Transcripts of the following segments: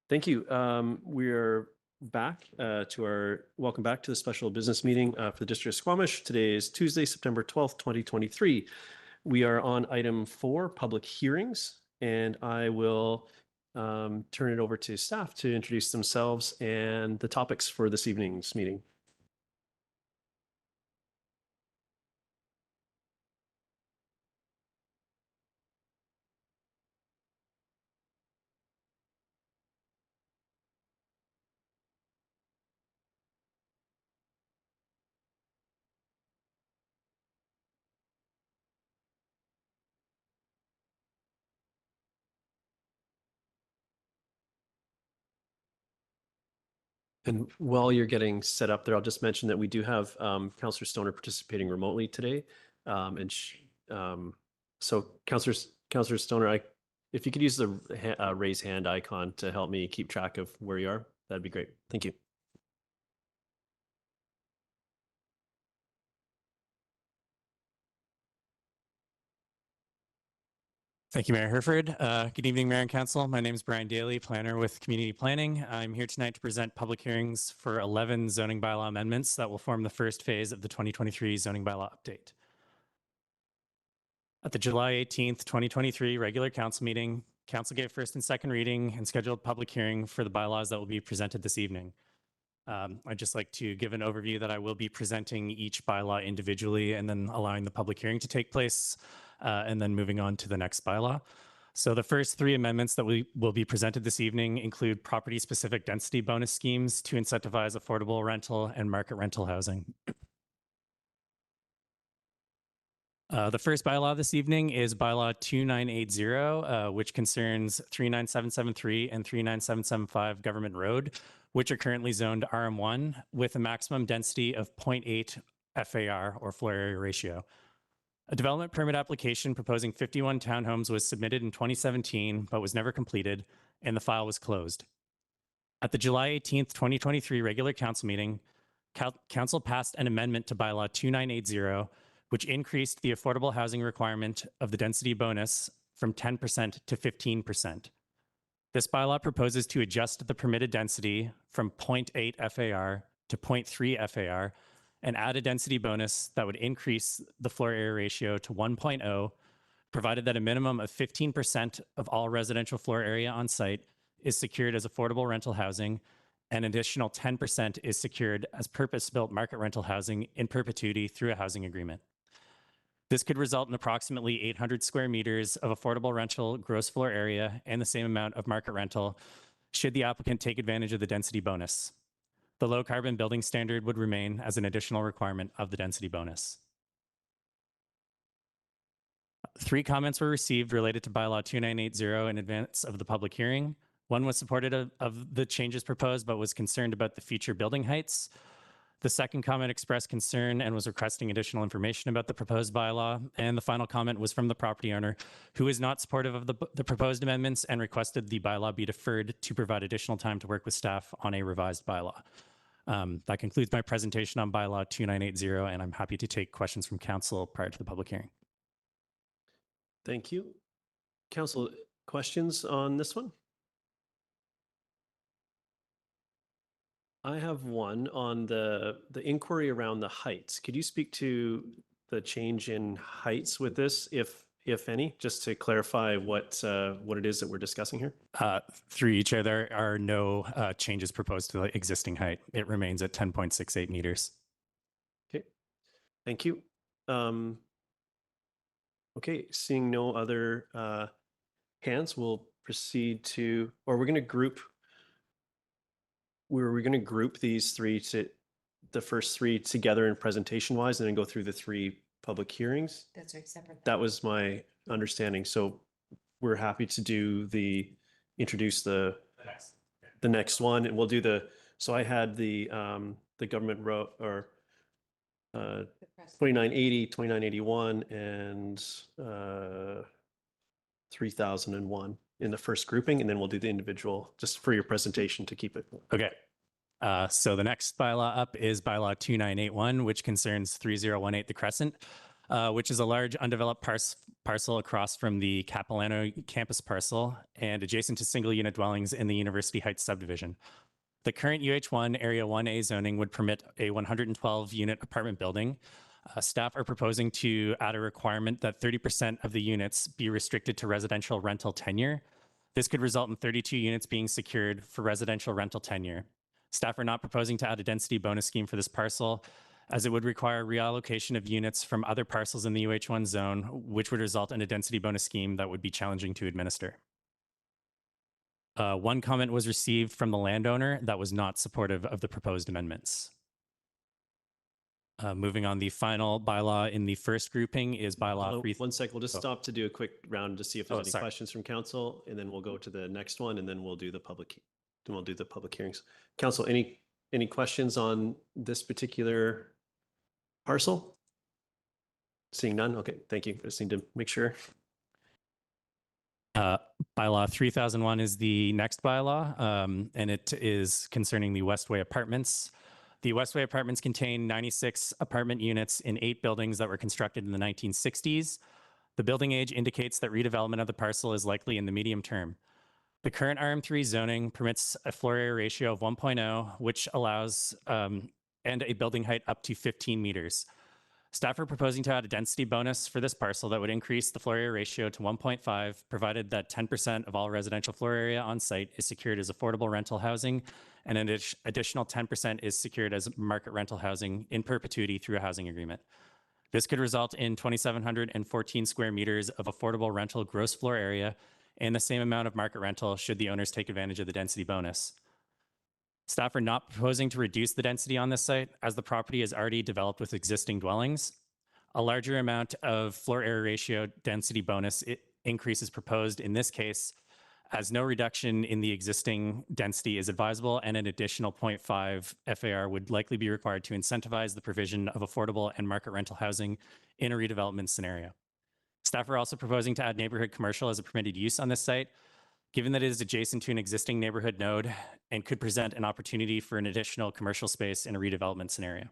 Thank you. We're back welcome back to the special business meeting for the District of Squamish. Today is Tuesday, September 12th, 2023. We are on item 4, public hearings, and I will turn it over to staff to introduce themselves and the topics for this evening's meeting. And while you're getting set up there, I'll just mention that we do have Councillor Stoner participating remotely today. So Councillor Stoner, if you could use the raise hand icon to help me keep track of where you are, that'd be great. Thank you. Thank you, Mayor Herford. Good evening, Mayor and Council. My name is Brian Daly, planner with Community Planning. I'm here tonight to present public hearings for 11 zoning bylaw amendments that will form the first phase of the 2023 zoning bylaw update. At the July 18th, 2023 regular council meeting, council gave first and second reading and scheduled public hearing for the bylaws that will be presented this evening. I'd just like to give an overview that I will be presenting each bylaw individually and then allowing the public hearing to take place and then moving on to the next bylaw. So the first 3 amendments that will be presented this evening include property-specific density bonus schemes to incentivize affordable rental and market rental housing. The first bylaw this evening is Bylaw 2980, which concerns 39773 and 39775 Government Road, which are currently zoned RM1 with a maximum density of 0.8 FAR or floor area ratio. A development permit application proposing 51 townhomes was submitted in 2017, but was never completed, and the file was closed. At the July 18th, 2023 regular council meeting, council passed an amendment to Bylaw 2980, which increased the affordable housing requirement of the density bonus from 10% to 15%. This bylaw proposes to adjust the permitted density from 0.8 FAR to 0.3 FAR and add a density bonus that would increase the floor area ratio to 1.0, provided that a minimum of 15% of all residential floor area on site is secured as affordable rental housing, and an additional 10% is secured as purpose-built market rental housing in perpetuity through a housing agreement. This could result in approximately 800 square meters of affordable rental gross floor area and the same amount of market rental should the applicant take advantage of the density bonus. The low carbon building standard would remain as an additional requirement of the density bonus. 3 comments were received related to Bylaw 2980 in advance of the public hearing. One was supportive of the changes proposed, but was concerned about the future building heights. The second comment expressed concern and was requesting additional information about the proposed bylaw. And the final comment was from the property owner, who is not supportive of the proposed amendments and requested the bylaw be deferred to provide additional time to work with staff on a revised bylaw. That concludes my presentation on Bylaw 2980, and I'm happy to take questions from council prior to the public hearing. Thank you. Council, questions on this one? I have one on the inquiry around the heights. Could you speak to the change in heights with this, if any, just to clarify what it is that we're discussing here? Through you, Chair, there are no changes proposed to the existing height. It remains at 10.68 meters. Okay, thank you. Okay, seeing no other hands, we'll proceed to, or we're going to group. We're going to group these 3 to the first 3 together in presentation wise, and then go through the 3 public hearings. That's right, separate. That was my understanding. So we're happy to introduce the next one, and we'll do the. So I had the government road or 2980, 2981, and 3001 in the first grouping, and then we'll do the individual just for your presentation to keep it. Okay. So the next bylaw up is Bylaw 2981, which concerns 3018 The Crescent. which is a large undeveloped parcel across from the Capilano campus parcel and adjacent to single unit dwellings in the University Heights subdivision. The current UH1 Area 1A zoning would permit a 112 unit apartment building. Staff are proposing to add a requirement that 30% of the units be restricted to residential rental tenure. This could result in 32 units being secured for residential rental tenure. Staff are not proposing to add a density bonus scheme for this parcel, as it would require reallocation of units from other parcels in the UH1 zone, which would result in a density bonus scheme that would be challenging to administer. One comment was received from the landowner that was not supportive of the proposed amendments. Moving on, the final bylaw in the first grouping is bylaw 3. 1 sec, we'll just stop to do a quick round to see if there's any sorry. questions from council, and then we'll go to the next one, and then we'll do the public hearings. Council, any questions on this particular parcel? Seeing none, okay, thank you. I just need to make sure. Bylaw 3001 is the next bylaw, and it is concerning the Westway Apartments. The Westway Apartments contain 96 apartment units in 8 buildings that were constructed in the 1960s. The building age indicates that redevelopment of the parcel is likely in the medium term. The current RM3 zoning permits a floor area ratio of 1.0, which allows and a building height up to 15 meters. Staff are proposing to add a density bonus for this parcel that would increase the floor area ratio to 1.5, provided that 10% of all residential floor area on site is secured as affordable rental housing, and an additional 10% is secured as market rental housing in perpetuity through a housing agreement. This could result in 2,714 square meters of affordable rental gross floor area and the same amount of market rental should the owners take advantage of the density bonus. Staff are not proposing to reduce the density on this site, as the property is already developed with existing dwellings. A larger amount of floor area ratio density bonus increase is proposed in this case, as no reduction in the existing density is advisable, and an additional 0.5 FAR would likely be required to incentivize the provision of affordable and market rental housing in a redevelopment scenario. Staff are also proposing to add neighborhood commercial as a permitted use on this site, given that it is adjacent to an existing neighborhood node and could present an opportunity for an additional commercial space in a redevelopment scenario.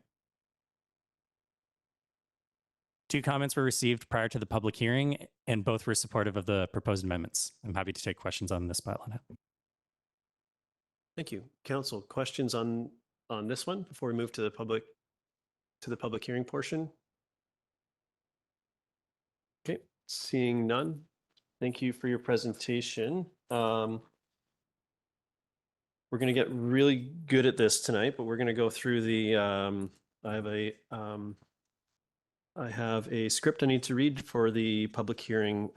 2 comments were received prior to the public hearing, and both were supportive of the proposed amendments. I'm happy to take questions on this bylaw now. Thank you. Council, questions on this one before we move to the public hearing portion? Okay, seeing none. Thank you for your presentation. We're going to get really good at this tonight, but we're going to go through the, I have a script I need to read for the public hearing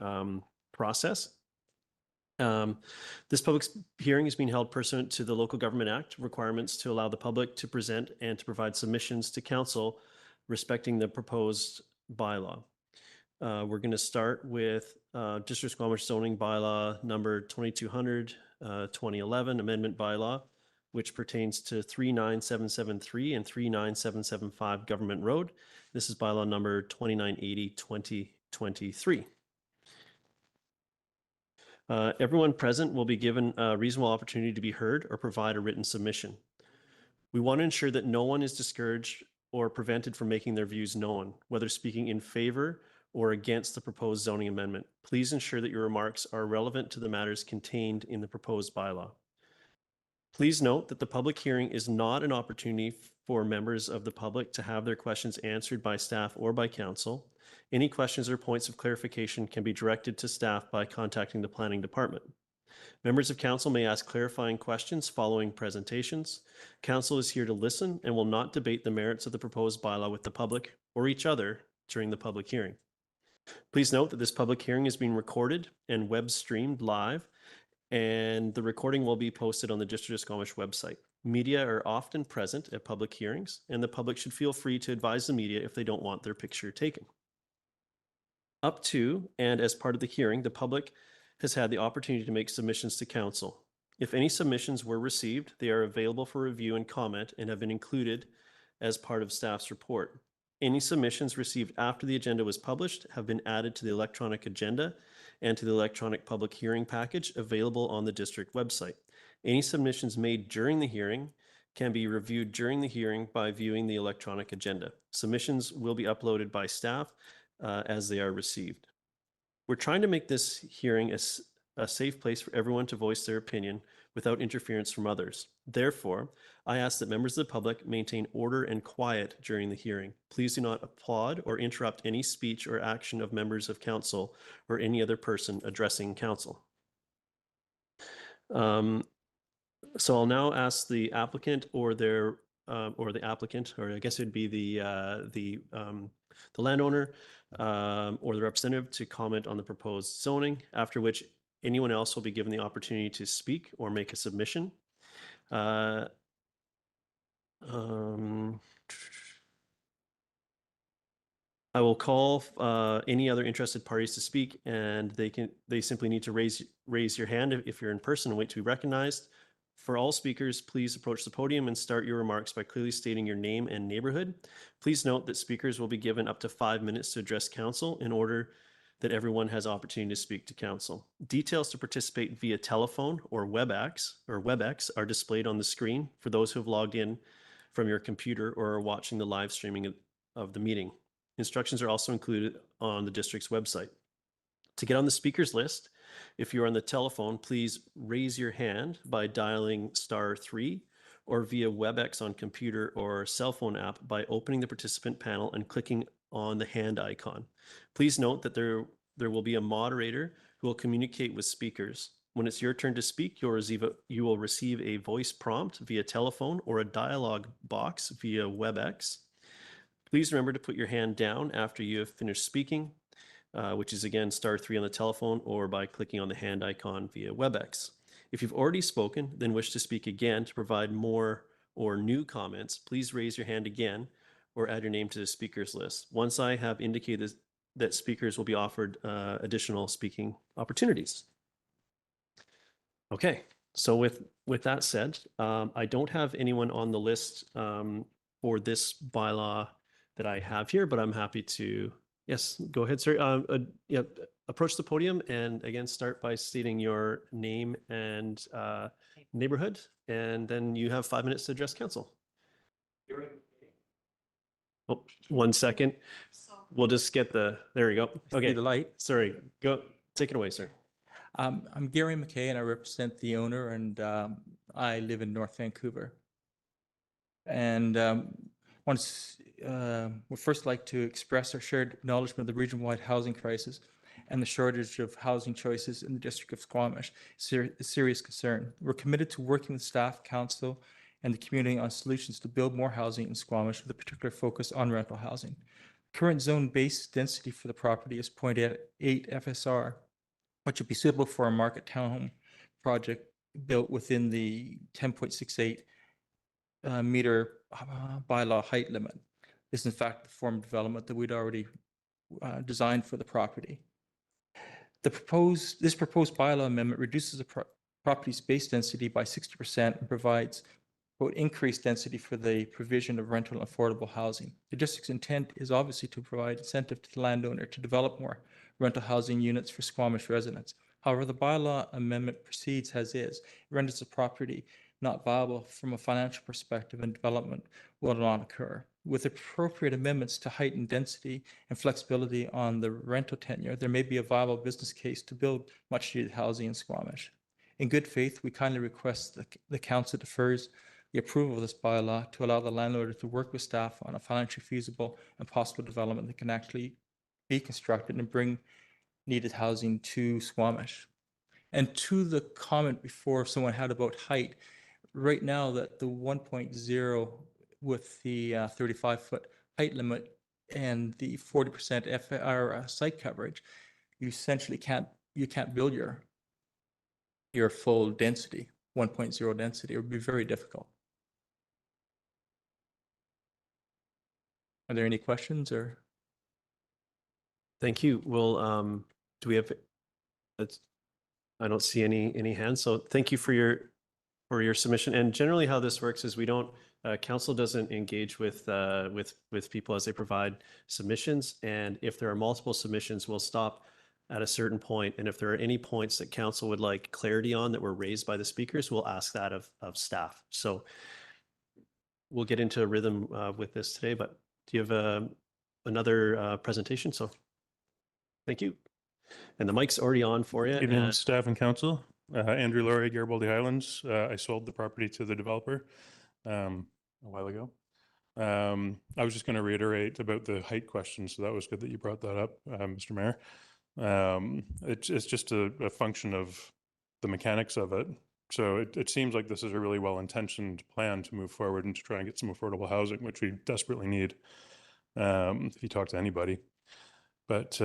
process. This public hearing is being held pursuant to the Local Government Act requirements to allow the public to present and to provide submissions to council respecting the proposed bylaw. We're going to start with District Squamish zoning bylaw number 2200, 2011 amendment bylaw, which pertains to 39773 and 39775 Government Road. This is bylaw number 2980, 2023. Everyone present will be given a reasonable opportunity to be heard or provide a written submission. We want to ensure that no one is discouraged or prevented from making their views known, whether speaking in favor or against the proposed zoning amendment. Please ensure that your remarks are relevant to the matters contained in the proposed bylaw. Please note that the public hearing is not an opportunity for members of the public to have their questions answered by staff or by council. Any questions or points of clarification can be directed to staff by contacting the planning department. Members of council may ask clarifying questions following presentations. Council is here to listen and will not debate the merits of the proposed bylaw with the public or each other during the public hearing. Please note that this public hearing is being recorded and web streamed live, and the recording will be posted on the District of Squamish website. Media are often present at public hearings, and the public should feel free to advise the media if they don't want their picture taken. Up to and as part of the hearing, the public has had the opportunity to make submissions to council. If any submissions were received, they are available for review and comment and have been included as part of staff's report. Any submissions received after the agenda was published have been added to the electronic agenda and to the electronic public hearing package available on the district website. Any submissions made during the hearing can be reviewed during the hearing by viewing the electronic agenda. Submissions will be uploaded by staff as they are received. We're trying to make this hearing a safe place for everyone to voice their opinion without interference from others. Therefore, I ask that members of the public maintain order and quiet during the hearing. Please do not applaud or interrupt any speech or action of members of council or any other person addressing council. So I'll now ask the applicant or the applicant, or I guess it'd be the landowner or the representative to comment on the proposed zoning, after which anyone else will be given the opportunity to speak or make a submission. I will call any other interested parties to speak, and they simply need to raise your hand if you're in person and wait to be recognized. For all speakers, please approach the podium and start your remarks by clearly stating your name and neighborhood. Please note that speakers will be given up to 5 minutes to address council in order that everyone has opportunity to speak to council. Details to participate via telephone or WebEx are displayed on the screen for those who have logged in from your computer or are watching the live streaming of the meeting. Instructions are also included on the district's website. To get on the speakers list, if you're on the telephone, please raise your hand by dialing *3 or via WebEx on computer or cell phone app by opening the participant panel and clicking on the hand icon. Please note that there will be a moderator who will communicate with speakers. When it's your turn to speak, you will receive a voice prompt via telephone or a dialog box via WebEx. Please remember to put your hand down after you have finished speaking, which is again *3 on the telephone or by clicking on the hand icon via WebEx. If you've already spoken, then wish to speak again to provide more or new comments, please raise your hand again or add your name to the speakers list. Once I have indicated that speakers will be offered additional speaking opportunities. Okay, so with that said, I don't have anyone on the list for this bylaw that I have here, but I'm happy to, yes, go ahead, sir. Yeah, approach the podium and again, start by stating your name and neighborhood, and then you have 5 minutes to address council. Oh, 1 second. We'll just get there we go. Okay, The light. sorry, go, take it away, sir. I'm Gary McKay and I represent the owner, and I live in North Vancouver. And would first like to express our shared acknowledgement of the region-wide housing crisis and the shortage of housing choices in the district of Squamish. A serious concern. We're committed to working with staff, council, and the community on solutions to build more housing in Squamish with a particular focus on rental housing. Current zone base density for the property is 0.8 FSR, which would be suitable for a market townhome project built within the 10.68 meter bylaw height limit. This is in fact the form of development that we'd already designed for the property. This proposed bylaw amendment reduces the property's base density by 60% and provides increased density for the provision of rental and affordable housing. The district's intent is obviously to provide incentive to the landowner to develop more rental housing units for Squamish residents. However, the bylaw amendment proceeds as is. It renders the property not viable from a financial perspective, and development will not occur. With appropriate amendments to heighten density and flexibility on the rental tenure, there may be a viable business case to build much needed housing in Squamish. In good faith, we kindly request the council defers the approval of this bylaw to allow the landlord to work with staff on a financially feasible and possible development that can actually be constructed and bring needed housing to Squamish. And to the comment before someone had about height, right now that the 1.0 with the 35-foot height limit and the 40% FR site coverage, you essentially can't build your full density, 1.0 density. It would be very difficult. Are there any questions or? Thank you. Well, do we have, I don't see any hands. So thank you for your submission. And generally how this works is we don't, council doesn't engage with people as they provide submissions. And if there are multiple submissions, we'll stop at a certain point. And if there are any points that council would like clarity on that were raised by the speakers, we'll ask that of staff. So we'll get into a rhythm with this today, but do you have another presentation? So Thank you. And the mic's already on for you. Evening, and- staff and council. Andrew Laurie, Garibaldi Highlands. I sold the property to the developer a while ago. I was just going to reiterate about the height question, so that was good that you brought that up, Mr. Mayor. It's just a function of the mechanics of it. So it seems like this is a really well-intentioned plan to move forward and to try and get some affordable housing, which we desperately need if you talk to anybody. But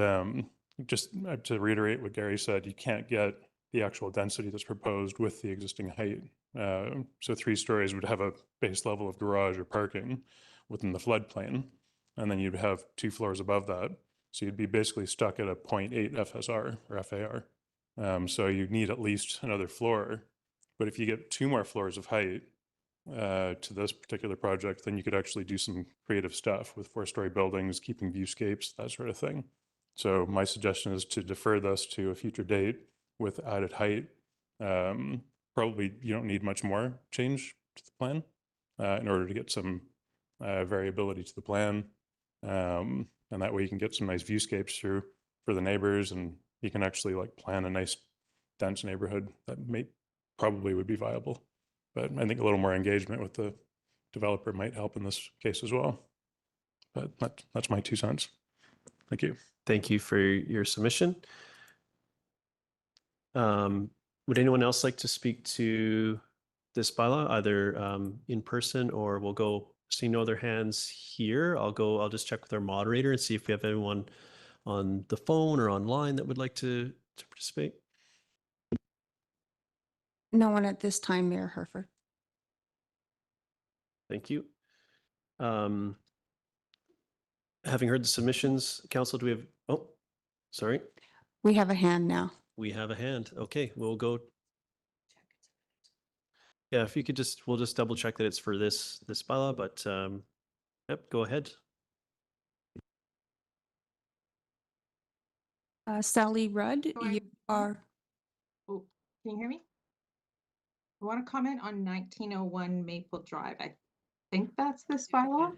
just to reiterate what Gary said, you can't get the actual density that's proposed with the existing height. So 3 stories would have a base level of garage or parking within the floodplain, and then you'd have 2 floors above that. So you'd be basically stuck at a 0.8 FSR or FAR. So you need at least another floor. But if you get 2 more floors of height to this particular project, then you could actually do some creative stuff with 4-story buildings, keeping viewscapes, that sort of thing. So my suggestion is to defer this to a future date with added height. Probably you don't need much more change to the plan in order to get some variability to the plan. And that way you can get some nice viewscapes through for the neighbors, and you can actually like plan a nice dense neighborhood that probably would be viable. But I think a little more engagement with the developer might help in this case as well. But that's my 2 cents. Thank you. Thank you for your submission. Would anyone else like to speak to this bylaw, either in person, or we'll go, see no other hands here. I'll just check with our moderator and see if we have anyone on the phone or online that would like to participate. No one at this time, Mayor Herford. Thank you. Having heard the submissions, council, do we have, oh, sorry. We have a hand now. We have a hand. Okay, we'll go. Yeah, if you could we'll just double check that it's for this bylaw, but yep, go ahead. Sally Rudd, Do I- you are, Oh, can you hear me? I want to comment on 1901 Maple Drive. I think that's this bylaw.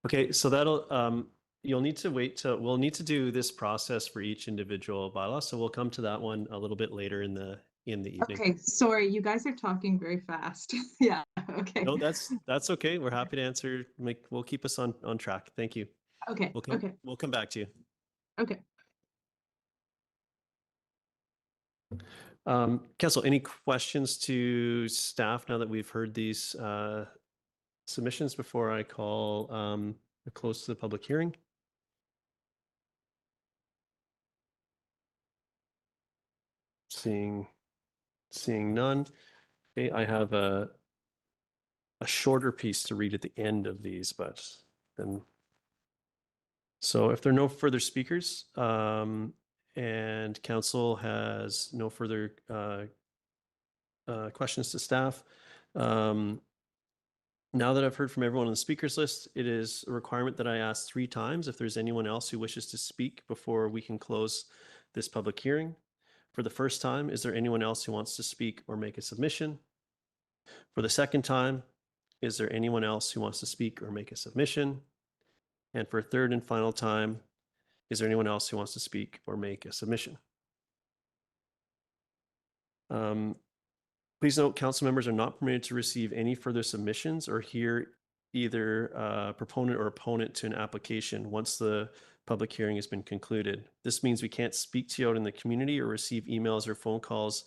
Okay, so that'll you'll need to wait till we'll need to do this process for each individual bylaw. So we'll come to that one a little bit later in the evening. Okay, sorry, you guys are talking very fast. Yeah, okay. No, that's okay. We're happy to answer. We'll keep us on track. Thank you. Okay, okay, We'll come back to you. okay. Council, any questions to staff now that we've heard these submissions before I call close to the public hearing? Seeing none. Okay, I have a shorter piece to read at the end of these, but then. So if there are no further speakers, and council has no further questions to staff, now that I've heard from everyone on the speakers list, it is a requirement that I ask 3 times if there's anyone else who wishes to speak before we can close this public hearing. For the first time, is there anyone else who wants to speak or make a submission? For the second time, is there anyone else who wants to speak or make a submission? And for a third and final time, is there anyone else who wants to speak or make a submission? Please note, council members are not permitted to receive any further submissions or hear either proponent or opponent to an application once the public hearing has been concluded. This means we can't speak to you out in the community or receive emails or phone calls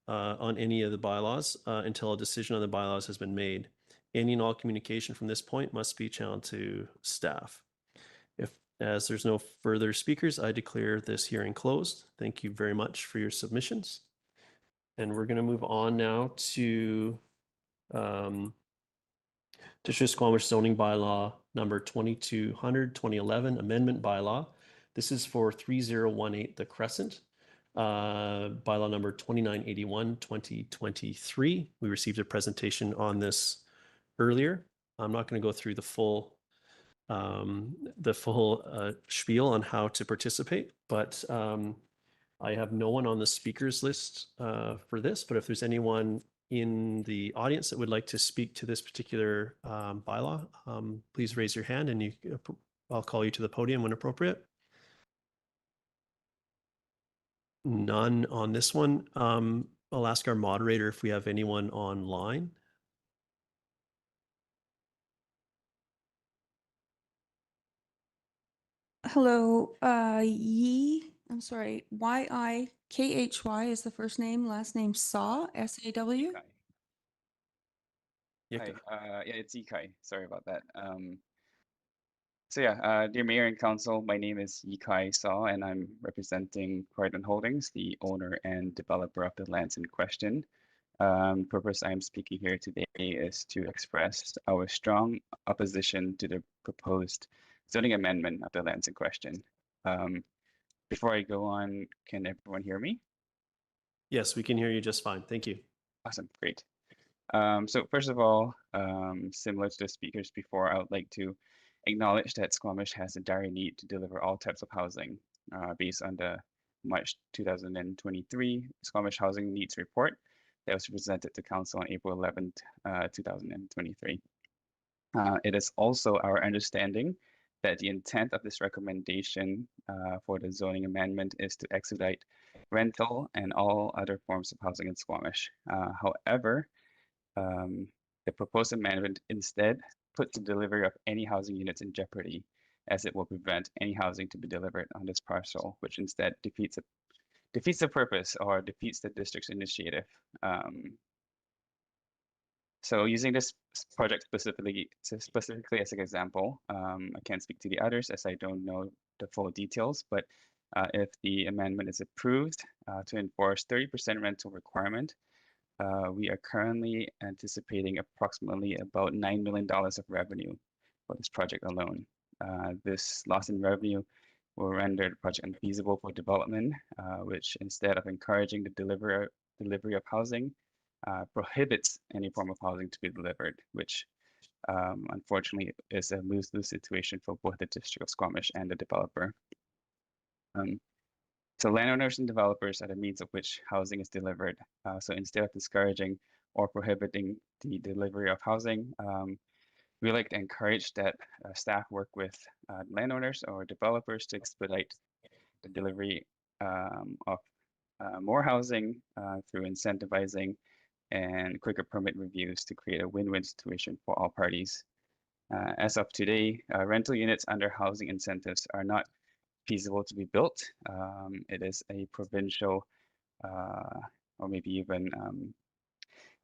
on any of the bylaws until a decision on the bylaws has been made. Any and all communication from this point must be channeled to staff. As there's no further speakers, I declare this hearing closed. Thank you very much for your submissions. And we're going to move on now to District of Squamish zoning bylaw number 2200-2011 amendment bylaw. This is for 3018 The Crescent. Bylaw number 2981-2023. We received a presentation on this earlier. I'm not going to go through the full spiel on how to participate, but I have no one on the speakers list for this, but if there's anyone in the audience that would like to speak to this particular bylaw, please raise your hand and I'll call you to the podium when appropriate. None on this one. I'll ask our moderator if we have anyone online. Hello, I'm sorry, Yikhy is the first name, last name Saw, S-A-W. Ikai. Yeah, Hi, yeah, it's Ikai. Sorry about that. So yeah, dear Mayor and Council, my name is Yikai Saw, and I'm representing Croydon Holdings, the owner and developer of the lands in question. Purpose I'm speaking here today is to express our strong opposition to the proposed zoning amendment of the lands in question. Before I go on, can everyone hear me? Yes, we can hear you just fine. Thank you. Awesome, great. So first of all, similar to the speakers before, I would like to acknowledge that Squamish has a dire need to deliver all types of housing based on the March 2023 Squamish Housing Needs Report that was presented to Council on April 11th, 2023. It is also our understanding that the intent of this recommendation for the zoning amendment is to expedite rental and all other forms of housing in Squamish. However, the proposed amendment instead puts the delivery of any housing units in jeopardy, as it will prevent any housing to be delivered on this parcel, which instead defeats the purpose or defeats the district's initiative. So using this project specifically as an example, I can't speak to the others as I don't know the full details, but if the amendment is approved to enforce 30% rental requirement, we are currently anticipating approximately about $9 million of revenue for this project alone. This loss in revenue will render the project unfeasible for development, which instead of encouraging the delivery of housing, prohibits any form of housing to be delivered, which unfortunately is a lose-lose situation for both the District of Squamish and the developer. So landowners and developers are the means of which housing is delivered. So instead of discouraging or prohibiting the delivery of housing, we like to encourage that staff work with landowners or developers to expedite the delivery of more housing through incentivizing and quicker permit reviews to create a win-win situation for all parties. As of today, rental units under housing incentives are not feasible to be built. It is a provincial or maybe even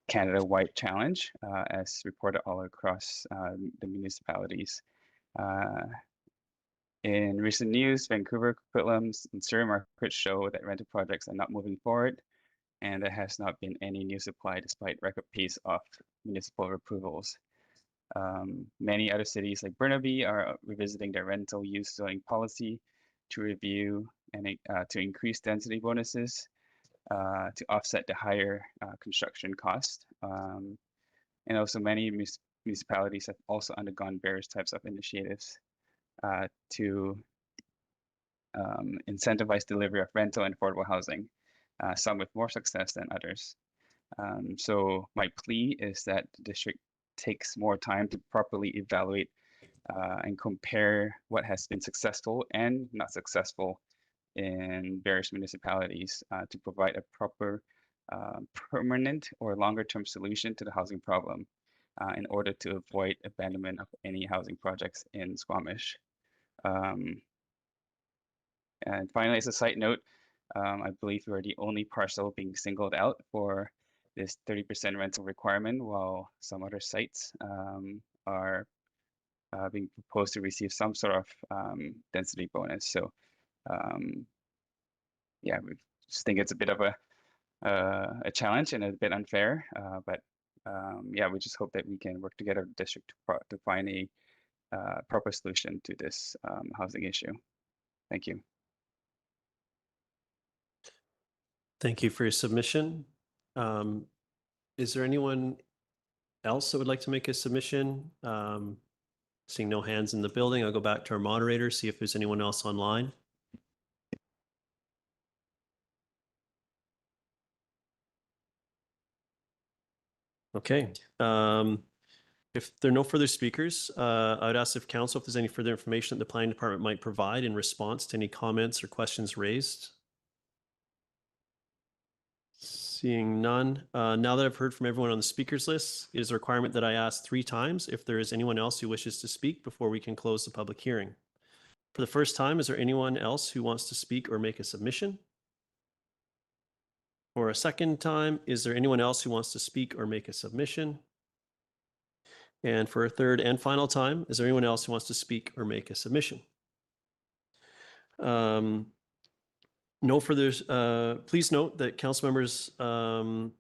Canada-wide challenge as reported all across the municipalities. In recent news, Vancouver, Coquitlam, and Surrey markets show that rental projects are not moving forward, and there has not been any new supply despite record pace of municipal approvals. Many other cities like Burnaby are revisiting their rental use zoning policy to review and to increase density bonuses to offset the higher construction cost. And also many municipalities have also undergone various types of initiatives to incentivize delivery of rental and affordable housing, some with more success than others. So my plea is that the district takes more time to properly evaluate and compare what has been successful and not successful in various municipalities to provide a proper permanent or longer term solution to the housing problem in order to avoid abandonment of any housing projects in Squamish. And finally, as a side note, I believe we are the only parcel being singled out for this 30% rental requirement, while some other sites are being proposed to receive some sort of density bonus. So yeah, we just think it's a bit of a challenge and a bit unfair, but yeah, we just hope that we can work together with the district to find a proper solution to this housing issue. Thank you. Thank you for your submission. Is there anyone else that would like to make a submission? Seeing no hands in the building, I'll go back to our moderator, see if there's anyone else online. Okay. If there are no further speakers, I would ask if council, if there's any further information that the planning department might provide in response to any comments or questions raised. Seeing none. Now that I've heard from everyone on the speakers list, it is a requirement that I ask 3 times if there is anyone else who wishes to speak before we can close the public hearing. For the first time, is there anyone else who wants to speak or make a submission? For a second time, is there anyone else who wants to speak or make a submission? And for a third and final time, is there anyone else who wants to speak or make a submission? No further, please note that council members are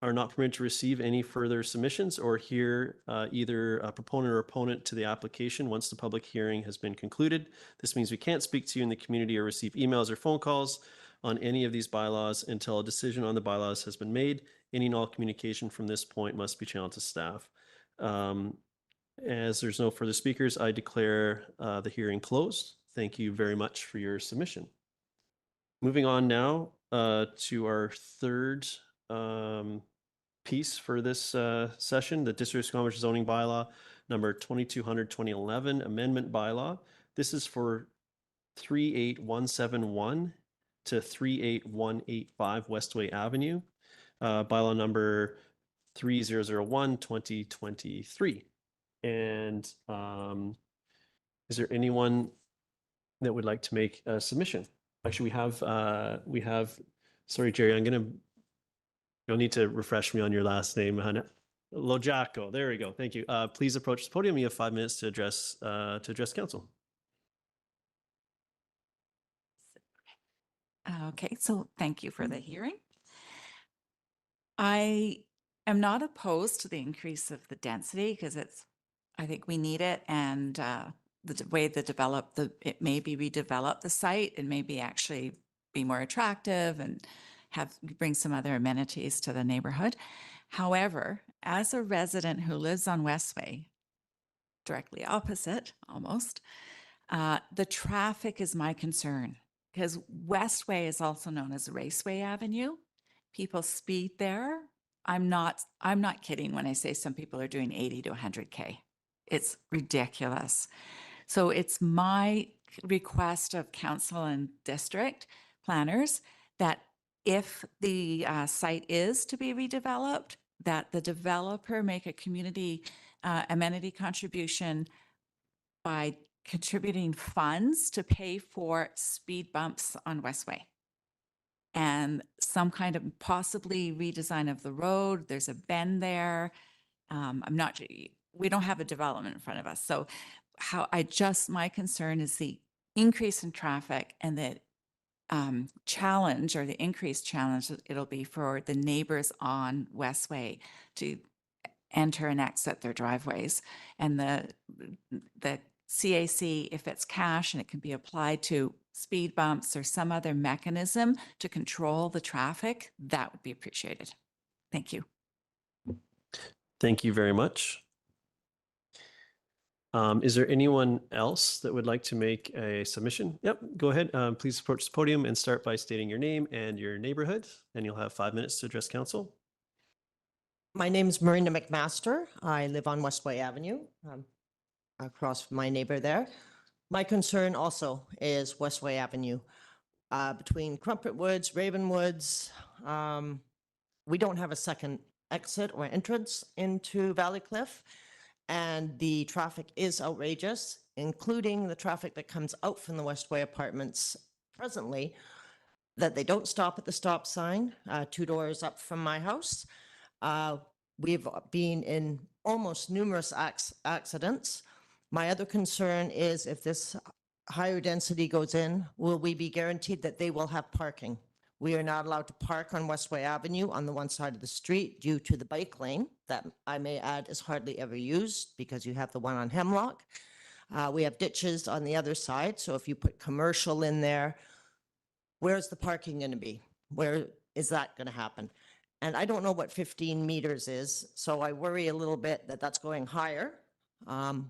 not permitted to receive any further submissions or hear either a proponent or opponent to the application once the public hearing has been concluded. This means we can't speak to you in the community or receive emails or phone calls on any of these bylaws until a decision on the bylaws has been made. Any and all communication from this point must be channeled to staff. As there's no further speakers, I declare the hearing closed. Thank you very much for your submission. Moving on now to our third piece for this session, the District of Squamish zoning bylaw number 2200-2011 amendment bylaw. This is for 38171 to 38185 Westway Avenue, bylaw number 3001-2023. And is there anyone that would like to make a submission? Actually, we have, sorry, Jerry, you'll need to refresh me on your last name, Hannah. Lojaco, there we go. Thank you. Please approach the podium. You have 5 minutes to address council. Okay, so thank you for the hearing. I am not opposed to the increase of the density because I think we need it, and the way it may be redevelop the site and maybe actually be more attractive and bring some other amenities to the neighborhood. However, as a resident who lives on Westway, directly opposite almost, the traffic is my concern because Westway is also known as Raceway Avenue. People speed there. I'm not kidding when I say some people are doing 80 to 100K. It's ridiculous. So it's my request of council and district planners that if the site is to be redeveloped, that the developer make a community amenity contribution by contributing funds to pay for speed bumps on Westway and some kind of possibly redesign of the road. There's a bend there. We don't have a development in front of us. So my concern is the increase in traffic and the challenge or the increased challenge that it'll be for the neighbors on Westway to enter and exit their driveways. And the CAC, if it's cash and it can be applied to speed bumps or some other mechanism to control the traffic, that would be appreciated. Thank you. Thank you very much. Is there anyone else that would like to make a submission? Yep, go ahead. Please approach the podium and start by stating your name and your neighborhood, and you'll have 5 minutes to address council. My name is Marina McMaster. I live on Westway Avenue, across from my neighbor there. My concern also is Westway Avenue. Between Crumpet Woods, Raven Woods, we don't have a second exit or entrance into Valley Cliff. And the traffic is outrageous, including the traffic that comes out from the Westway apartments presently, that they don't stop at the stop sign, 2 doors up from my house. We've been in almost numerous accidents. My other concern is if this higher density goes in, will we be guaranteed that they will have parking? We are not allowed to park on Westway Avenue on the one side of the street due to the bike lane that I may add is hardly ever used because you have the one on Hemlock. We have ditches on the other side. So if you put commercial in there, where's the parking going to be? Where is that going to happen? And I don't know what 15 meters is. So I worry a little bit that that's going higher,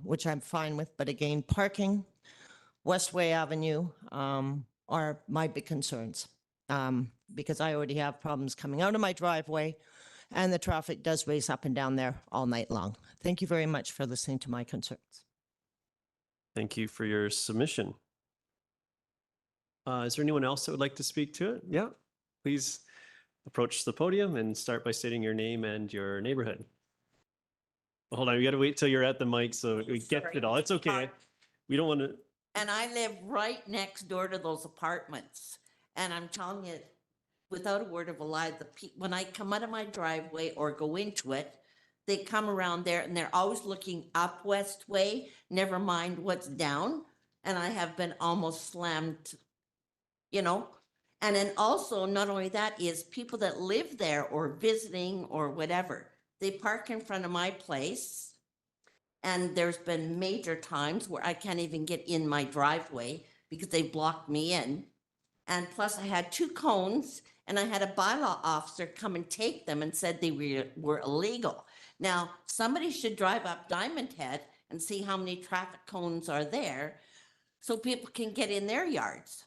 which I'm fine with. But again, parking, Westway Avenue are my big concerns. Because I already have problems coming out of my driveway and the traffic does race up and down there all night long. Thank you very much for listening to my concerns. Thank you for your submission. Is there anyone else that would like to speak to it? Yeah, please approach the podium and start by stating your name and your neighborhood. Hold on, we got to wait till you're at the mic so we get it all. It's okay. We don't want to. And I live right next door to those apartments. And I'm telling you, without a word of a lie, when I come out of my driveway or go into it, they come around there and they're always looking up West Way, never mind what's down. And I have been almost slammed, you know. And then also, not only that, is people that live there or visiting or whatever, they park in front of my place. And there's been major times where I can't even get in my driveway because they blocked me in. And plus I had 2 cones and I had a bylaw officer come and take them and said they were illegal. Now, somebody should drive up Diamond Head and see how many traffic cones are there so people can get in their yards.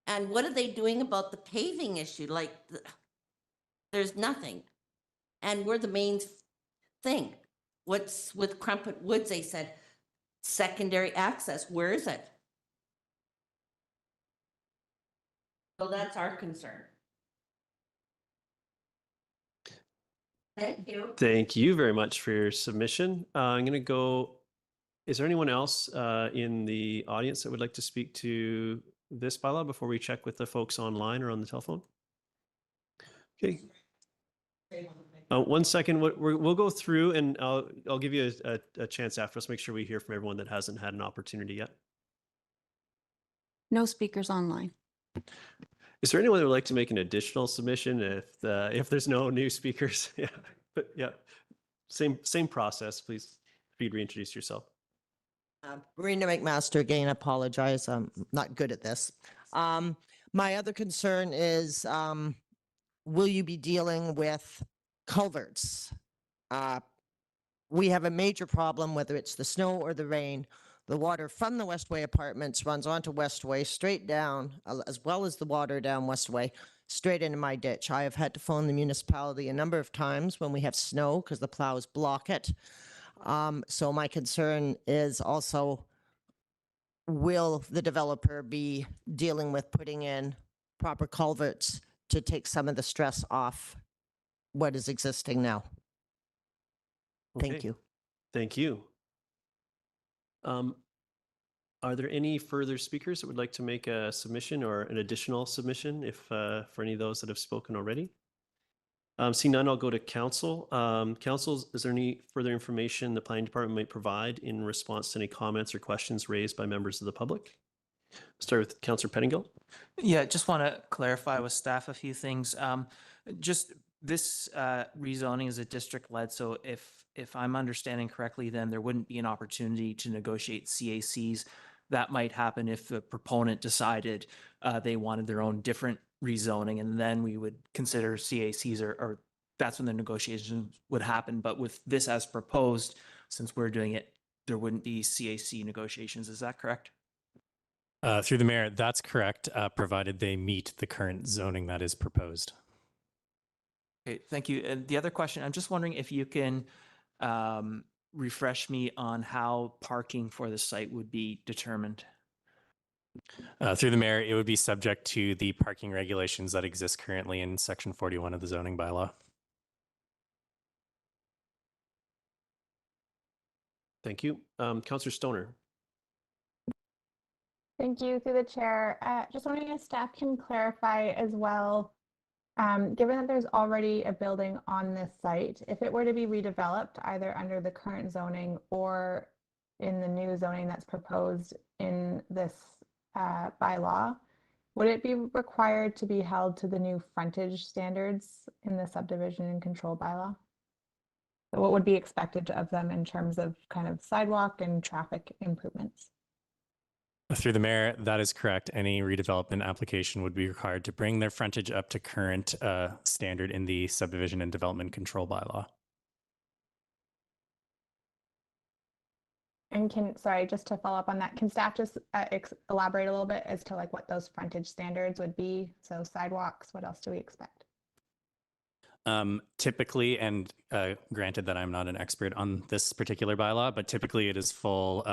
And what are they doing about the paving issue? Like, there's nothing. And we're the main thing. What's with Crumpet Woods? They said secondary access. Where is it? So that's our concern. Thank you. Thank you very much for your submission. I'm going to go. Is there anyone else in the audience that would like to speak to this bylaw before we check with the folks online or on the telephone? Okay. 1 second. We'll go through and I'll give you a chance after us. Make sure we hear from everyone that hasn't had an opportunity yet. No speakers online. Is there anyone that would like to make an additional submission if there's no new speakers? Yeah, but yeah, same process. Please, if you'd reintroduce yourself. Marina McMaster again, apologize. I'm not good at this. My other concern is, will you be dealing with culverts? We have a major problem, whether it's the snow or the rain. The water from the Westway apartments runs onto Westway straight down, as well as the water down Westway, straight into my ditch. I have had to phone the municipality a number of times when we have snow because the plows block it. So my concern is also, will the developer be dealing with putting in proper culverts to take some of the stress off what is existing now? Thank Okay. you. Thank you. Are there any further speakers that would like to make a submission or an additional submission if for any of those that have spoken already? Seeing none, I'll go to council. Council, is there any further information the planning department might provide in response to any comments or questions raised by members of the public? Start with Councillor Pettingill. Yeah, just want to clarify with staff a few things. Just this rezoning is a district led, so if I'm understanding correctly, then there wouldn't be an opportunity to negotiate CACs. That might happen if the proponent decided they wanted their own different rezoning, and then we would consider CACs, or that's when the negotiations would happen. But with this as proposed, since we're doing it, there wouldn't be CAC negotiations. Is that correct? Through the mayor, that's correct, provided they meet the current zoning that is proposed. Okay, thank you. And the other question, I'm just wondering if you can refresh me on how parking for the site would be determined. Through the mayor, it would be subject to the parking regulations that exist currently in section 41 of the zoning bylaw. Thank you. Councillor Stoner. Thank you, through the chair. Just wondering if staff can clarify as well, given that there's already a building on this site, if it were to be redeveloped either under the current zoning or in the new zoning that's proposed in this bylaw, would it be required to be held to the new frontage standards in the subdivision and control bylaw? So what would be expected of them in terms of kind of sidewalk and traffic improvements? Through the mayor, that is correct. Any redevelopment application would be required to bring their frontage up to current standard in the subdivision and development control bylaw. And sorry, just to follow up on that, can staff just elaborate a little bit as to like what those frontage standards would be? So sidewalks, what else do we expect? Typically, and granted that I'm not an expert on this particular bylaw, but typically it is full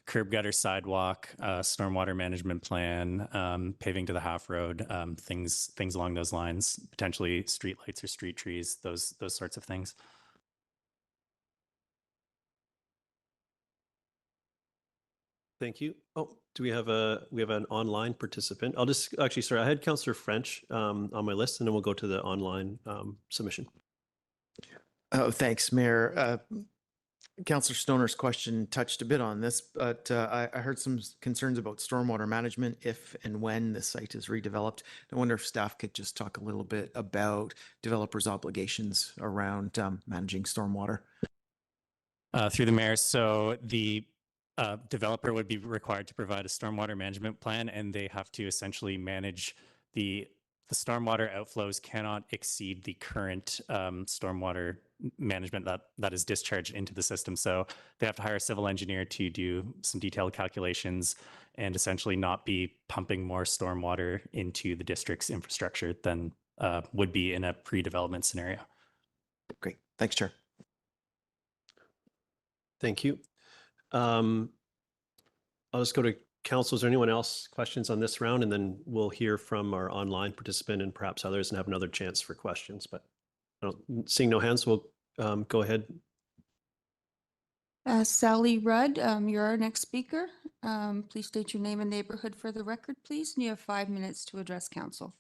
curb gutter sidewalk, stormwater management plan, paving to the half road, things along those lines, potentially street lights or street trees, those sorts of things. Thank you. Oh, do we have an online participant? I'll just actually, sorry, I had Councillor French on my list, and then we'll go to the online submission. Oh, thanks, Mayor. Councillor Stoner's question touched a bit on this, but I heard some concerns about stormwater management if and when the site is redeveloped. I wonder if staff could just talk a little bit about developers' obligations around managing stormwater. Through the mayor, so the developer would be required to provide a stormwater management plan, and they have to essentially manage the stormwater outflows cannot exceed the current stormwater management that is discharged into the system. So they have to hire a civil engineer to do some detailed calculations and essentially not be pumping more stormwater into the district's infrastructure than would be in a pre-development scenario. Great. Thanks, Chair. Thank you. I'll just go to council. Is there anyone else questions on this round? And then we'll hear from our online participant and perhaps others and have another chance for questions. But seeing no hands, we'll go ahead. Sally Rudd, you're our next speaker. Please state your name and neighborhood for the record, please. And you have 5 minutes to address council.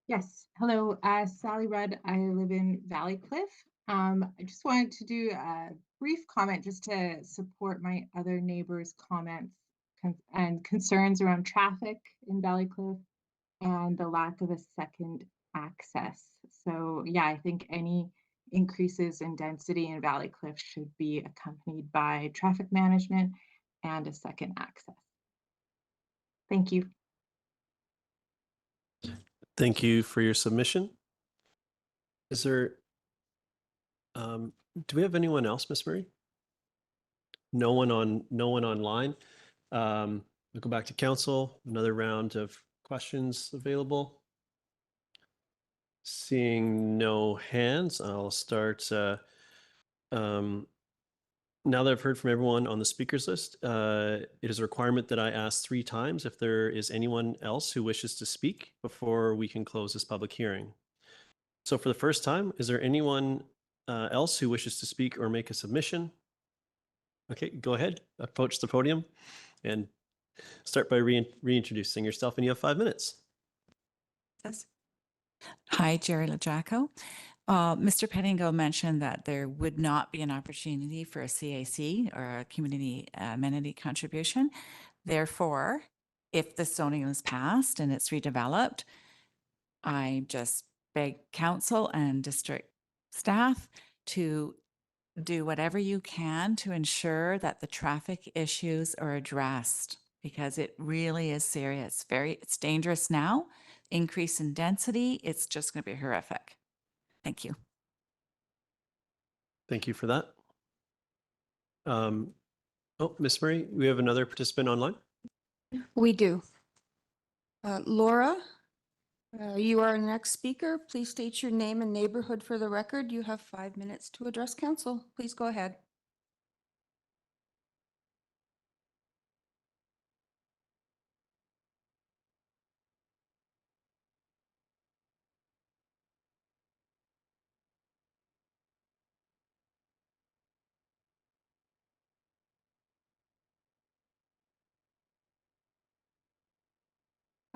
Yes. Hello, Sally Rudd. I live in Valley Cliff. I just wanted to do a brief comment just to support my other neighbors' comments and concerns around traffic in Valley Cliff and the lack of a second access. So yeah, I think any increases in density in Valley Cliff should be accompanied by traffic management and a second access. Thank you. Thank you for your submission. Is there, do we have anyone else, Ms. Murray? No one online. We'll go back to council. Another round of questions available. Seeing no hands, I'll start. Now that I've heard from everyone on the speakers list, it is a requirement that I ask 3 times if there is anyone else who wishes to speak before we can close this public hearing. So for the first time, is there anyone else who wishes to speak or make a submission? Okay, go ahead, approach the podium and start by reintroducing yourself, and you have 5 minutes. Yes. Hi, Jerry LaJacco. Mr. Pettingill mentioned that there would not be an opportunity for a CAC or a community amenity contribution. Therefore, if the zoning is passed and it's redeveloped, I just beg council and district staff to do whatever you can to ensure that the traffic issues are addressed, because it really is serious. It's dangerous now. Increase in density, it's just going to be horrific. Thank you. Thank you for that. Oh, Ms. Murray, we have another participant online. We do. Laura, you are our next speaker. Please state your name and neighborhood for the record. You have 5 minutes to address council. Please go ahead.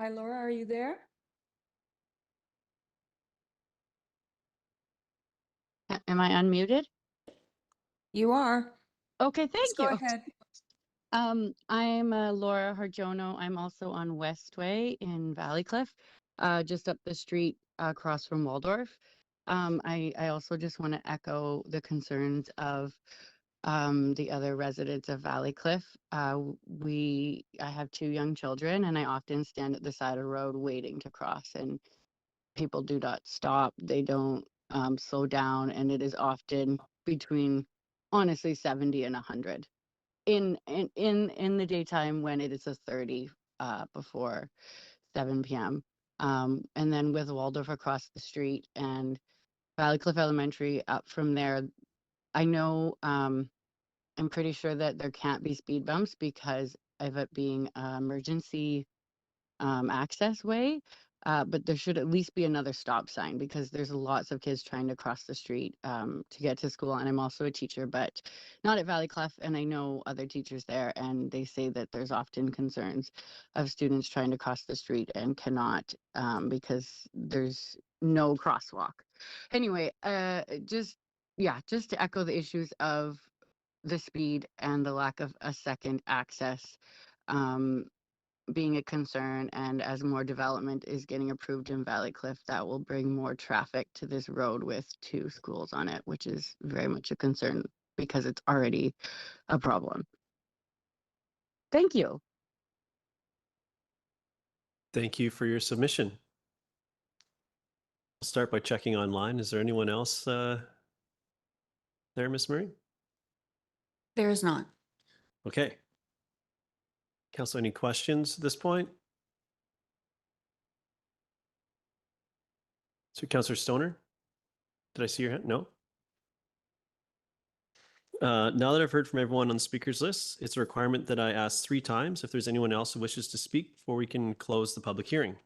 Hi, Laura, are you there? Am I unmuted? You are. Okay, Please thank go you. ahead. I'm Laura Harjono. I'm also on Westway in Valley Cliff, just up the street across from Waldorf. I also just want to echo the concerns of the other residents of Valley Cliff. I have 2 young children, and I often stand at the side of the road waiting to cross, and people do not stop. They don't slow down, and it is often between, honestly, 70 and 100 in the daytime when it is a 30 before. 7 p.m. And then with Waldorf across the street and Valley Cliff Elementary up from there, I know I'm pretty sure that there can't be speed bumps because of it being an emergency access way. But there should at least be another stop sign because there's lots of kids trying to cross the street to get to school. And I'm also a teacher, but not at Valley Clef. And I know other teachers there, and they say that there's often concerns of students trying to cross the street and cannot because there's no crosswalk. Anyway, just to echo the issues of the speed and the lack of a second access. Being a concern, and as more development is getting approved in Valley Cliff, that will bring more traffic to this road with 2 schools on it, which is very much a concern because it's already a problem. Thank you. Thank you for your submission. I'll start by checking online. Is there anyone else there, Ms. Murray? There is not. Okay. Council, any questions at this point? So, Councillor Stoner, did I see your hand? No? Now that I've heard from everyone on the speakers list, it's a requirement that I ask 3 times if there's anyone else who wishes to speak before we can close the public hearing.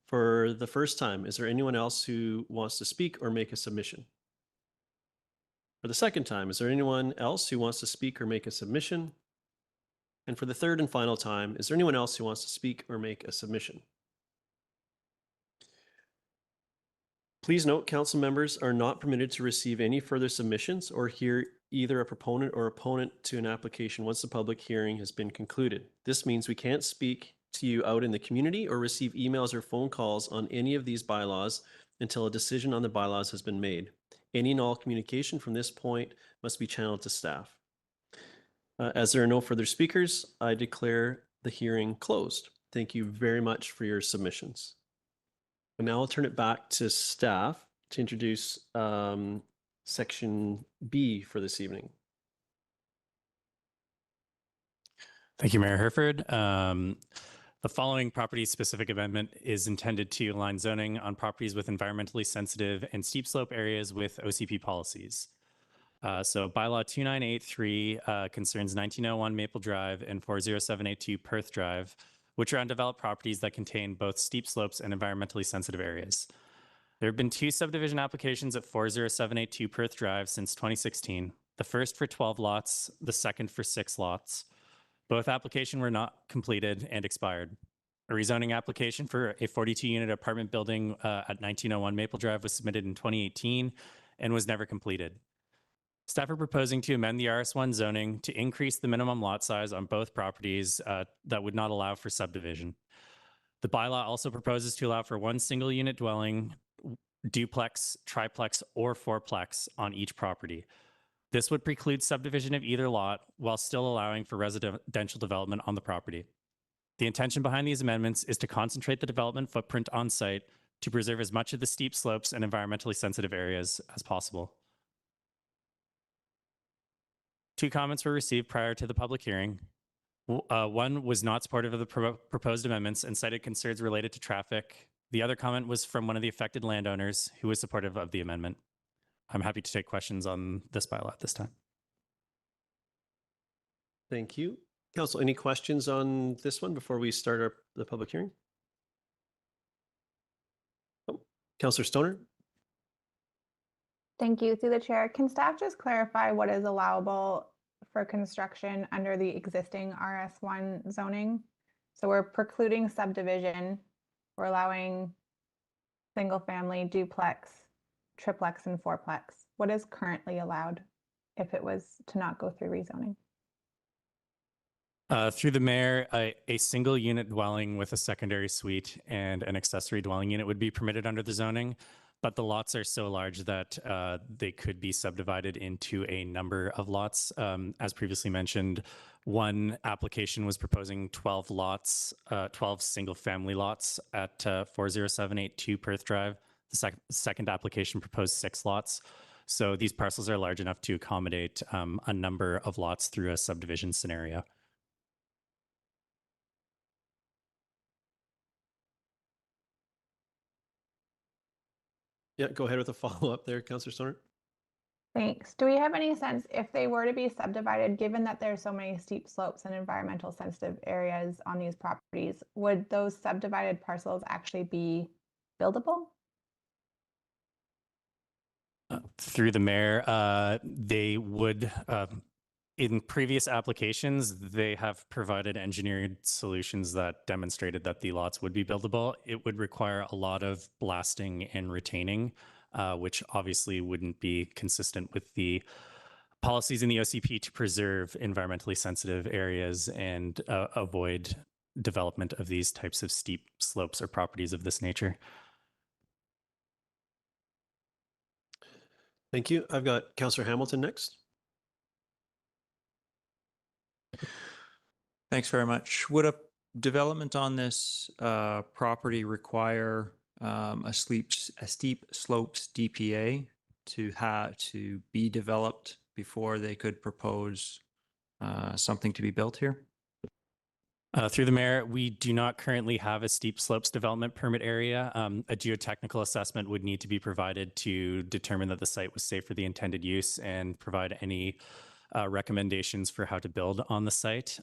For the first time, is there anyone else who wants to speak or make a submission? For the second time, is there anyone else who wants to speak or make a submission? And for the third and final time, is there anyone else who wants to speak or make a submission? Please note, council members are not permitted to receive any further submissions or hear either a proponent or opponent to an application once the public hearing has been concluded. This means we can't speak to you out in the community or receive emails or phone calls on any of these bylaws until a decision on the bylaws has been made. Any and all communication from this point must be channeled to staff. As there are no further speakers, I declare the hearing closed. Thank you very much for your submissions. And now I'll turn it back to staff to introduce section B for this evening. Thank you, Mayor Herford. The following property-specific amendment is intended to align zoning on properties with environmentally sensitive and steep slope areas with OCP policies. So Bylaw 2983 concerns 1901 Maple Drive and 40782 Perth Drive, which are undeveloped properties that contain both steep slopes and environmentally sensitive areas. There have been 2 subdivision applications at 40782 Perth Drive since 2016, the first for 12 lots, the second for 6 lots. Both applications were not completed and expired. A rezoning application for a 42-unit apartment building at 1901 Maple Drive was submitted in 2018 and was never completed. Staff are proposing to amend the RS1 zoning to increase the minimum lot size on both properties that would not allow for subdivision. The bylaw also proposes to allow for 1 single unit dwelling, duplex, triplex, or fourplex on each property. This would preclude subdivision of either lot while still allowing for residential development on the property. The intention behind these amendments is to concentrate the development footprint on site to preserve as much of the steep slopes and environmentally sensitive areas as possible. 2 comments were received prior to the public hearing. One was not supportive of the proposed amendments and cited concerns related to traffic. The other comment was from one of the affected landowners who was supportive of the amendment. I'm happy to take questions on this bylaw at this time. Thank you. Council, any questions on this one before we start the public hearing? Oh, Councillor Stoner? Thank you. Through the chair, can staff just clarify what is allowable for construction under the existing RS1 zoning? So we're precluding subdivision. We're allowing single family, duplex, triplex, and fourplex. What is currently allowed if it was to not go through rezoning? Through the mayor, a single unit dwelling with a secondary suite and an accessory dwelling unit would be permitted under the zoning, but the lots are so large that they could be subdivided into a number of lots. As previously mentioned, one application was proposing 12 lots, 12 single family lots at 40782 Perth Drive. The second application proposed 6 lots. So these parcels are large enough to accommodate a number of lots through a subdivision scenario. Yeah, go ahead with a follow-up there, Councillor Stoner. Thanks. Do we have any sense if they were to be subdivided, given that there's so many steep slopes and environmental sensitive areas on these properties, would those subdivided parcels actually be buildable? Through the mayor, they would, in previous applications, they have provided engineered solutions that demonstrated that the lots would be buildable. It would require a lot of blasting and retaining, which obviously wouldn't be consistent with the policies in the OCP to preserve environmentally sensitive areas and avoid development of these types of steep slopes or properties of this nature. Thank you. I've got Councillor Hamilton next. Thanks very much. Would a development on this property require a steep slopes DPA to be developed before they could propose something to be built here? Through the mayor, we do not currently have a steep slopes development permit area. A geotechnical assessment would need to be provided to determine that the site was safe for the intended use and provide any recommendations for how to build on the site.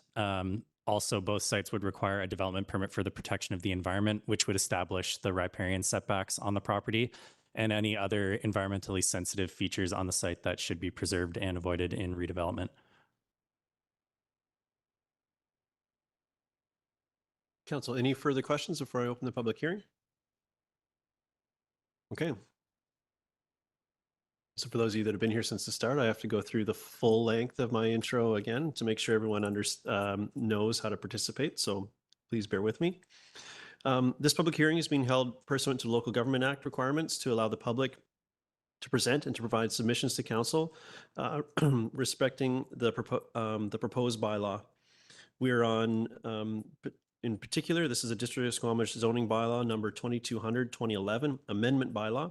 Also, both sites would require a development permit for the protection of the environment, which would establish the riparian setbacks on the property and any other environmentally sensitive features on the site that should be preserved and avoided in redevelopment. Council, any further questions before I open the public hearing? Okay. So for those of you that have been here since the start, I have to go through the full length of my intro again to make sure everyone knows how to participate. So please bear with me. This public hearing is being held pursuant to Local Government Act requirements to allow the public to present and to provide submissions to council respecting the proposed bylaw. We're on, in particular, this is a District of Squamish zoning bylaw number 2200-2011 amendment bylaw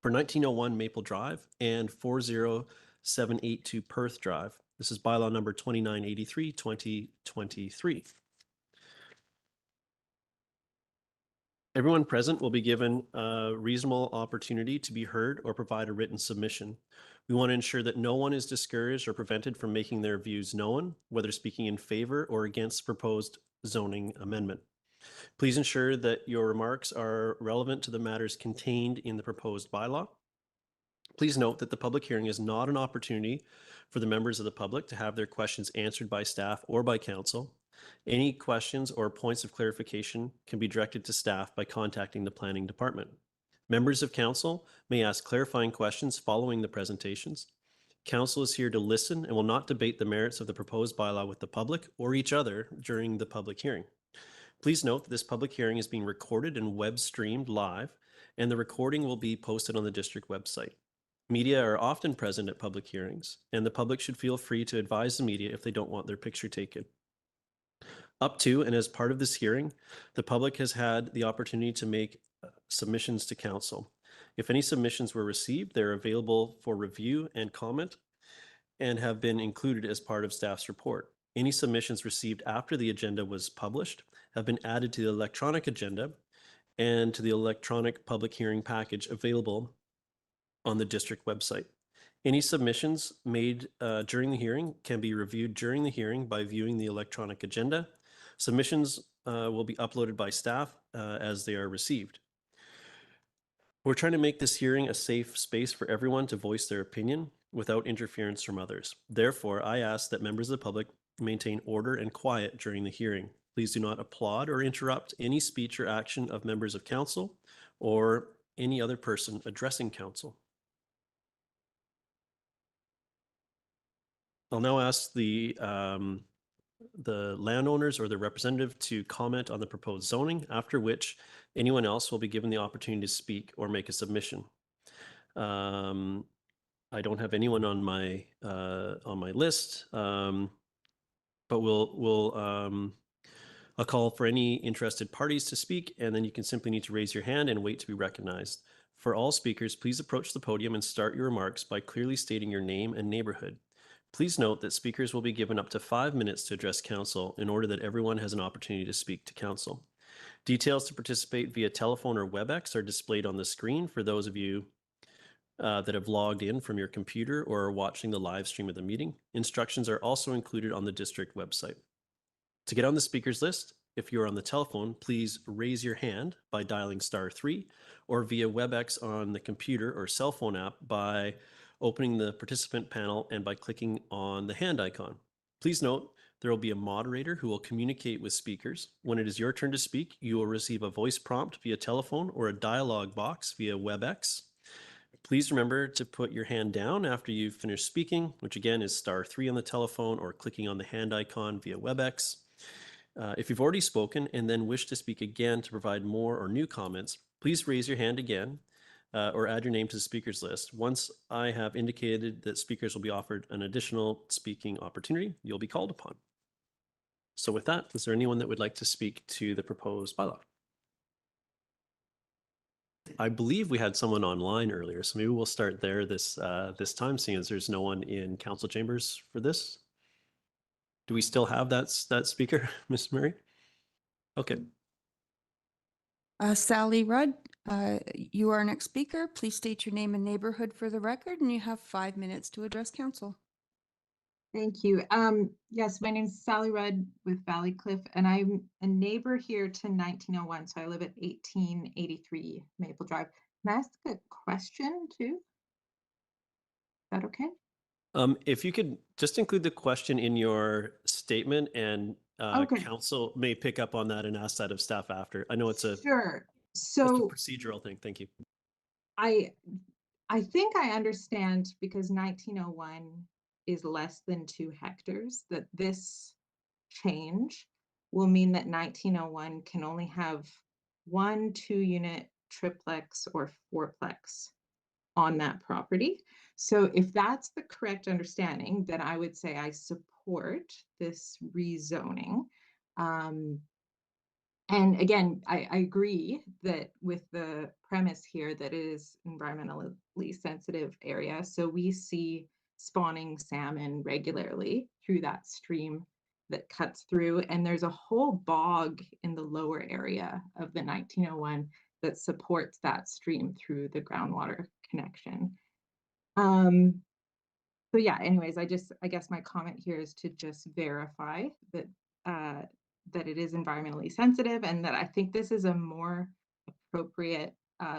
for 1901 Maple Drive and 40782 Perth Drive. This is bylaw number 2983-2023. Everyone present will be given a reasonable opportunity to be heard or provide a written submission. We want to ensure that no one is discouraged or prevented from making their views known, whether speaking in favor or against proposed zoning amendment. Please ensure that your remarks are relevant to the matters contained in the proposed bylaw. Please note that the public hearing is not an opportunity for the members of the public to have their questions answered by staff or by council. Any questions or points of clarification can be directed to staff by contacting the planning department. Members of council may ask clarifying questions following the presentations. Council is here to listen and will not debate the merits of the proposed bylaw with the public or each other during the public hearing. Please note that this public hearing is being recorded and web streamed live, and the recording will be posted on the district website. Media are often present at public hearings, and the public should feel free to advise the media if they don't want their picture taken. Up to and as part of this hearing, the public has had the opportunity to make submissions to council. If any submissions were received, they're available for review and comment and have been included as part of staff's report. Any submissions received after the agenda was published have been added to the electronic agenda and to the electronic public hearing package available on the district website. Any submissions made during the hearing can be reviewed during the hearing by viewing the electronic agenda. Submissions will be uploaded by staff as they are received. We're trying to make this hearing a safe space for everyone to voice their opinion without interference from others. Therefore, I ask that members of the public maintain order and quiet during the hearing. Please do not applaud or interrupt any speech or action of members of council or any other person addressing council. I'll now ask the landowners or their representative to comment on the proposed zoning, after which anyone else will be given the opportunity to speak or make a submission. I don't have anyone on my list, but I'll call for any interested parties to speak, and then you can simply need to raise your hand and wait to be recognized. For all speakers, please approach the podium and start your remarks by clearly stating your name and neighborhood. Please note that speakers will be given up to 5 minutes to address council in order that everyone has an opportunity to speak to council. Details to participate via telephone or WebEx are displayed on the screen for those of you that have logged in from your computer or are watching the live stream of the meeting. Instructions are also included on the district website. To get on the speakers list, if you're on the telephone, please raise your hand by dialing *3 or via WebEx on the computer or cell phone app by opening the participant panel and by clicking on the hand icon. Please note, there will be a moderator who will communicate with speakers. When it is your turn to speak, you will receive a voice prompt via telephone or a dialog box via WebEx. Please remember to put your hand down after you've finished speaking, which again is *3 on the telephone or clicking on the hand icon via WebEx. If you've already spoken and then wish to speak again to provide more or new comments, please raise your hand again or add your name to the speakers list. Once I have indicated that speakers will be offered an additional speaking opportunity, you'll be called upon. So with that, is there anyone that would like to speak to the proposed bylaw? I believe we had someone online earlier, so maybe we'll start there this time, seeing as there's no one in council chambers for this. Do we still have that speaker, Ms. Murray? Okay. Sally Rudd, you are our next speaker. Please state your name and neighborhood for the record, and you have 5 minutes to address council. Thank you. Yes, my name is Sally Rudd with Valley Cliff, and I'm a neighbor here to 1901. So I live at 1883 Maple Drive. Can I ask a question too? Is that okay? If you could just include the question in your statement, and Okay. council may pick up on that and ask that of staff after. I know it's a Sure. just a So procedural thing. Thank you. I think I understand, because 1901 is less than 2 hectares, that this change will mean that 1901 can only have 1 2-unit triplex or fourplex on that property. So if that's the correct understanding, then I would say I support this rezoning. And again, I agree that with the premise here that it is environmentally sensitive area. So we see spawning salmon regularly through that stream that cuts through. And there's a whole bog in the lower area of the 1901 that supports that stream through the groundwater connection. So yeah, anyways, I guess my comment here is to just verify that that it is environmentally sensitive, and that I think this is a more appropriate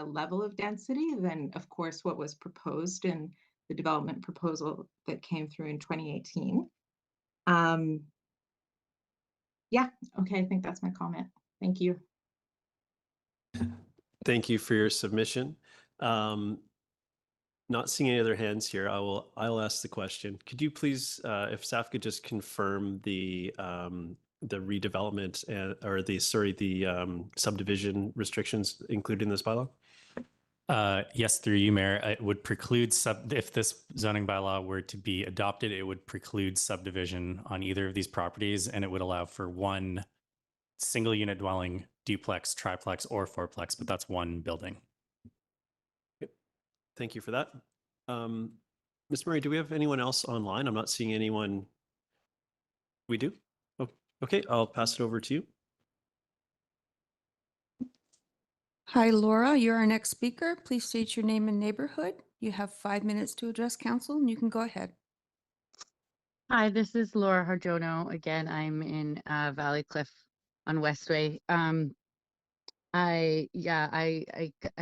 level of density than, of course, what was proposed in the development proposal that came through in 2018. Yeah, okay, I think that's my comment. Thank you. Thank you for your submission. Not seeing any other hands here, I'll ask the question. Could you please, if staff could just confirm the redevelopment or the subdivision restrictions included in this bylaw? Yes, through you, Mayor. It would preclude if this zoning bylaw were to be adopted, it would preclude subdivision on either of these properties, and it would allow for 1 single unit dwelling, duplex, triplex, or fourplex, but that's 1 building. Thank you for that. Ms. Murray, do we have anyone else online? I'm not seeing anyone. We do? Oh, okay, I'll pass it over to you. Hi, Laura, you're our next speaker. Please state your name and neighborhood. You have 5 minutes to address council, and you can go ahead. Hi, this is Laura Harjono. Again, I'm in Valley Cliff on Westway. I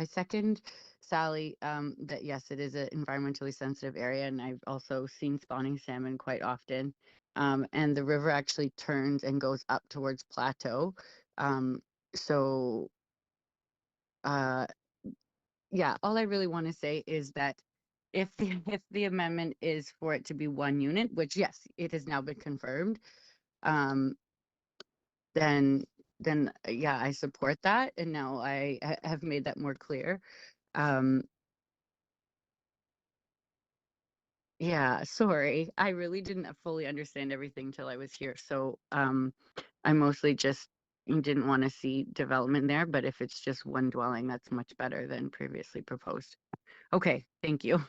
second Sally that yes, it is an environmentally sensitive area, and I've also seen spawning salmon quite often. And the river actually turns and goes up towards Plateau. Yeah, all I really want to say is that if the amendment is for it to be 1 unit, which yes, it has now been confirmed, then yeah, I support that, and now I have made that more clear. Yeah, sorry, I really didn't fully understand everything till I was here, so I mostly just didn't want to see development there, but if it's just 1 dwelling, that's much better than previously proposed. Okay, thank you.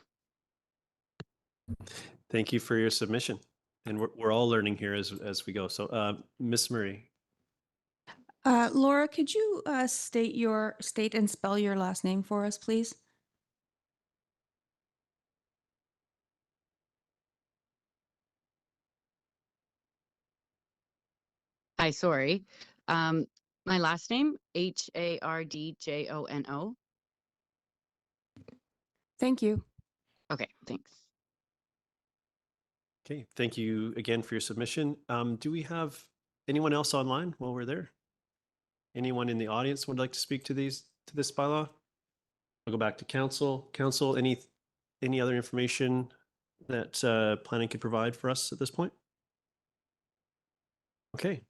Thank you for your submission. And we're all learning here as we go. So Ms. Murray. Laura, could you state and spell your last name for us, please? Hi, sorry. My last name, Hardjono. Thank you. Okay, thanks. Okay, thank you again for your submission. Do we have anyone else online while we're there? Anyone in the audience would like to speak to this bylaw? I'll go back to council. Council, any other information that planning could provide for us at this point? Okay.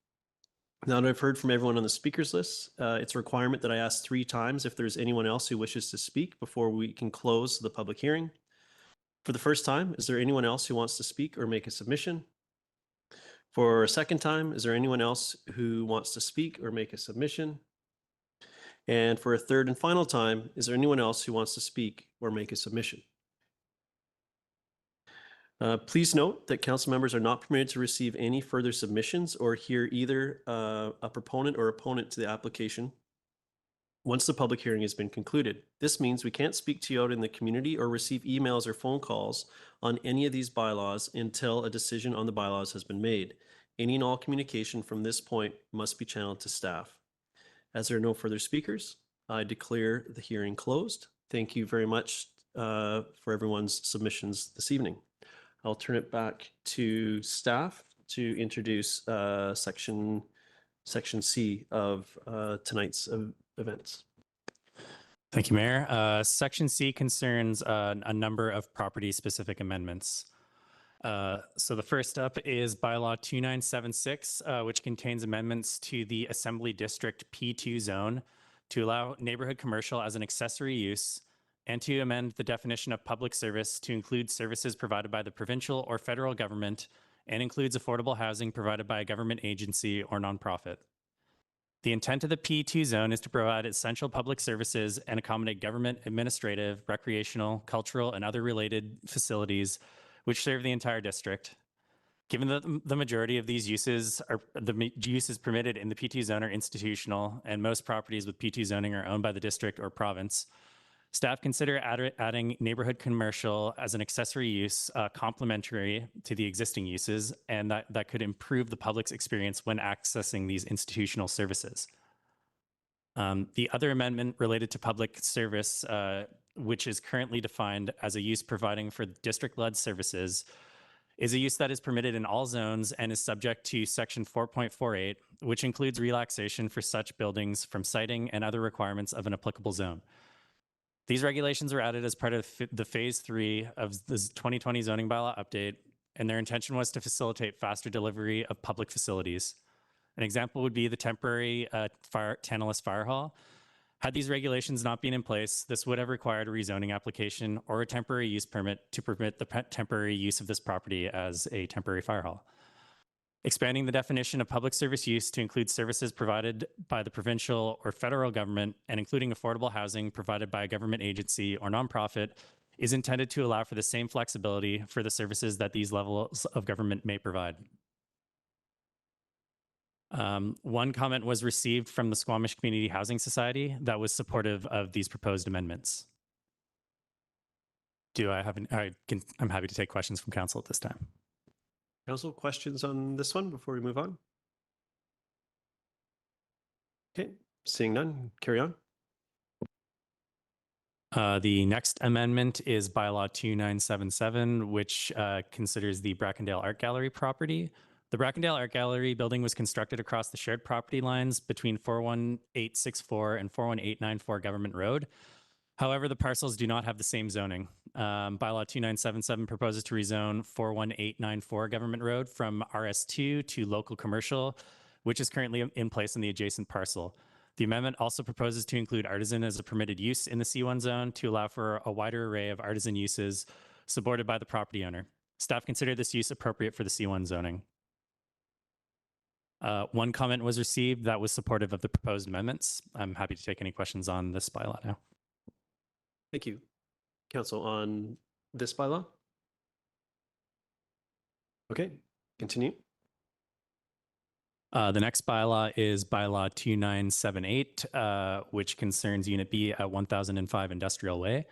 Now that I've heard from everyone on the speakers list, it's a requirement that I ask 3 times if there's anyone else who wishes to speak before we can close the public hearing. For the first time, is there anyone else who wants to speak or make a submission? For a second time, is there anyone else who wants to speak or make a submission? And for a third and final time, is there anyone else who wants to speak or make a submission? Please note that council members are not permitted to receive any further submissions or hear either a proponent or opponent to the application once the public hearing has been concluded. This means we can't speak to you out in the community or receive emails or phone calls on any of these bylaws until a decision on the bylaws has been made. Any and all communication from this point must be channeled to staff. As there are no further speakers, I declare the hearing closed. Thank you very much for everyone's submissions this evening. I'll turn it back to staff to introduce section C of tonight's events. Thank you, Mayor. Section C concerns a number of property-specific amendments. So the first up is Bylaw 2976, which contains amendments to the Assembly District P2 zone to allow neighborhood commercial as an accessory use and to amend the definition of public service to include services provided by the provincial or federal government and includes affordable housing provided by a government agency or nonprofit. The intent of the P2 zone is to provide essential public services and accommodate government, administrative, recreational, cultural, and other related facilities which serve the entire district. Given that the majority of these uses permitted in the P2 zone are institutional, and most properties with P2 zoning are owned by the district or province, staff consider adding neighborhood commercial as an accessory use complementary to the existing uses, and that could improve the public's experience when accessing these institutional services. The other amendment related to public service, which is currently defined as a use providing for district-led services, is a use that is permitted in all zones and is subject to section 4.48, which includes relaxation for such buildings from siting and other requirements of an applicable zone. These regulations were added as part of the phase 3 of the 2020 zoning bylaw update, and their intention was to facilitate faster delivery of public facilities. An example would be the temporary Tantalus Fire Hall. Had these regulations not been in place, this would have required a rezoning application or a temporary use permit to permit the temporary use of this property as a temporary fire hall. Expanding the definition of public service use to include services provided by the provincial or federal government and including affordable housing provided by a government agency or nonprofit is intended to allow for the same flexibility for the services that these levels of government may provide. One comment was received from the Squamish Community Housing Society that was supportive of these proposed amendments. I'm happy to take questions from council at this time. Council, questions on this one before we move on? Okay, seeing none, carry on. The next amendment is Bylaw 2977, which considers the Brackendale Art Gallery property. The Brackendale Art Gallery building was constructed across the shared property lines between 41864 and 41894 Government Road. However, the parcels do not have the same zoning. Bylaw 2977 proposes to rezone 41894 Government Road from RS2 to local commercial, which is currently in place in the adjacent parcel. The amendment also proposes to include artisan as a permitted use in the C1 zone to allow for a wider array of artisan uses supported by the property owner. Staff considered this use appropriate for the C1 zoning. One comment was received that was supportive of the proposed amendments. I'm happy to take any questions on this bylaw now. Thank you. Council, on this bylaw? Okay, continue. The next bylaw is Bylaw 2978, which concerns Unit B at 1005 Industrial Way.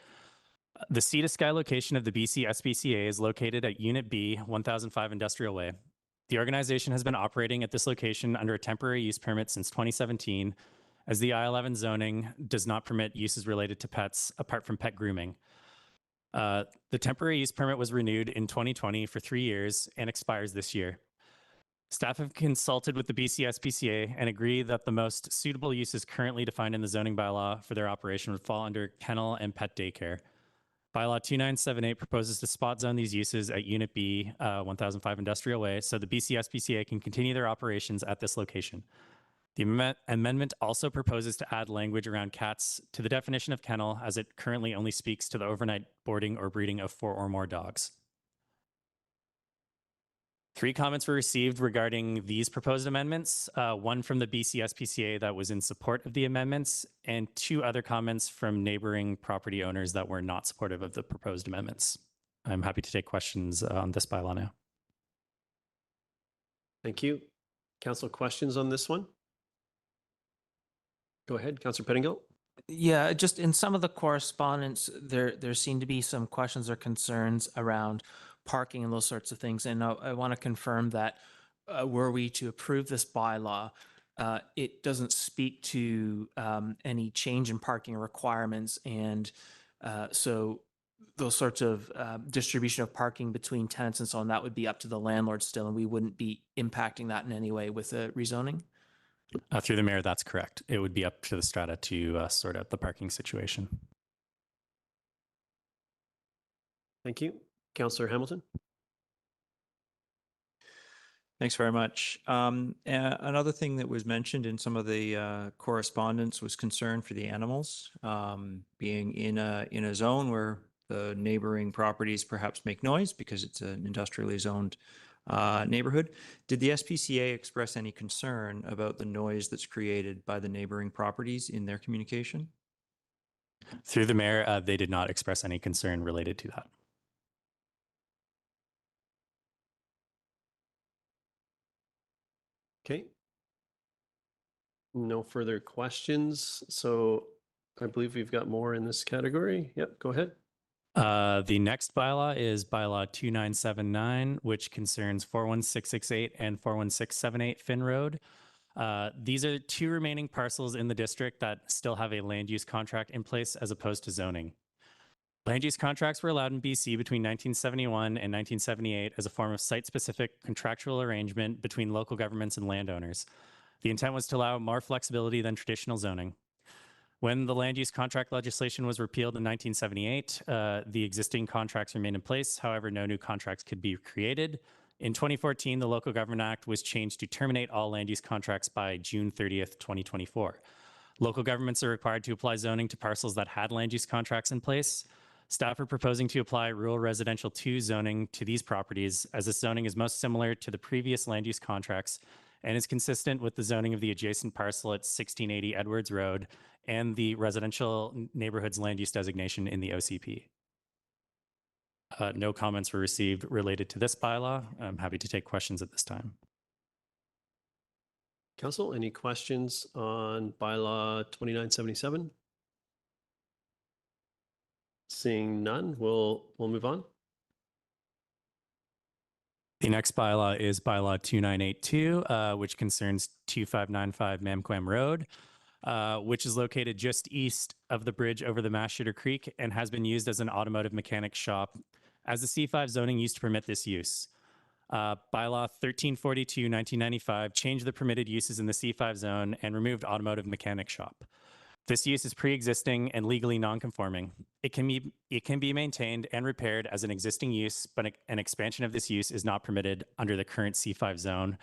The Sea to Sky location of the BC SPCA is located at Unit B, 1005 Industrial Way. The organization has been operating at this location under a temporary use permit since 2017, as the I-11 zoning does not permit uses related to pets apart from pet grooming. The temporary use permit was renewed in 2020 for 3 years and expires this year. Staff have consulted with the BC SPCA and agree that the most suitable uses currently defined in the zoning bylaw for their operation would fall under kennel and pet daycare. Bylaw 2978 proposes to spot zone these uses at Unit B, 1005 Industrial Way, so the BC SPCA can continue their operations at this location. The amendment also proposes to add language around cats to the definition of kennel, as it currently only speaks to the overnight boarding or breeding of 4 or more dogs. 3 comments were received regarding these proposed amendments, one from the BC SPCA that was in support of the amendments, and 2 other comments from neighboring property owners that were not supportive of the proposed amendments. I'm happy to take questions on this bylaw now. Thank you. Council, questions on this one? Go ahead, Councillor Pettingill. Yeah, just in some of the correspondence, there seem to be some questions or concerns around parking and those sorts of things. And I want to confirm that were we to approve this bylaw, it doesn't speak to any change in parking requirements. And so those sorts of distribution of parking between tenants and so on, that would be up to the landlord still, and we wouldn't be impacting that in any way with the rezoning? Through the mayor, that's correct. It would be up to the strata to sort out the parking situation. Thank you. Councillor Hamilton. Thanks very much. Another thing that was mentioned in some of the correspondence was concern for the animals, being in a zone where the neighboring properties perhaps make noise because it's an industrially zoned neighborhood. Did the SPCA express any concern about the noise that's created by the neighboring properties in their communication? Through the mayor, they did not express any concern related to that. Okay. No further questions. So I believe we've got more in this category. Yep, go ahead. The next bylaw is Bylaw 2979, which concerns 41668 and 41678 Finn Road. These are 2 remaining parcels in the district that still have a land use contract in place as opposed to zoning. Land use contracts were allowed in BC between 1971 and 1978 as a form of site-specific contractual arrangement between local governments and landowners. The intent was to allow more flexibility than traditional zoning. When the land use contract legislation was repealed in 1978, the existing contracts remained in place. However, no new contracts could be created. In 2014, the Local Government Act was changed to terminate all land use contracts by June 30th, 2024. Local governments are required to apply zoning to parcels that had land use contracts in place. Staff are proposing to apply rural residential 2 zoning to these properties, as this zoning is most similar to the previous land use contracts and is consistent with the zoning of the adjacent parcel at 1680 Edwards Road and the residential neighborhoods land use designation in the OCP. No comments were received related to this bylaw. I'm happy to take questions at this time. Council, any questions on bylaw 2977? Seeing none, we'll move on. The next bylaw is Bylaw 2982, which concerns 2595 Mamquam Road, which is located just east of the bridge over the Mashooter Creek and has been used as an automotive mechanic shop, as the C5 zoning used to permit this use. Bylaw 1342, 1995 changed the permitted uses in the C5 zone and removed automotive mechanic shop. This use is pre-existing and legally non-conforming. It can be maintained and repaired as an existing use, but an expansion of this use is not permitted under the current C5 zone.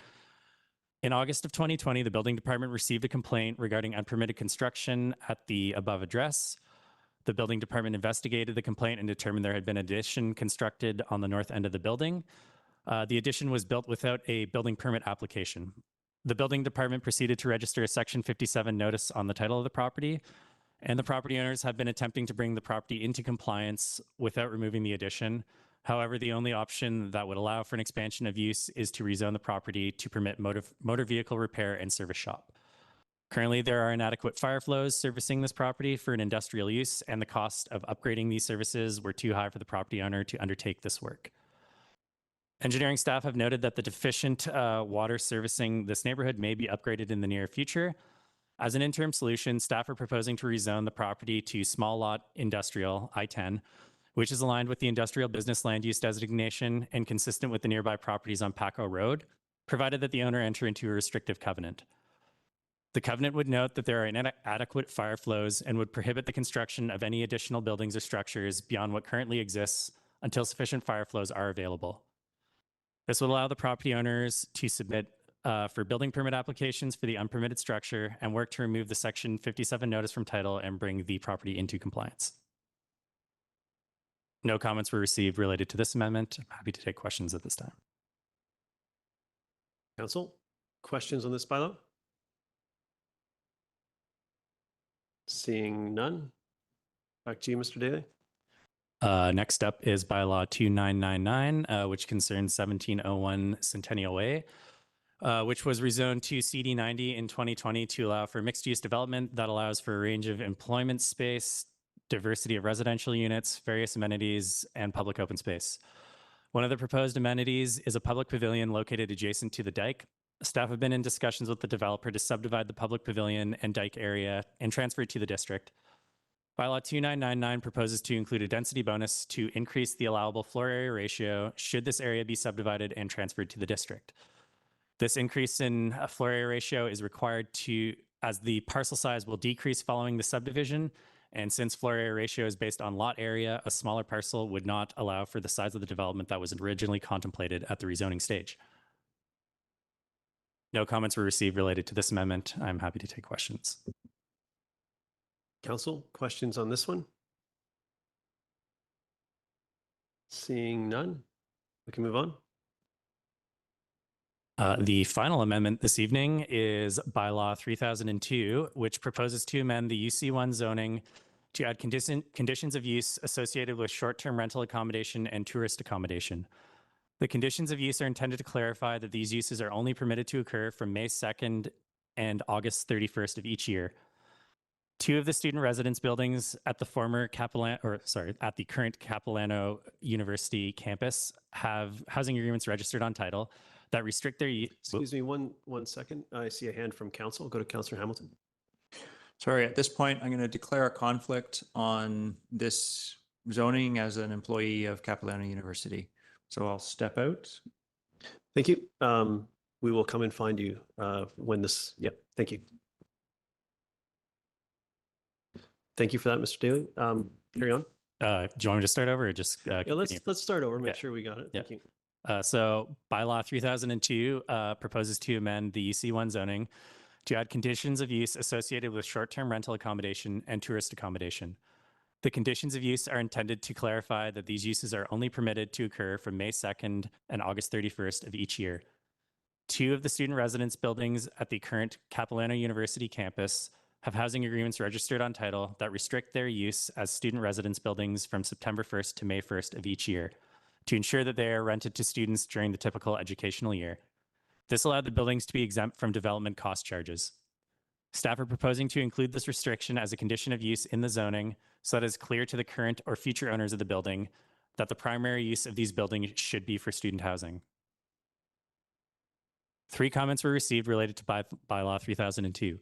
In August of 2020, the building department received a complaint regarding unpermitted construction at the above address. The building department investigated the complaint and determined there had been an addition constructed on the north end of the building. The addition was built without a building permit application. The building department proceeded to register a Section 57 notice on the title of the property, and the property owners have been attempting to bring the property into compliance without removing the addition. However, the only option that would allow for an expansion of use is to rezone the property to permit motor vehicle repair and service shop. Currently, there are inadequate fire flows servicing this property for an industrial use, and the cost of upgrading these services were too high for the property owner to undertake this work. Engineering staff have noted that the deficient water servicing this neighborhood may be upgraded in the near future. As an interim solution, staff are proposing to rezone the property to small lot industrial, I-10, which is aligned with the industrial business land use designation and consistent with the nearby properties on Paco Road, provided that the owner enter into a restrictive covenant. The covenant would note that there are inadequate fire flows and would prohibit the construction of any additional buildings or structures beyond what currently exists until sufficient fire flows are available. This would allow the property owners to submit for building permit applications for the unpermitted structure and work to remove the Section 57 notice from title and bring the property into compliance. No comments were received related to this amendment. I'm happy to take questions at this time. Council, questions on this bylaw? Seeing none. Back to you, Mr. Daly. Next up is Bylaw 2999, which concerns 1701 Centennial Way, which was rezoned to CD90 in 2020 to allow for mixed-use development that allows for a range of employment space, diversity of residential units, various amenities, and public open space. One of the proposed amenities is a public pavilion located adjacent to the dike. Staff have been in discussions with the developer to subdivide the public pavilion and dike area and transfer it to the district. Bylaw 2999 proposes to include a density bonus to increase the allowable floor area ratio should this area be subdivided and transferred to the district. This increase in floor area ratio is required as the parcel size will decrease following the subdivision. And since floor area ratio is based on lot area, a smaller parcel would not allow for the size of the development that was originally contemplated at the rezoning stage. No comments were received related to this amendment. I'm happy to take questions. Council, questions on this one? Seeing none, we can move on. The final amendment this evening is Bylaw 3002, which proposes to amend the UC1 zoning to add conditions of use associated with short-term rental accommodation and tourist accommodation. The conditions of use are intended to clarify that these uses are only permitted to occur from May 2nd and August 31st of each year. Two of the student residence buildings at the at the current Capilano University campus have housing agreements registered on title that restrict their use. Excuse me, one second. I see a hand from council. I'll go to Councillor Hamilton. Sorry, at this point, I'm going to declare a conflict on this zoning as an employee of Capilano University. So I'll step out. Thank you. We will come and find you when this, thank you. Thank you for that, Mr. Daly. Carry on. Do you want me to start over or just let's start over, make Yeah. sure we got it. Yeah. Thank you. So Bylaw 3002 proposes to amend the UC1 zoning to add conditions of use associated with short-term rental accommodation and tourist accommodation. The conditions of use are intended to clarify that these uses are only permitted to occur from May 2nd and August 31st of each year. Two of the student residence buildings at the current Capilano University campus have housing agreements registered on title that restrict their use as student residence buildings from September 1st to May 1st of each year to ensure that they are rented to students during the typical educational year. This allowed the buildings to be exempt from development cost charges. Staff are proposing to include this restriction as a condition of use in the zoning so that it is clear to the current or future owners of the building that the primary use of these buildings should be for student housing. 3 comments were received related to Bylaw 3002.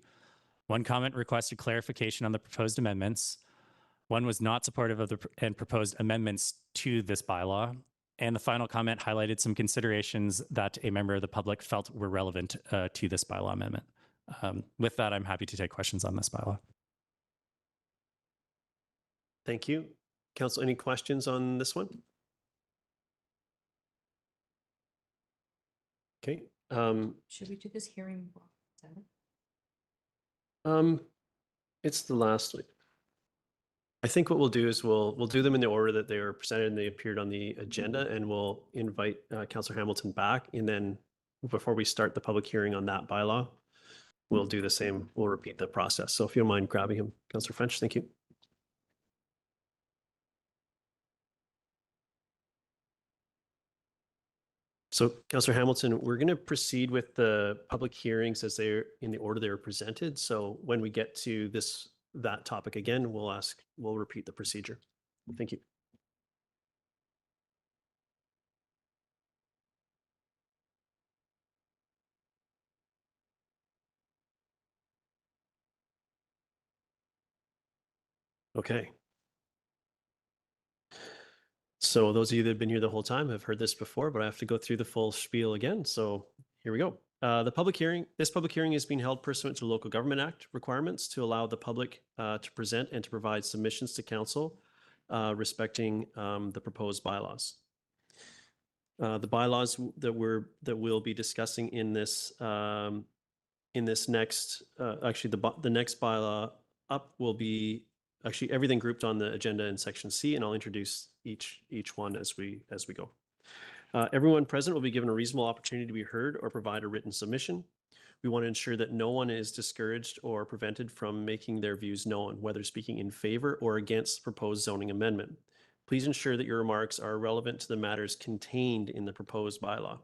One comment requested clarification on the proposed amendments. One was not supportive of the proposed amendments to this bylaw. And the final comment highlighted some considerations that a member of the public felt were relevant to this bylaw amendment. With that, I'm happy to take questions on this bylaw. Thank you. Council, any questions on this one? Okay. Should we do this hearing? It's the last week. I think what we'll do is we'll do them in the order that they were presented and they appeared on the agenda, and we'll invite Councillor Hamilton back. And then before we start the public hearing on that bylaw, we'll do the same. We'll repeat the process. So if you don't mind grabbing him, Councillor French, thank you. So Councillor Hamilton, we're going to proceed with the public hearings as they're in the order they were presented. So when we get to that topic again, we'll repeat the procedure. Thank you. Okay. So those of you that have been here the whole time have heard this before, but I have to go through the full spiel again. So here we go. This public hearing is being held pursuant to the Local Government Act requirements to allow the public to present and to provide submissions to council respecting the proposed bylaws. The bylaws that we'll be discussing in this next the next bylaw up will be actually everything grouped on the agenda in section C, and I'll introduce each one as we go. Everyone present will be given a reasonable opportunity to be heard or provide a written submission. We want to ensure that no one is discouraged or prevented from making their views known, whether speaking in favor or against the proposed zoning amendment. Please ensure that your remarks are relevant to the matters contained in the proposed bylaw.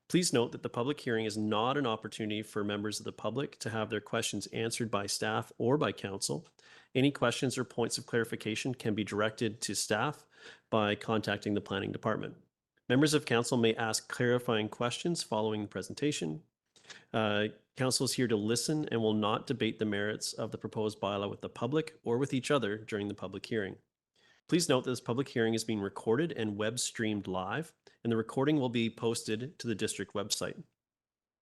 Please note that the public hearing is not an opportunity for members of the public to have their questions answered by staff or by council. Any questions or points of clarification can be directed to staff by contacting the planning department. Members of council may ask clarifying questions following the presentation. Council is here to listen and will not debate the merits of the proposed bylaw with the public or with each other during the public hearing. Please note that this public hearing is being recorded and web streamed live, and the recording will be posted to the district website.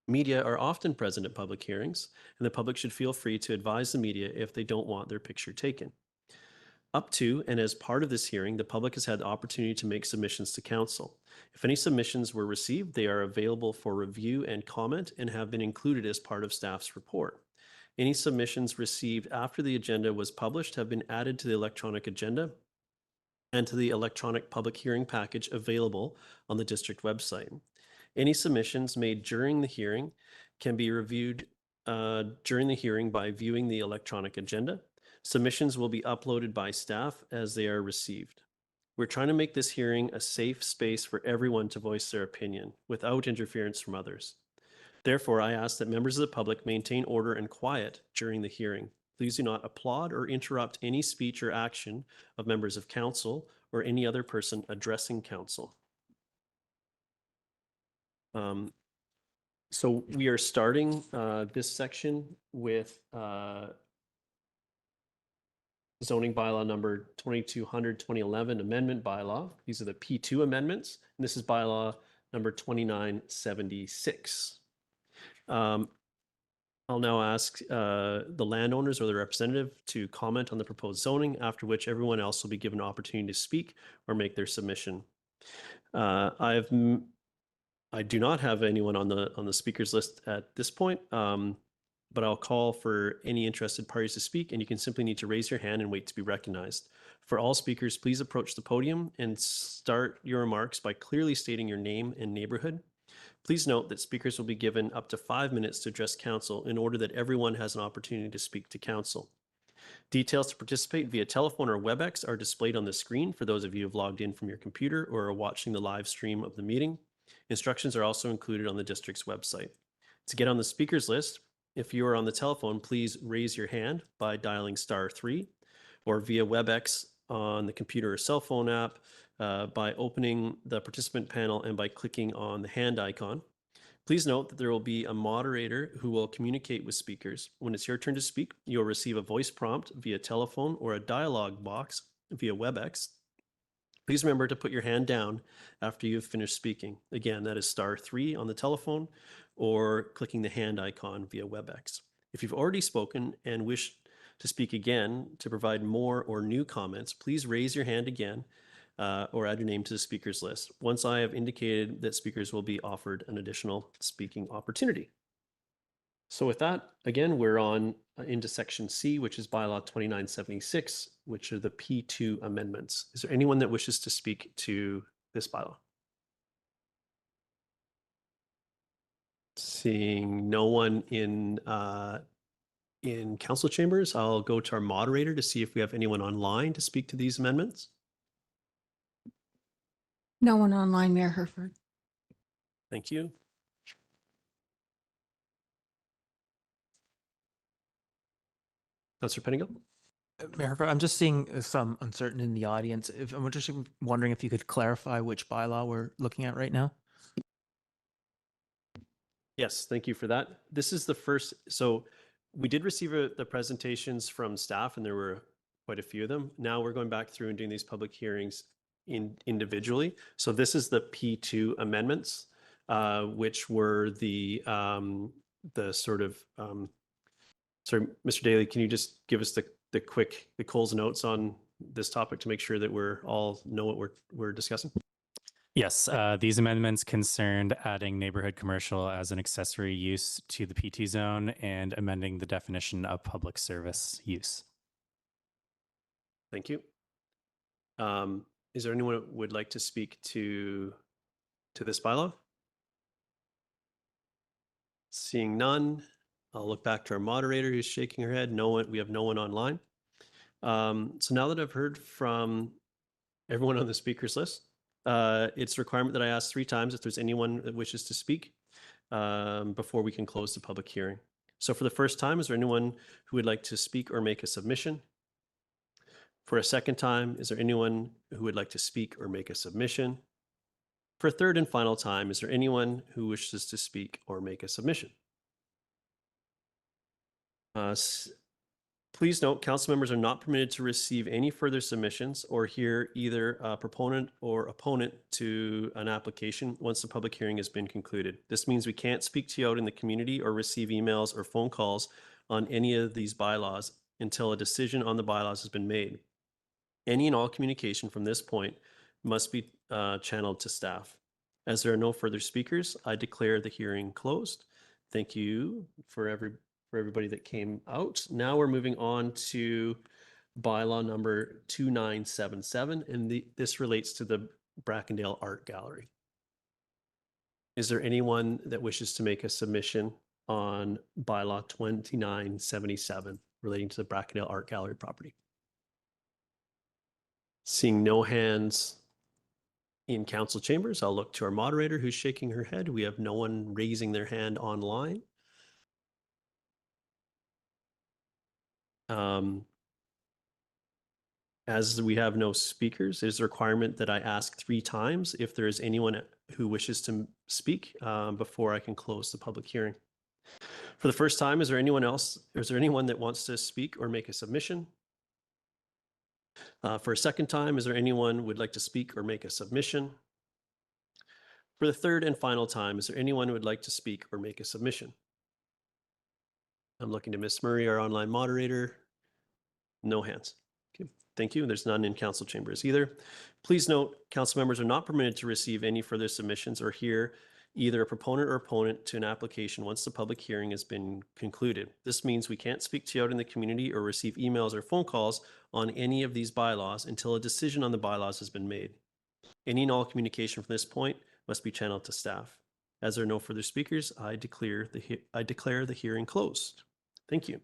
Media are often present at public hearings, and the public should feel free to advise the media if they don't want their picture taken. Up to and as part of this hearing, the public has had the opportunity to make submissions to council. If any submissions were received, they are available for review and comment and have been included as part of staff's report. Any submissions received after the agenda was published have been added to the electronic agenda and to the electronic public hearing package available on the district website. Any submissions made during the hearing can be reviewed during the hearing by viewing the electronic agenda. Submissions will be uploaded by staff as they are received. We're trying to make this hearing a safe space for everyone to voice their opinion without interference from others. Therefore, I ask that members of the public maintain order and quiet during the hearing. Please do not applaud or interrupt any speech or action of members of council or any other person addressing council. So we are starting this section with zoning bylaw number 2200-2011 amendment bylaw. These are the P2 amendments, and this is bylaw number 2976. I'll now ask the landowners or the representative to comment on the proposed zoning, after which everyone else will be given an opportunity to speak or make their submission. I do not have anyone on the speakers list at this point, but I'll call for any interested parties to speak, and you can simply need to raise your hand and wait to be recognized. For all speakers, please approach the podium and start your remarks by clearly stating your name and neighborhood. Please note that speakers will be given up to 5 minutes to address council in order that everyone has an opportunity to speak to council. Details to participate via telephone or WebEx are displayed on the screen for those of you who have logged in from your computer or are watching the live stream of the meeting. Instructions are also included on the district's website. To get on the speakers list, if you are on the telephone, please raise your hand by dialing *3 or via WebEx on the computer or cell phone app by opening the participant panel and by clicking on the hand icon. Please note that there will be a moderator who will communicate with speakers. When it's your turn to speak, you'll receive a voice prompt via telephone or a dialog box via WebEx. Please remember to put your hand down after you've finished speaking. Again, that is *3 on the telephone or clicking the hand icon via WebEx. If you've already spoken and wish to speak again to provide more or new comments, please raise your hand again or add your name to the speakers list. Once I have indicated that speakers will be offered an additional speaking opportunity. So with that, again, we're on into section C, which is bylaw 2976, which are the P2 amendments. Is there anyone that wishes to speak to this bylaw? Seeing no one in council chambers, I'll go to our moderator to see if we have anyone online to speak to these amendments. No one online, Mayor Herford. Thank you. Councillor Pettingill? Mayor, I'm just seeing some uncertainty in the audience. If I'm just wondering if you could clarify which bylaw we're looking at right now. Yes, thank you for that. This is the first, so we did receive the presentations from staff and there were quite a few of them. Now we're going back through and doing these public hearings individually. So this is the P2 amendments, which were the sort of, sorry, Mr. Daly, can you just give us the Cole's notes on this topic to make sure that we're all know what we're discussing? Yes, these amendments concerned adding neighborhood commercial as an accessory use to the PT zone and amending the definition of public service use. Thank you. Is there anyone who would like to speak to this bylaw? Seeing none, I'll look back to our moderator who's shaking her head. No one, we have no one online. So now that I've heard from everyone on the speakers list, it's a requirement that I ask 3 times if there's anyone that wishes to speak before we can close the public hearing. So for the first time, is there anyone who would like to speak or make a submission? For a second time, is there anyone who would like to speak or make a submission? For a third and final time, is there anyone who wishes to speak or make a submission? Please note, council members are not permitted to receive any further submissions or hear either a proponent or opponent to an application once the public hearing has been concluded. This means we can't speak to you out in the community or receive emails or phone calls on any of these bylaws until a decision on the bylaws has been made. Any and all communication from this point must be channeled to staff. As there are no further speakers, I declare the hearing closed. Thank you for everybody that came out. Now we're moving on to bylaw number 2977, and this relates to the Brackendale Art Gallery. Is there anyone that wishes to make a submission on bylaw 2977 relating to the Brackendale Art Gallery property? Seeing no hands in council chambers, I'll look to our moderator who's shaking her head. We have no one raising their hand online. As we have no speakers, it is a requirement that I ask 3 times if there is anyone who wishes to speak before I can close the public hearing. For the first time, is there anyone else? Is there anyone that wants to speak or make a submission? For a second time, is there anyone who would like to speak or make a submission? For the third and final time, is there anyone who would like to speak or make a submission? I'm looking to Ms. Murray, our online moderator. No hands. Okay, thank you. There's none in council chambers either. Please note, council members are not permitted to receive any further submissions or hear either a proponent or opponent to an application once the public hearing has been concluded. This means we can't speak to you out in the community or receive emails or phone calls on any of these bylaws until a decision on the bylaws has been made. Any and all communication from this point must be channeled to staff. As there are no further speakers, I declare the hearing closed. Thank you.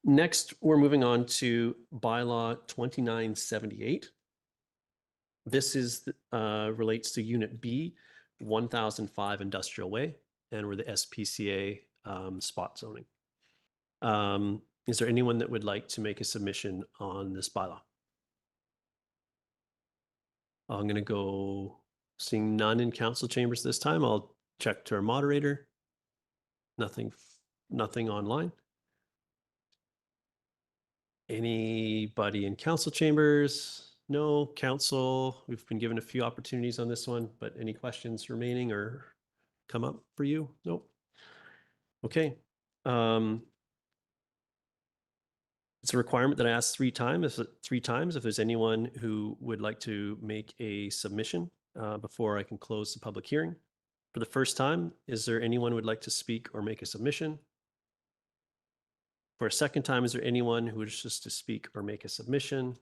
Next, we're moving on to bylaw 2978. This is relates to Unit B, 1005 Industrial Way, and we're the SPCA spot zoning. Is there anyone that would like to make a submission on this bylaw? I'm going to go, seeing none in council chambers this time, I'll check to our moderator. Nothing online. Anybody in council chambers? No. Council, we've been given a few opportunities on this one, but any questions remaining or come up for you? Nope. Okay. It's a requirement that I ask 3 times. If there's anyone who would like to make a submission before I can close the public hearing. For the first time, is there anyone who would like to speak or make a submission? For a second time, is there anyone who wishes to speak or make a submission?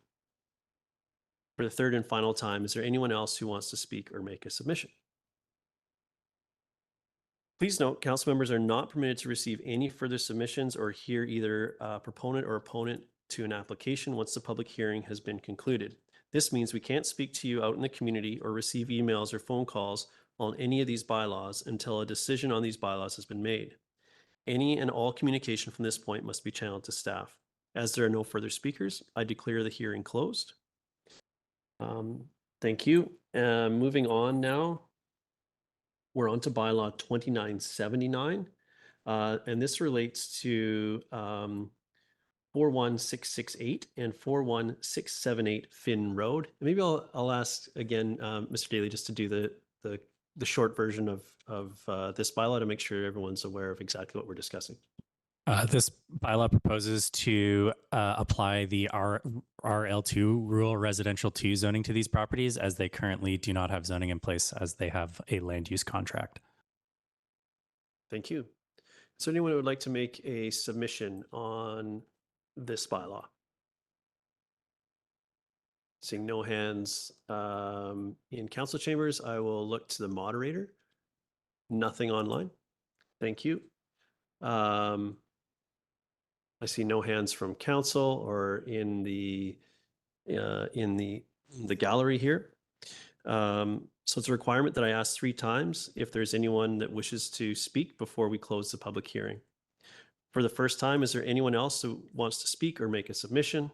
For the third and final time, is there anyone else who wants to speak or make a submission? Please note, council members are not permitted to receive any further submissions or hear either a proponent or opponent to an application once the public hearing has been concluded. This means we can't speak to you out in the community or receive emails or phone calls on any of these bylaws until a decision on these bylaws has been made. Any and all communication from this point must be channeled to staff. As there are no further speakers, I declare the hearing closed. Thank you. Moving on now, we're on to bylaw 2979. And this relates to 41668 and 41678 Finn Road. And maybe I'll ask again, Mr. Daly, just to do the short version of this bylaw to make sure everyone's aware of exactly what we're discussing. This bylaw proposes to apply the RL2 rural residential 2 zoning to these properties, as they currently do not have zoning in place, as they have a land use contract. Thank you. Is there anyone who would like to make a submission on this bylaw? Seeing no hands in council chambers, I will look to the moderator. Nothing online. Thank you. I see no hands from council or in the gallery here. So it's a requirement that I ask 3 times if there's anyone that wishes to speak before we close the public hearing. For the first time, is there anyone else who wants to speak or make a submission?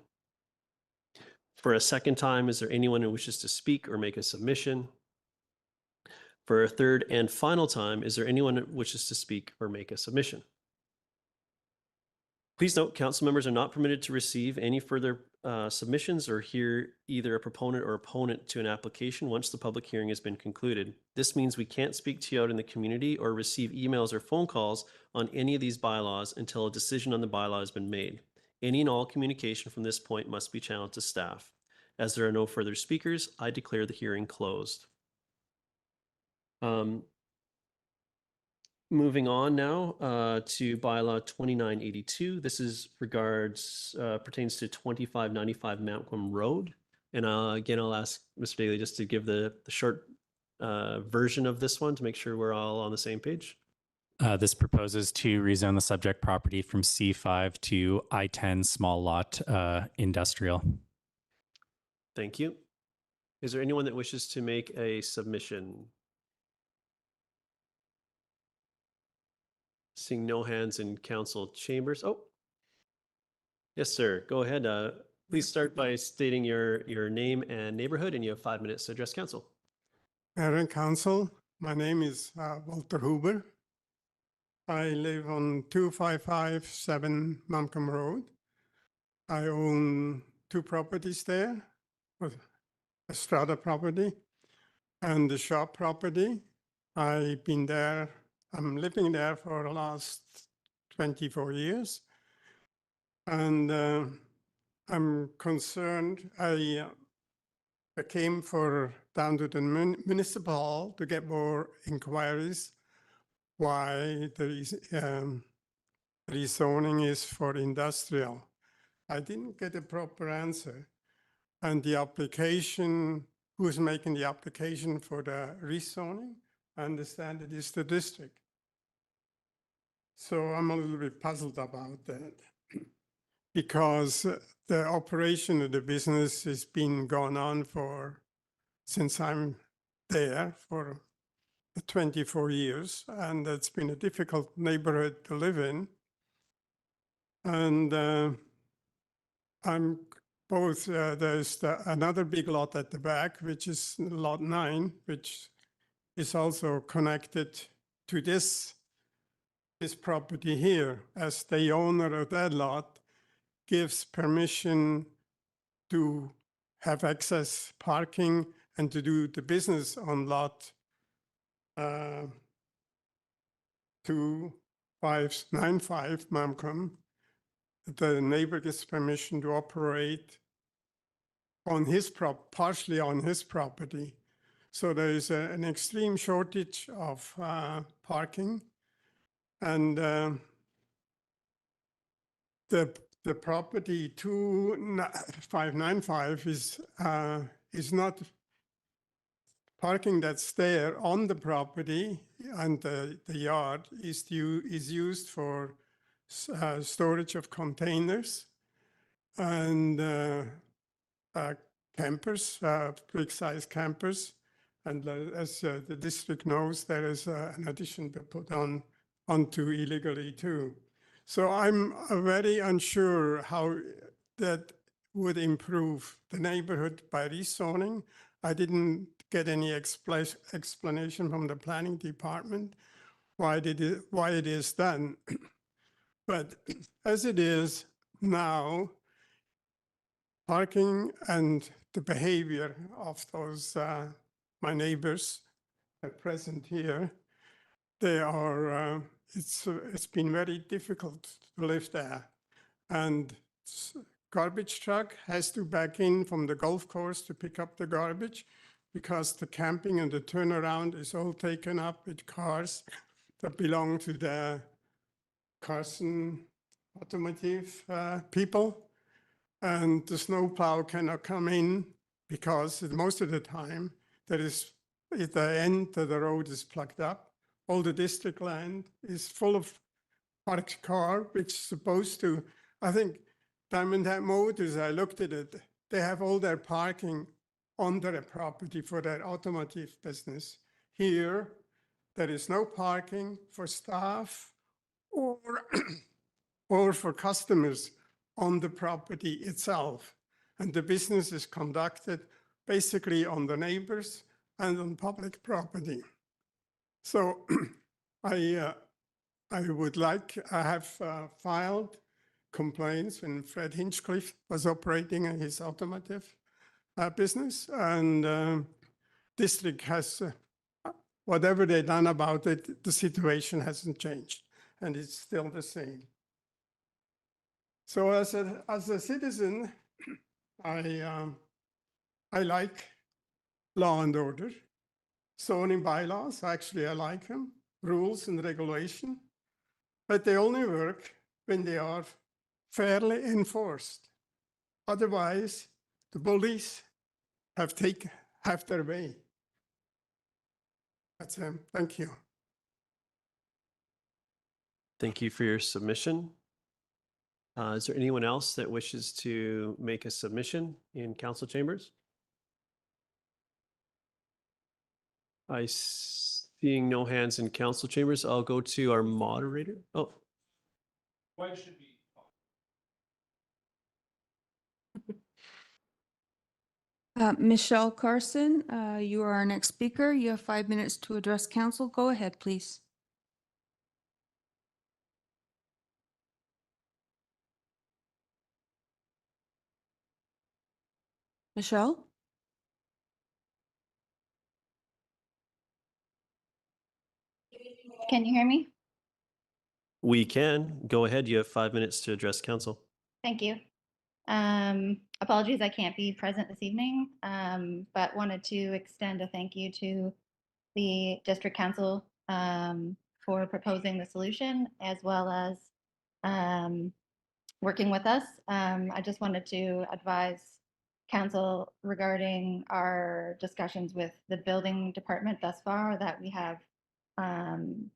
For a second time, is there anyone who wishes to speak or make a submission? For a third and final time, is there anyone who wishes to speak or make a submission? Please note, council members are not permitted to receive any further submissions or hear either a proponent or opponent to an application once the public hearing has been concluded. This means we can't speak to you out in the community or receive emails or phone calls on any of these bylaws until a decision on the bylaw has been made. Any and all communication from this point must be channeled to staff. As there are no further speakers, I declare the hearing closed. Moving on now to bylaw 2982. This is pertains to 2595 Malcolm Road. And again, I'll ask Mr. Daly just to give the short version of this one to make sure we're all on the same page. This proposes to rezone the subject property from C5 to I-10 small lot industrial. Thank you. Is there anyone that wishes to make a submission? Seeing no hands in council chambers. Oh, yes, sir. Go ahead. Please start by stating your name and neighborhood, and you have 5 minutes to address council. Mayor and Council, my name is Walter Huber. I live on 2557 Malcolm Road. I own 2 properties there, a strata property and the shop property. I've been there, I'm living there for the last 24 years. And I'm concerned, I came down to the municipal hall to get more inquiries why the rezoning is for industrial. I didn't get a proper answer. And the application, who's making the application for the rezoning, I understand it is the district. So I'm a little bit puzzled about that because the operation of the business has been going on since I'm there for 24 years, and it's been a difficult neighborhood to live in. And I'm both, there's another big lot at the back, which is lot 9, which is also connected to this property here, as the owner of that lot gives permission to have access parking and to do the business on lot 2595 Malcolm. The neighbor gets permission to operate on his partially on his property. So there is an extreme shortage of parking, and the property 2595 is not parking that's there on the property, and the yard is used for storage of containers and campers, big size campers, And as the district knows, there is an addition to put on onto illegally too. So I'm very unsure how that would improve the neighborhood by rezoning. I didn't get any explanation from the planning department why it is done. But as it is now, parking and the behavior of those my neighbors present here, they are it's been very difficult to live there, and garbage truck has to back in from the golf course to pick up the garbage because the camping and the turnaround is all taken up with cars that belong to the Carson automotive people. And the snowplow cannot come in because most of the time there is at the end of the road is plugged up. All the district land is full of parked car, which is supposed to, I think Diamond Head Motors, I looked at it, they have all their parking on their property for their automotive business. Here, there is no parking for staff or, or for customers on the property itself. And the business is conducted basically on the neighbors and on public property. So I have filed complaints when Fred Hinchcliffe was operating his automotive business, and district has, whatever they've done about it, the situation hasn't changed and it's still the same. So as a citizen, I like law and order. Zoning bylaws, actually I like them, rules and regulation, but they only work when they are fairly enforced. Otherwise, the bullies have their way. That's him. Thank you. Thank you for your submission. Is there anyone else that wishes to make a submission in council chambers? Seeing no hands in council chambers, I'll go to our moderator. Oh. Why should be? Michelle Carson, you are our next speaker. You have 5 minutes to address council. Go ahead, please. Michelle? Can you hear me? We can. Go ahead. You have 5 minutes to address council. Thank you. Apologies, I can't be present this evening, but wanted to extend a thank you to the district council for proposing the solution as well as working with us. I just wanted to advise council regarding our discussions with the building department thus far that we have gotten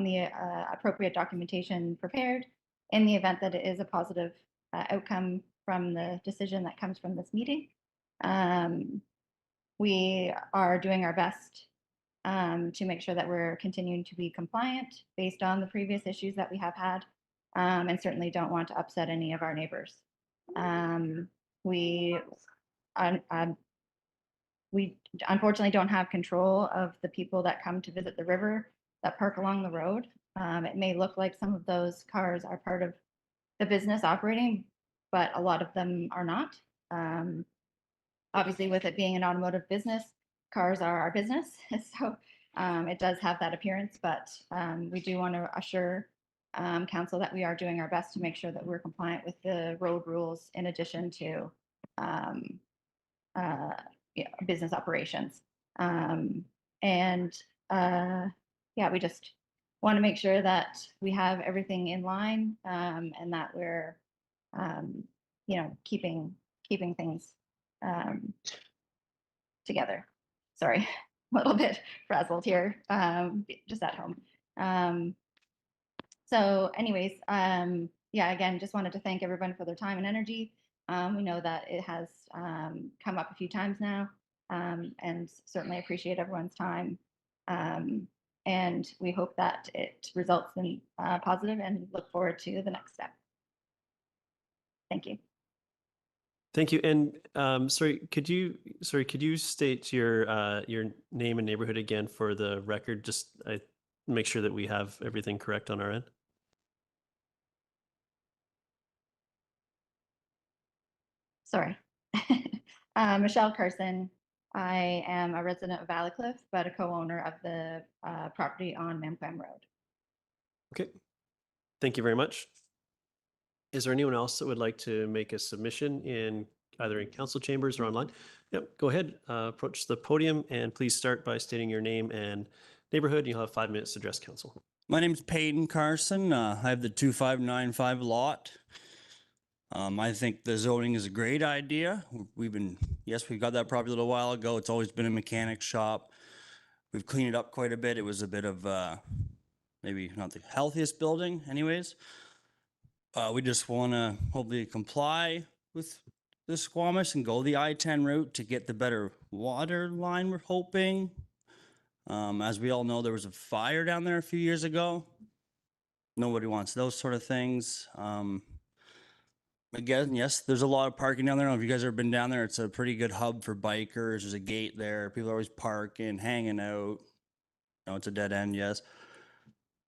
the appropriate documentation prepared in the event that it is a positive outcome from the decision that comes from this meeting. We are doing our best to make sure that we're continuing to be compliant based on the previous issues that we have had, and certainly don't want to upset any of our neighbors. We unfortunately don't have control of the people that come to visit the river that park along the road. It may look like some of those cars are part of the business operating, but a lot of them are not. Obviously, with it being an automotive business, cars are our business. So it does have that appearance, but we do want to assure council that we are doing our best to make sure that we're compliant with the road rules in addition to business operations. Yeah, we just want to make sure that we have everything in line and that we're, keeping things together. Sorry, a little bit frazzled here, just at home. So anyways, yeah, again, just wanted to thank everyone for their time and energy. We know that it has come up a few times now. and certainly appreciate everyone's time. And we hope that it results in positive and look forward to the next step. Thank you. Thank you. And sorry, could you state your name and neighborhood again for the record? Just make sure that we have everything correct on our end. Sorry. Michelle Carson. I am a resident of Valley Cliff, but a co-owner of the property on Mamquam Road. Okay. Thank you very much. Is there anyone else that would like to make a submission in either in council chambers or online? Yep, go ahead, approach the podium and please start by stating your name and neighborhood. You'll have 5 minutes to address council. My name's Peyton Carson. I have the 2595 lot. I think the zoning is a great idea. We got that property a little while ago. It's always been a mechanic shop. We've cleaned it up quite a bit. It was a bit of maybe not the healthiest building anyways. We just want to hopefully comply with the Squamish and go the I-10 route to get the better water line, we're hoping. As we all know, there was a fire down there a few years ago. Nobody wants those sort of things. Again, yes, there's a lot of parking down there. I don't know if you guys have ever been down there. It's a pretty good hub for bikers. There's a gate there. People are always parking, hanging out. No, it's a dead end, yes.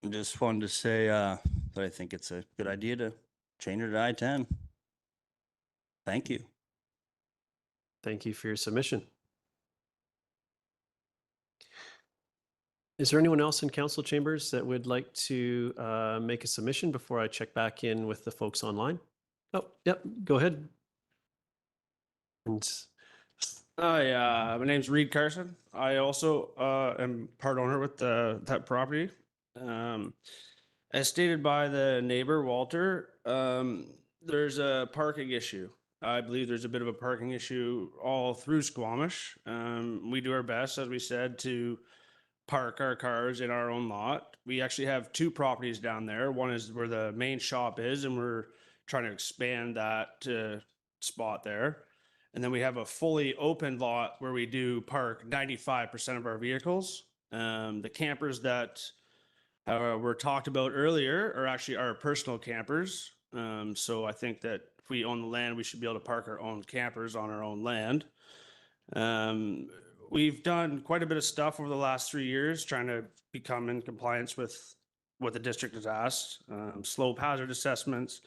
I just wanted to say that I think it's a good idea to change it to I-10. Thank you. Thank you for your submission. Is there anyone else in council chambers that would like to make a submission before I check back in with the folks online? Oh, yep, go ahead. And Hi, my name's Reed Carson. I also am part owner with that property. As stated by the neighbor, Walter, there's a parking issue. I believe there's a bit of a parking issue all through Squamish. We do our best, as we said, to park our cars in our own lot. We actually have 2 properties down there. One is where the main shop is, and we're trying to expand that spot there. And then we have a fully open lot where we do park 95% of our vehicles. The campers that were talked about earlier are actually our personal campers. So I think that if we own the land, we should be able to park our own campers on our own land. We've done quite a bit of stuff over the last 3 years trying to become in compliance with what the district has asked. Slope hazard assessments,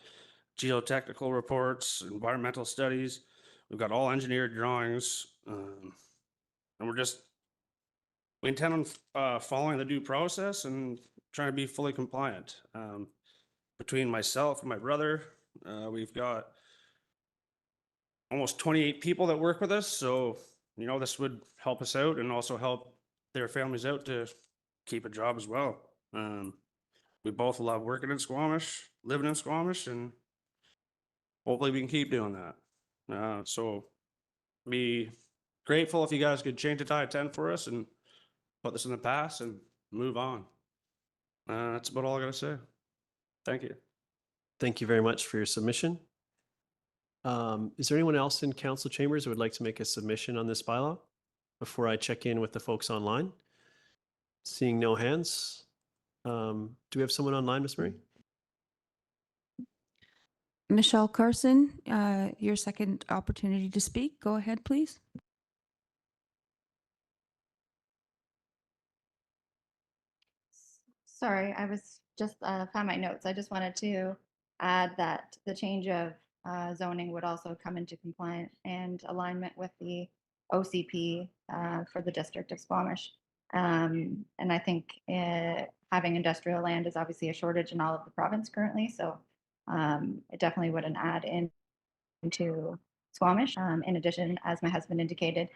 geotechnical reports, environmental studies. We've got all engineered drawings. And we intend on following the due process and trying to be fully compliant. Between myself and my brother, we've got almost 28 people that work with us. So, you know, this would help us out and also help their families out to keep a job as well. We both love working in Squamish, living in Squamish, and hopefully we can keep doing that. So be grateful if you guys could change it to I-10 for us and put this in the past and move on. That's about all I gotta say. Thank you. thank you very much for your submission. Is there anyone else in council chambers who would like to make a submission on this bylaw before I check in with the folks online? Seeing no hands. Do we have someone online, Ms. Murray? Michelle Carson, your second opportunity to speak. Go ahead, please. Sorry, I was just found my notes. I just wanted to add that the change of zoning would also come into compliance and alignment with the OCP for the district of Squamish. And I think having industrial land is obviously a shortage in all of the province currently. So it definitely would an add into Squamish. In addition, as my husband indicated,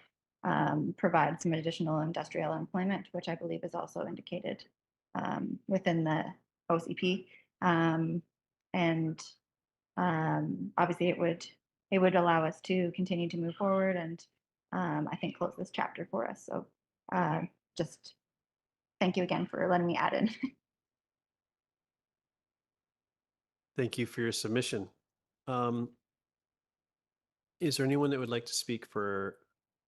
provide some additional industrial employment, which I believe is also indicated within the OCP. And obviously it would allow us to continue to move forward and I think close this chapter for us. So just thank you again for letting me add in. Thank you for your submission. Is there anyone that would like to speak for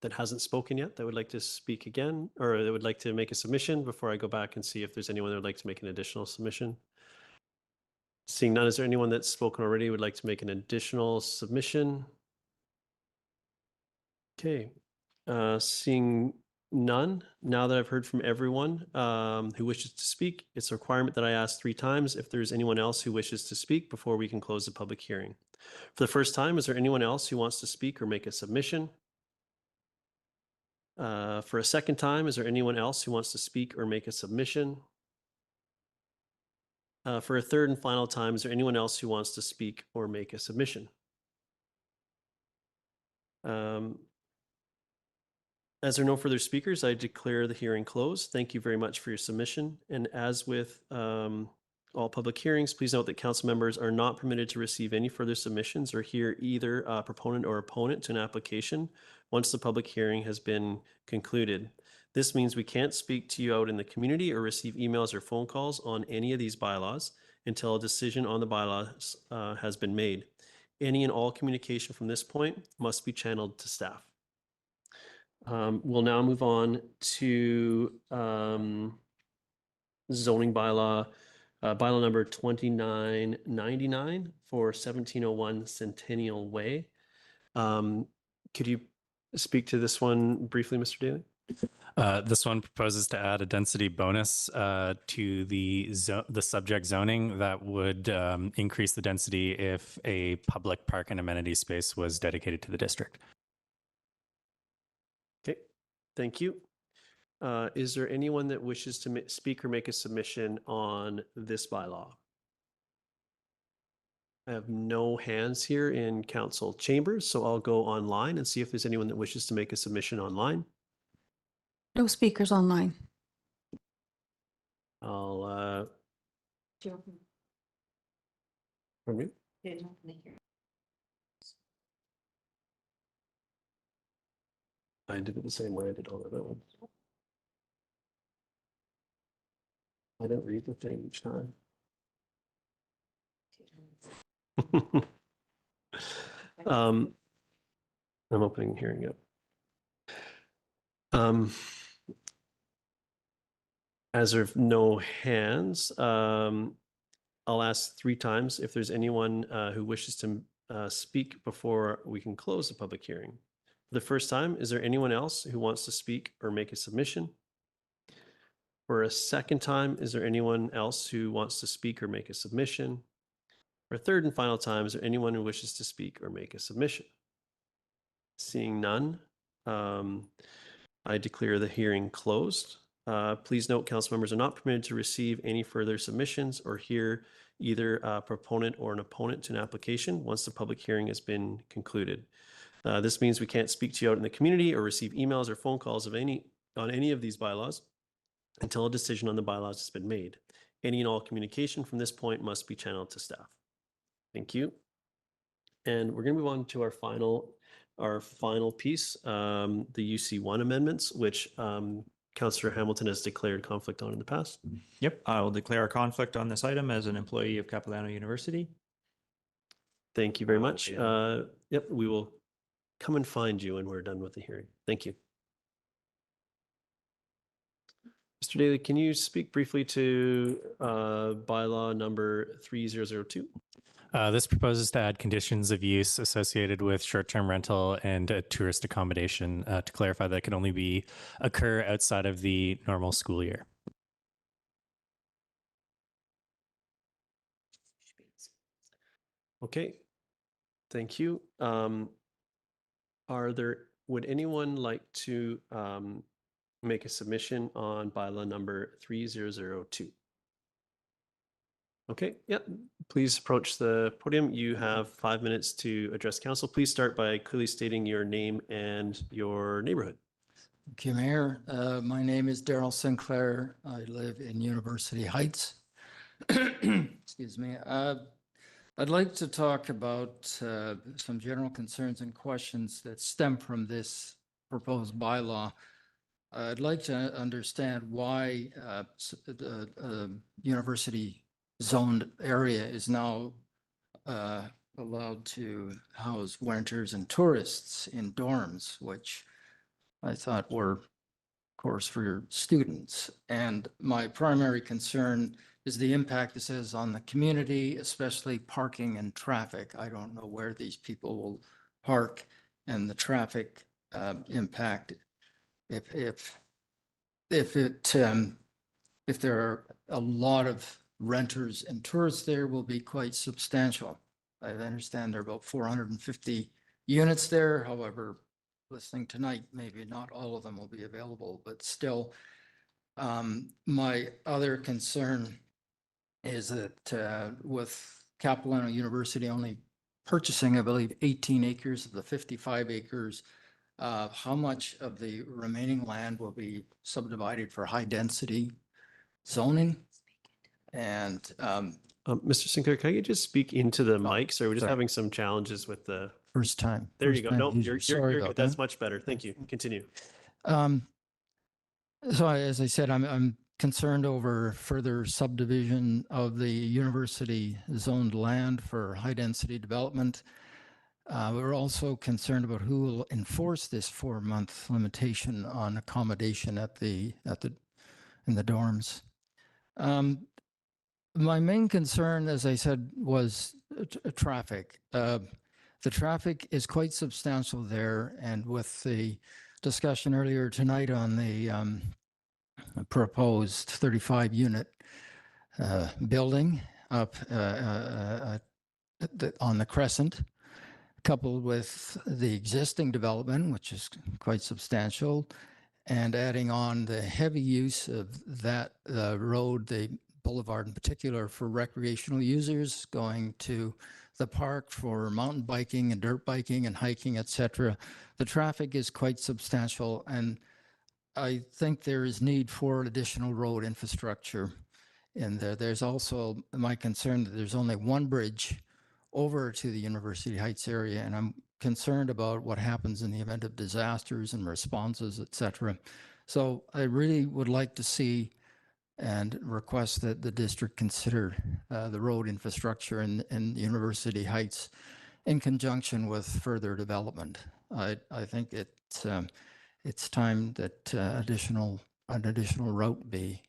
that hasn't spoken yet that would like to speak again, or that would like to make a submission before I go back and see if there's anyone that would like to make an additional submission? Seeing none, is there anyone that's spoken already would like to make an additional submission? Okay, seeing none, now that I've heard from everyone who wishes to speak, it's a requirement that I ask 3 times if there's anyone else who wishes to speak before we can close the public hearing. For the first time, is there anyone else who wants to speak or make a submission? For a second time, is there anyone else who wants to speak or make a submission? For a third and final time, is there anyone else who wants to speak or make a submission? As there are no further speakers, I declare the hearing closed. Thank you very much for your submission. And as with all public hearings, please note that council members are not permitted to receive any further submissions or hear either proponent or opponent to an application once the public hearing has been concluded. This means we can't speak to you out in the community or receive emails or phone calls on any of these bylaws until a decision on the bylaws has been made. Any and all communication from this point must be channeled to staff. We'll now move on to zoning bylaw, bylaw number 2999 for 1701 Centennial Way. Could you speak to this one briefly, Mr. Daly? This one proposes to add a density bonus to the subject zoning that would increase the density if a public park and amenity space was dedicated to the district. Okay, thank you. Is there anyone that wishes to speak or make a submission on this bylaw? I have no hands here in council chambers, so I'll go online and see if there's anyone that wishes to make a submission online. No speakers online. I'll pardon me? I did it the same way I did all the other ones. I don't read the thing each time. I'm opening hearing up. As there are no hands, I'll ask 3 times if there's anyone who wishes to speak before we can close the public hearing. For the first time, is there anyone else who wants to speak or make a submission? For a second time, is there anyone else who wants to speak or make a submission? For a third and final time, is there anyone who wishes to speak or make a submission? Seeing none, I declare the hearing closed. Please note, council members are not permitted to receive any further submissions or hear either a proponent or an opponent to an application once the public hearing has been concluded. This means we can't speak to you out in the community or receive emails or phone calls on any of these bylaws until a decision on the bylaws has been made. Any and all communication from this point must be channeled to staff. Thank you. And we're going to move on to our final piece, the UC1 amendments, which Councillor Hamilton has declared conflict on in the past. Yep, I will declare a conflict on this item as an employee of Capilano University. Thank you very much. Yep, we will come and find you when we're done with the hearing. Thank you. Mr. Daly, can you speak briefly to bylaw number 3002? This proposes to add conditions of use associated with short-term rental and tourist accommodation to clarify that can only occur outside of the normal school year. Okay, thank you. Would anyone like to make a submission on bylaw number 3002? Okay, yep. Please approach the podium. You have 5 minutes to address council. Please start by clearly stating your name and your neighborhood. Okay, Mayor. My name is Daryl Sinclair. I live in University Heights. Excuse me. I'd like to talk about some general concerns and questions that stem from this proposed bylaw. I'd like to understand why the university zoned area is now allowed to house renters and tourists in dorms, which I thought were, of course, for your students. And my primary concern is the impact this has on the community, especially parking and traffic. I don't know where these people will park and the traffic impact. If there are a lot of renters and tourists there, will be quite substantial. I understand there are about 450 units there. However, listening tonight, maybe not all of them will be available, but still, my other concern is that with Capilano University only purchasing, I believe, 18 acres of the 55 acres, how much of the remaining land will be subdivided for high density zoning? And Mr. Sinclair, can you just speak into the mic? Sorry, we're just sorry. having some challenges with the. First time. There you first go. time No, user. you're Sorry good. about That's that. much better. Thank you. Continue. As I said, I'm concerned over further subdivision of the university zoned land for high density development. We're also concerned about who will enforce this 4-month limitation on accommodation in the dorms. My main concern, as I said, was traffic. The traffic is quite substantial there, and with the discussion earlier tonight on the proposed 35 unit building up on the Crescent, coupled with the existing development, which is quite substantial, and adding on the heavy use of that road, the boulevard in particular, for recreational users going to the park for mountain biking and dirt biking and hiking, etc. The traffic is quite substantial, and I think there is need for additional road infrastructure in there. There's also my concern that there's only one bridge over to the University Heights area, and I'm concerned about what happens in the event of disasters and responses, et cetera. So I really would like to see and request that the district consider the road infrastructure in University Heights in conjunction with further development. I think it's time that an additional route be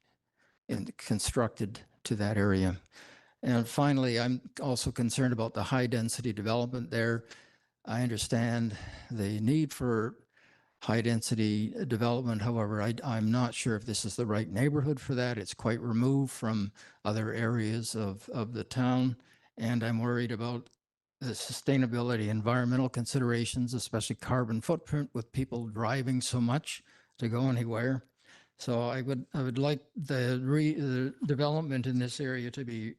constructed to that area. And finally, I'm also concerned about the high density development there. I understand the need for high density development. However, I'm not sure if this is the right neighborhood for that. It's quite removed from other areas of the town. And I'm worried about the sustainability, environmental considerations, especially carbon footprint with people driving so much to go anywhere. So I would like the development in this area to be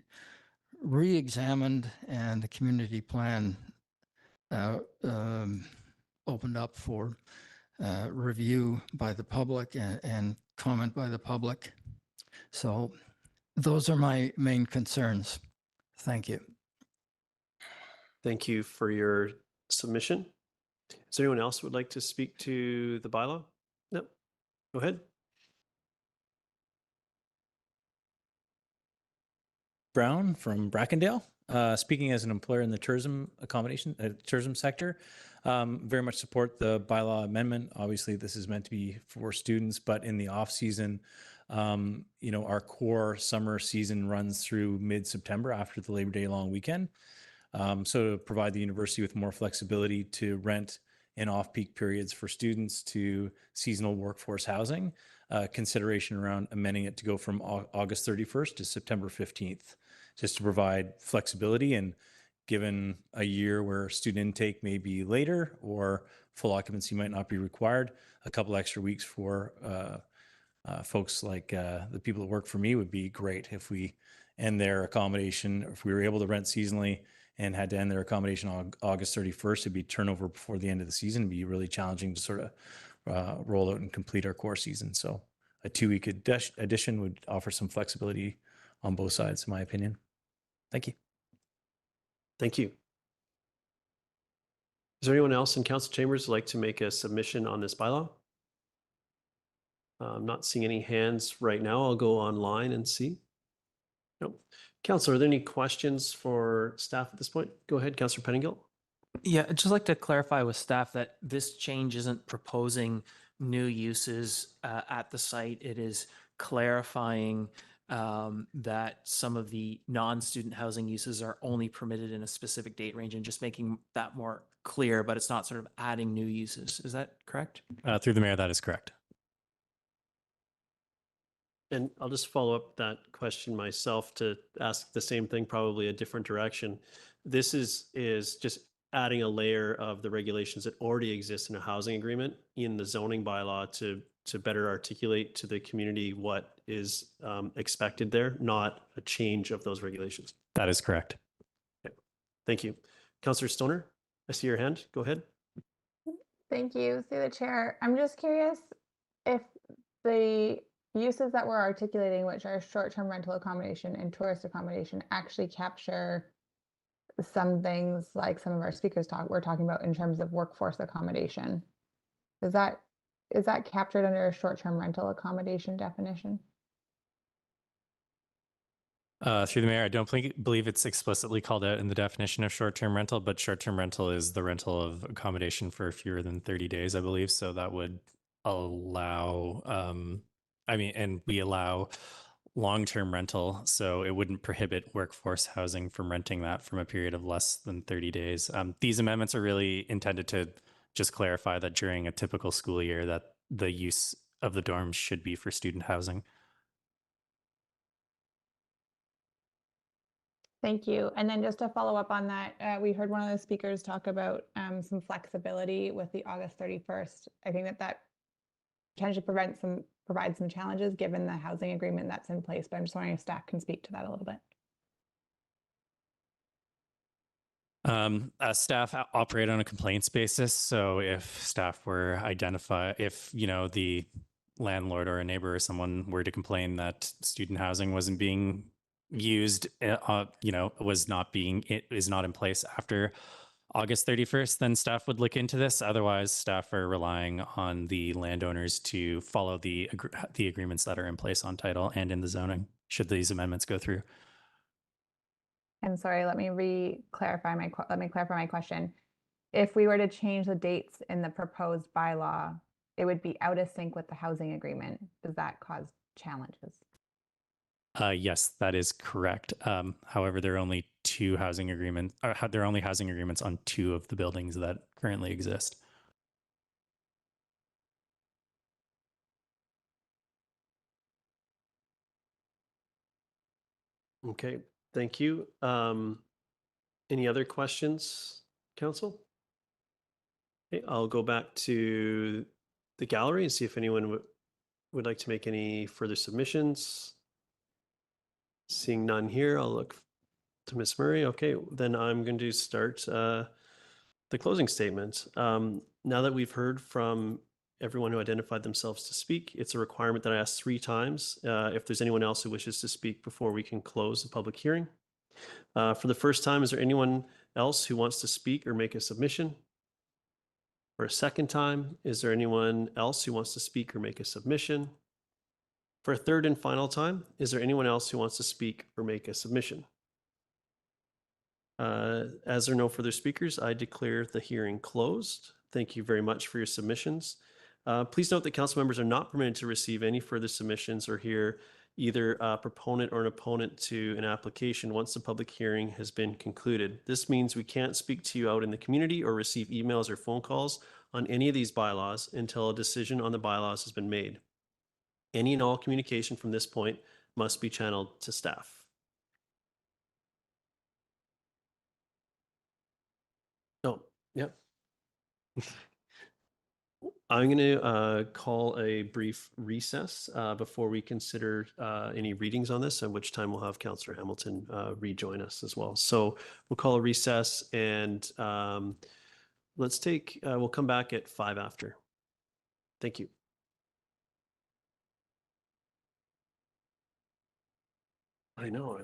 re-examined and the community plan opened up for review by the public and comment by the public. So those are my main concerns. Thank you. Thank you for your submission. Is there anyone else who would like to speak to the bylaw? No. Go ahead. Brown from Brackendale, speaking as an employer in the tourism sector. Very much support the bylaw amendment. Obviously, this is meant to be for students, but in the off season, our core summer season runs through mid-September after the Labor Day long weekend. So to provide the university with more flexibility to rent in off-peak periods for students to seasonal workforce housing, consideration around amending it to go from August 31st to September 15th, just to provide flexibility. And given a year where student intake may be later or full occupancy might not be required, a couple extra weeks for folks like the people that work for me would be great. If we end their accommodation, if we were able to rent seasonally and had to end their accommodation on August 31st, it'd be turnover before the end of the season. It'd be really challenging to sort of roll out and complete our core season. So a 2-week addition would offer some flexibility on both sides, in my opinion. Thank you. Thank you. Is there anyone else in council chambers who'd like to make a submission on this bylaw? I'm not seeing any hands right now. I'll go online and see. No. Councillor, are there any questions for staff at this point? Go ahead, Councillor Pettingill. Yeah, I'd just like to clarify with staff that this change isn't proposing new uses at the site. It is clarifying that some of the non-student housing uses are only permitted in a specific date range and just making that more clear, but it's not sort of adding new uses. Is that correct? Through the mayor, that is correct. And I'll just follow up that question myself to ask the same thing, probably a different direction. This is just adding a layer of the regulations that already exist in a housing agreement in the zoning bylaw to better articulate to the community what is expected there, not a change of those regulations. That is correct. Okay. Thank you. Councillor Stoner, I see your hand. Go ahead. Thank you, through the chair. I'm just curious if the uses that we're articulating, which are short-term rental accommodation and tourist accommodation, actually capture some things like some of our speakers were talking about in terms of workforce accommodation. Is that captured under a short-term rental accommodation definition? Through the mayor, I don't believe it's explicitly called out in the definition of short-term rental, but short-term rental is the rental of accommodation for fewer than 30 days, I believe. So that would allow, and we allow long-term rental, so it wouldn't prohibit workforce housing from renting that from a period of less than 30 days. These amendments are really intended to just clarify that during a typical school year that the use of the dorms should be for student housing. Thank you. And then just to follow up on that, we heard one of the speakers talk about some flexibility with the August 31st. I think that potentially provides some challenges given the housing agreement that's in place, but I'm just wondering if staff can speak to that a little bit. Staff operate on a complaints basis. So if staff were if the landlord or a neighbor or someone were to complain that student housing wasn't being used, it is not in place after August 31st, then staff would look into this. Otherwise, staff are relying on the landowners to follow the agreements that are in place on title and in the zoning, should these amendments go through. And sorry, let me clarify my question. If we were to change the dates in the proposed bylaw, it would be out of sync with the housing agreement. Does that cause challenges? Yes, that is correct. However, there are only housing agreements on 2 of the buildings that currently exist. Okay, thank you. Any other questions, council? Okay, I'll go back to the gallery and see if anyone would like to make any further submissions. Seeing none here, I'll look to Ms. Murray. Okay, then I'm going to start the closing statement. Now that we've heard from everyone who identified themselves to speak, it's a requirement that I ask 3 times if there's anyone else who wishes to speak before we can close the public hearing. For the first time, is there anyone else who wants to speak or make a submission? For a second time, is there anyone else who wants to speak or make a submission? For a third and final time, is there anyone else who wants to speak or make a submission? As there are no further speakers, I declare the hearing closed. Thank you very much for your submissions. Please note that council members are not permitted to receive any further submissions or hear either a proponent or an opponent to an application once the public hearing has been concluded. This means we can't speak to you out in the community or receive emails or phone calls on any of these bylaws until a decision on the bylaws has been made. Any and all communication from this point must be channeled to staff. Oh, yep. I'm going to call a brief recess before we consider any readings on this, at which time we'll have Councillor Hamilton rejoin us as well. So we'll call a recess and we'll come back at 5 after. Thank you. I know.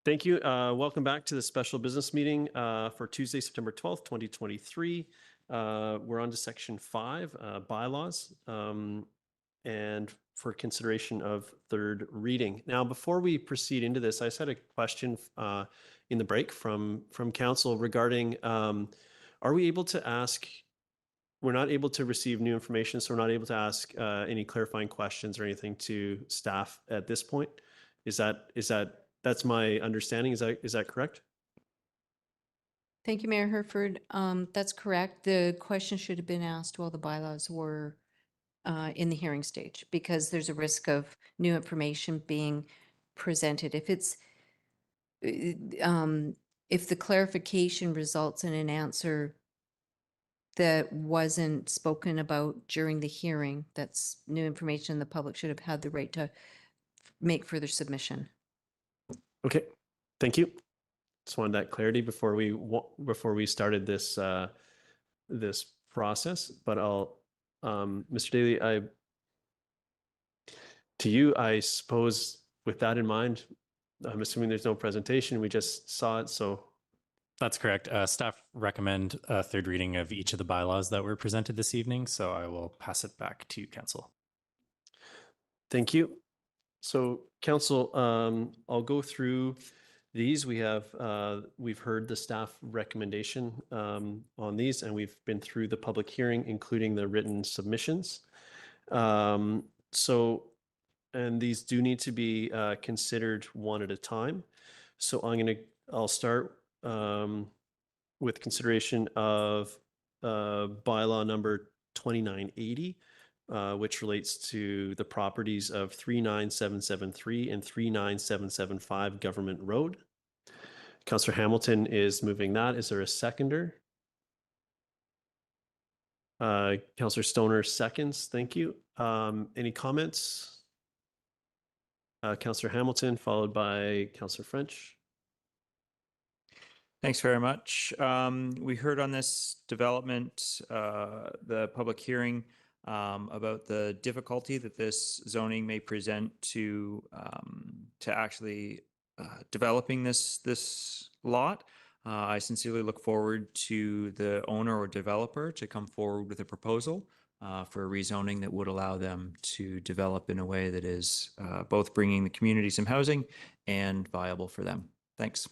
Thank you. Welcome back to the special business meeting for Tuesday, September 12th, 2023. We're on to section 5, bylaws, and for consideration of third reading. Now, before we proceed into this, I just had a question in the break from council regarding, are we able to ask, we're not able to receive new information, so we're not able to ask any clarifying questions or anything to staff at this point? That's my understanding. Is that correct? Thank you, Mayor Herford. That's correct. The question should have been asked while the bylaws were in the hearing stage, because there's a risk of new information being presented. If the clarification results in an answer that wasn't spoken about during the hearing, that's new information, the public should have had the right to make further submission. Okay, thank you. Just wanted that clarity before we started this this process. But I'll, Mr. Daly, to you, I suppose, with that in mind, I'm assuming there's no presentation. We just saw it, so. That's correct. Staff recommend a third reading of each of the bylaws that were presented this evening, so I will pass it back to council. Thank you. So council, I'll go through these. We've heard the staff recommendation on these, and we've been through the public hearing, including the written submissions. And these do need to be considered one at a time. So I'll start with consideration of bylaw number 2980, which relates to the properties of 39773 and 39775 Government Road. Councillor Hamilton is moving that. Is there a seconder? Councillor Stoner seconds. Thank you. Any comments? Councillor Hamilton, followed by Councillor French. Thanks very much. We heard on this development, the public hearing, about the difficulty that this zoning may present to actually developing this lot. I sincerely look forward to the owner or developer to come forward with a proposal for a rezoning that would allow them to develop in a way that is both bringing the community some housing and viable for them. Thanks.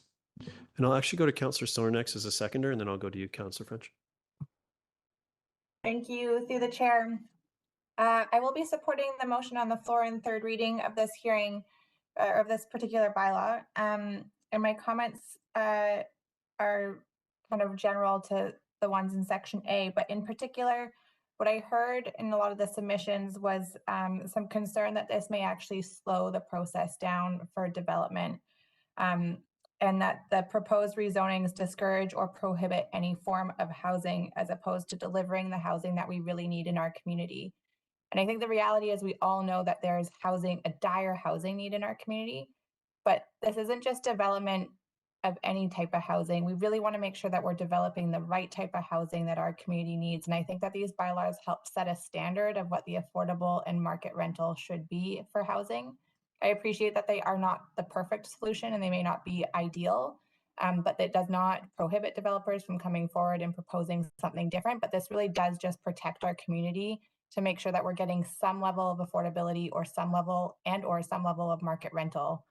And I'll actually go to Councillor Stoner next as a seconder, and then I'll go to you, Councillor French. Thank you. Through the chair. I will be supporting the motion on the floor in third reading of this hearing, of this particular bylaw. And my comments are kind of general to the ones in section A, but in particular, what I heard in a lot of the submissions was some concern that this may actually slow the process down for development. And that the proposed rezonings discourage or prohibit any form of housing as opposed to delivering the housing that we really need in our community. And I think the reality is we all know that there's a dire housing need in our community, but this isn't just development of any type of housing. We really want to make sure that we're developing the right type of housing that our community needs. And I think that these bylaws help set a standard of what the affordable and market rental should be for housing. I appreciate that they are not the perfect solution and they may not be ideal, but it does not prohibit developers from coming forward and proposing something different. But this really does just protect our community to make sure that we're getting some level of affordability or some level of market rental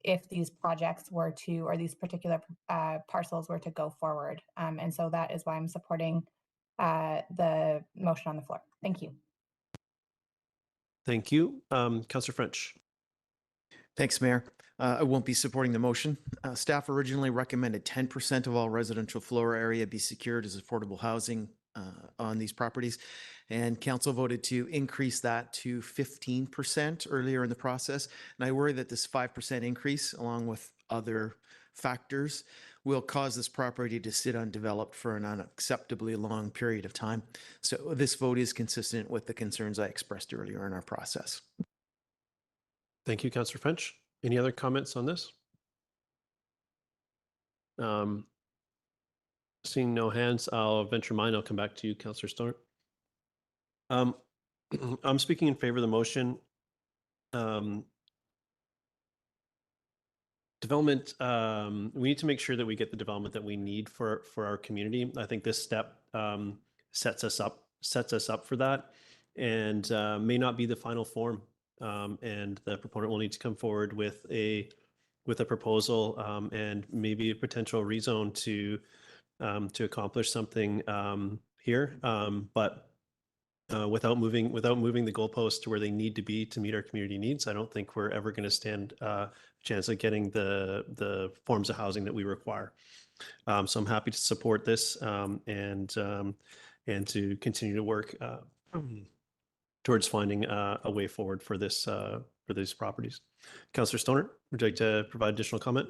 if these projects were to, or these particular parcels were to go forward. And so that is why I'm supporting the motion on the floor. Thank you. Thank you. Councillor French. Thanks, Mayor. I won't be supporting the motion. Staff originally recommended 10% of all residential floor area be secured as affordable housing on these properties, and council voted to increase that to 15% earlier in the process. And I worry that this 5% increase, along with other factors, will cause this property to sit undeveloped for an unacceptably long period of time. So this vote is consistent with the concerns I expressed earlier in our process. Thank you, Councillor French. Any other comments on this? Seeing no hands, I'll venture mine. I'll come back to you, Councillor Stoner. I'm speaking in favor of the motion. To development, we need to make sure that we get the development that we need for our community. I think this step sets us up for that, and may not be the final form. And the proponent will need to come forward with a proposal and maybe a potential rezone to accomplish something here. But without moving the goalposts to where they need to be to meet our community needs, I don't think we're ever going to stand a chance of getting the forms of housing that we require. So I'm happy to support this and to continue to work towards finding a way forward for this for these properties. Councillor Stoner, would you like to provide additional comment?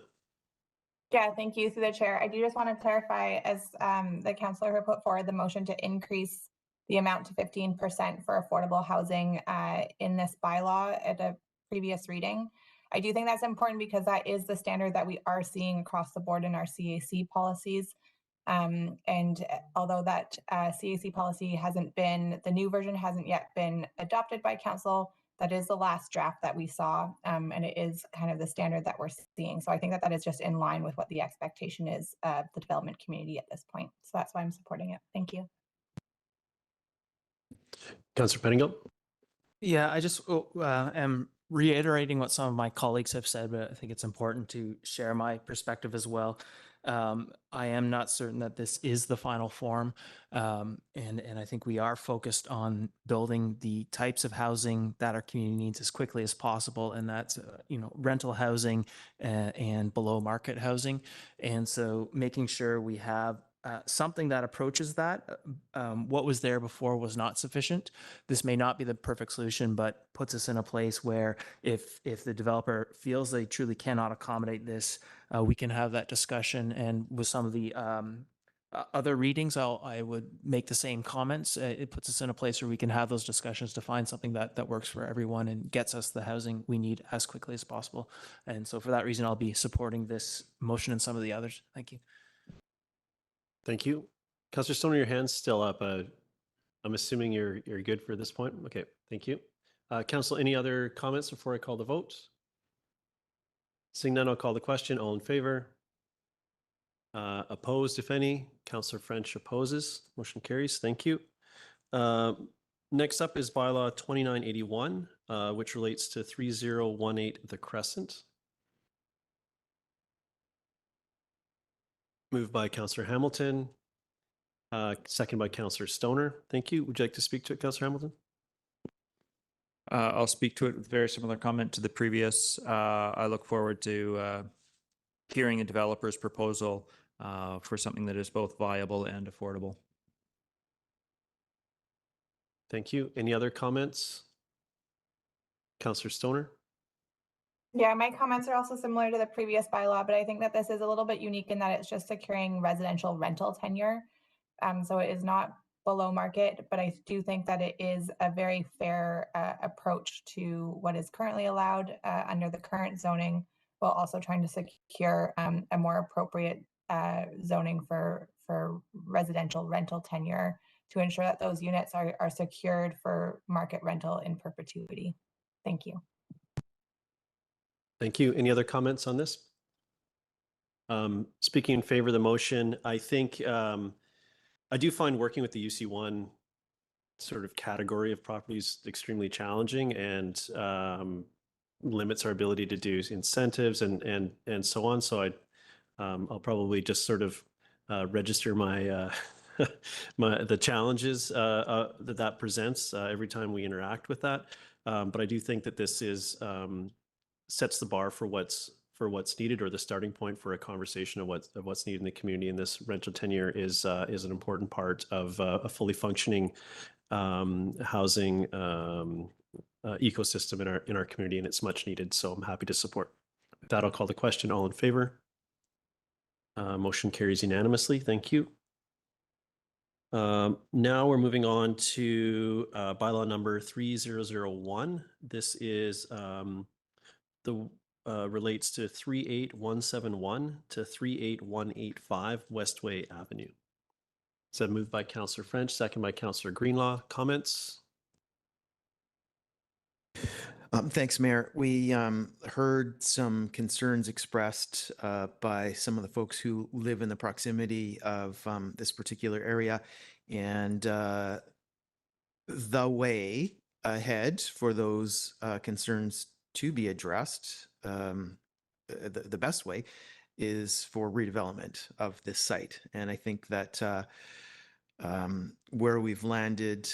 Yeah, thank you through the chair. I do just want to clarify, as the councillor who put forward the motion to increase the amount to 15% for affordable housing in this bylaw at a previous reading. I do think that's important because that is the standard that we are seeing across the board in our CAC policies. And although that CAC policy the new version hasn't yet been adopted by council, that is the last draft that we saw, and it is kind of the standard that we're seeing. So I think that is just in line with what the expectation is of the development community at this point. So that's why I'm supporting it. Thank you. Councillor Pettingill. Yeah, I just am reiterating what some of my colleagues have said, but I think it's important to share my perspective as well. I am not certain that this is the final form, and I think we are focused on building the types of housing that our community needs as quickly as possible, and that's rental housing and below market housing, and so making sure we have something that approaches that. What was there before was not sufficient. This may not be the perfect solution, but puts us in a place where if the developer feels they truly cannot accommodate this, we can have that discussion. And with some of the other readings, I would make the same comments. It puts us in a place where we can have those discussions to find something that works for everyone and gets us the housing we need as quickly as possible. And so for that reason, I'll be supporting this motion and some of the others. Thank you. Thank you. Councillor Stoner, your hand's still up. I'm assuming you're good for this point. Okay, thank you. Council, any other comments before I call the vote? Seeing none, I'll call the question. All in favor? Opposed, if any? Councillor French opposes. Motion carries. Thank you. Next up is bylaw 2981, which relates to 3018 The Crescent. Moved by Councillor Hamilton, second by Councillor Stoner. Thank you. Would you like to speak to it, Councillor Hamilton? I'll speak to it with a very similar comment to the previous. I look forward to hearing a developer's proposal for something that is both viable and affordable. Thank you. Any other comments? Councillor Stoner? Yeah, my comments are also similar to the previous bylaw, but I think that this is a little bit unique in that it's just securing residential rental tenure. So it is not below market, but I do think that it is a very fair approach to what is currently allowed under the current zoning, while also trying to secure a more appropriate zoning for residential rental tenure to ensure that those units are secured for market rental in perpetuity. Thank you. Thank you. Any other comments on this? Speaking in favor of the motion, I think I do find working with the UC1 sort of category of properties extremely challenging and limits our ability to do incentives and so on. So I'll probably just sort of register my the challenges that presents every time we interact with that. But I do think that this is sets the bar for what's needed, or the starting point for a conversation of what's needed in the community. And this rental tenure is an important part of a fully functioning housing ecosystem in our community, and it's much needed. So I'm happy to support. With that, I'll call the question. All in favor? Motion carries unanimously. Thank you. Now we're moving on to bylaw number 3001. This is relates to 38171 to 38185 Westway Avenue. So moved by Councillor French, second by Councillor Greenlaw. Comments? Thanks, Mayor. We heard some concerns expressed by some of the folks who live in the proximity of this particular area. And the way ahead for those concerns to be addressed, the best way is for redevelopment of this site. And I think that where we've landed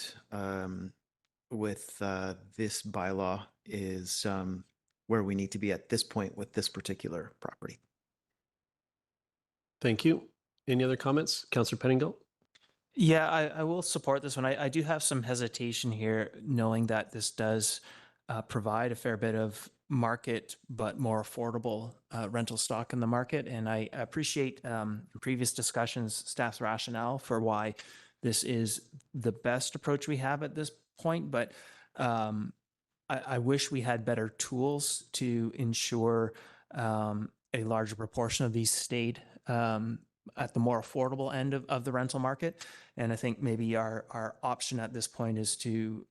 with this bylaw is where we need to be at this point with this particular property. Thank you. Any other comments? Councillor Pettingill? Yeah, I will support this one. I do have some hesitation here, knowing that this does provide a fair bit of market, but more affordable rental stock in the market. And I appreciate previous discussions, staff's rationale for why this is the best approach we have at this point. But I wish we had better tools to ensure a larger proportion of these stayed at the more affordable end of the rental market. And I think maybe our option at this point is to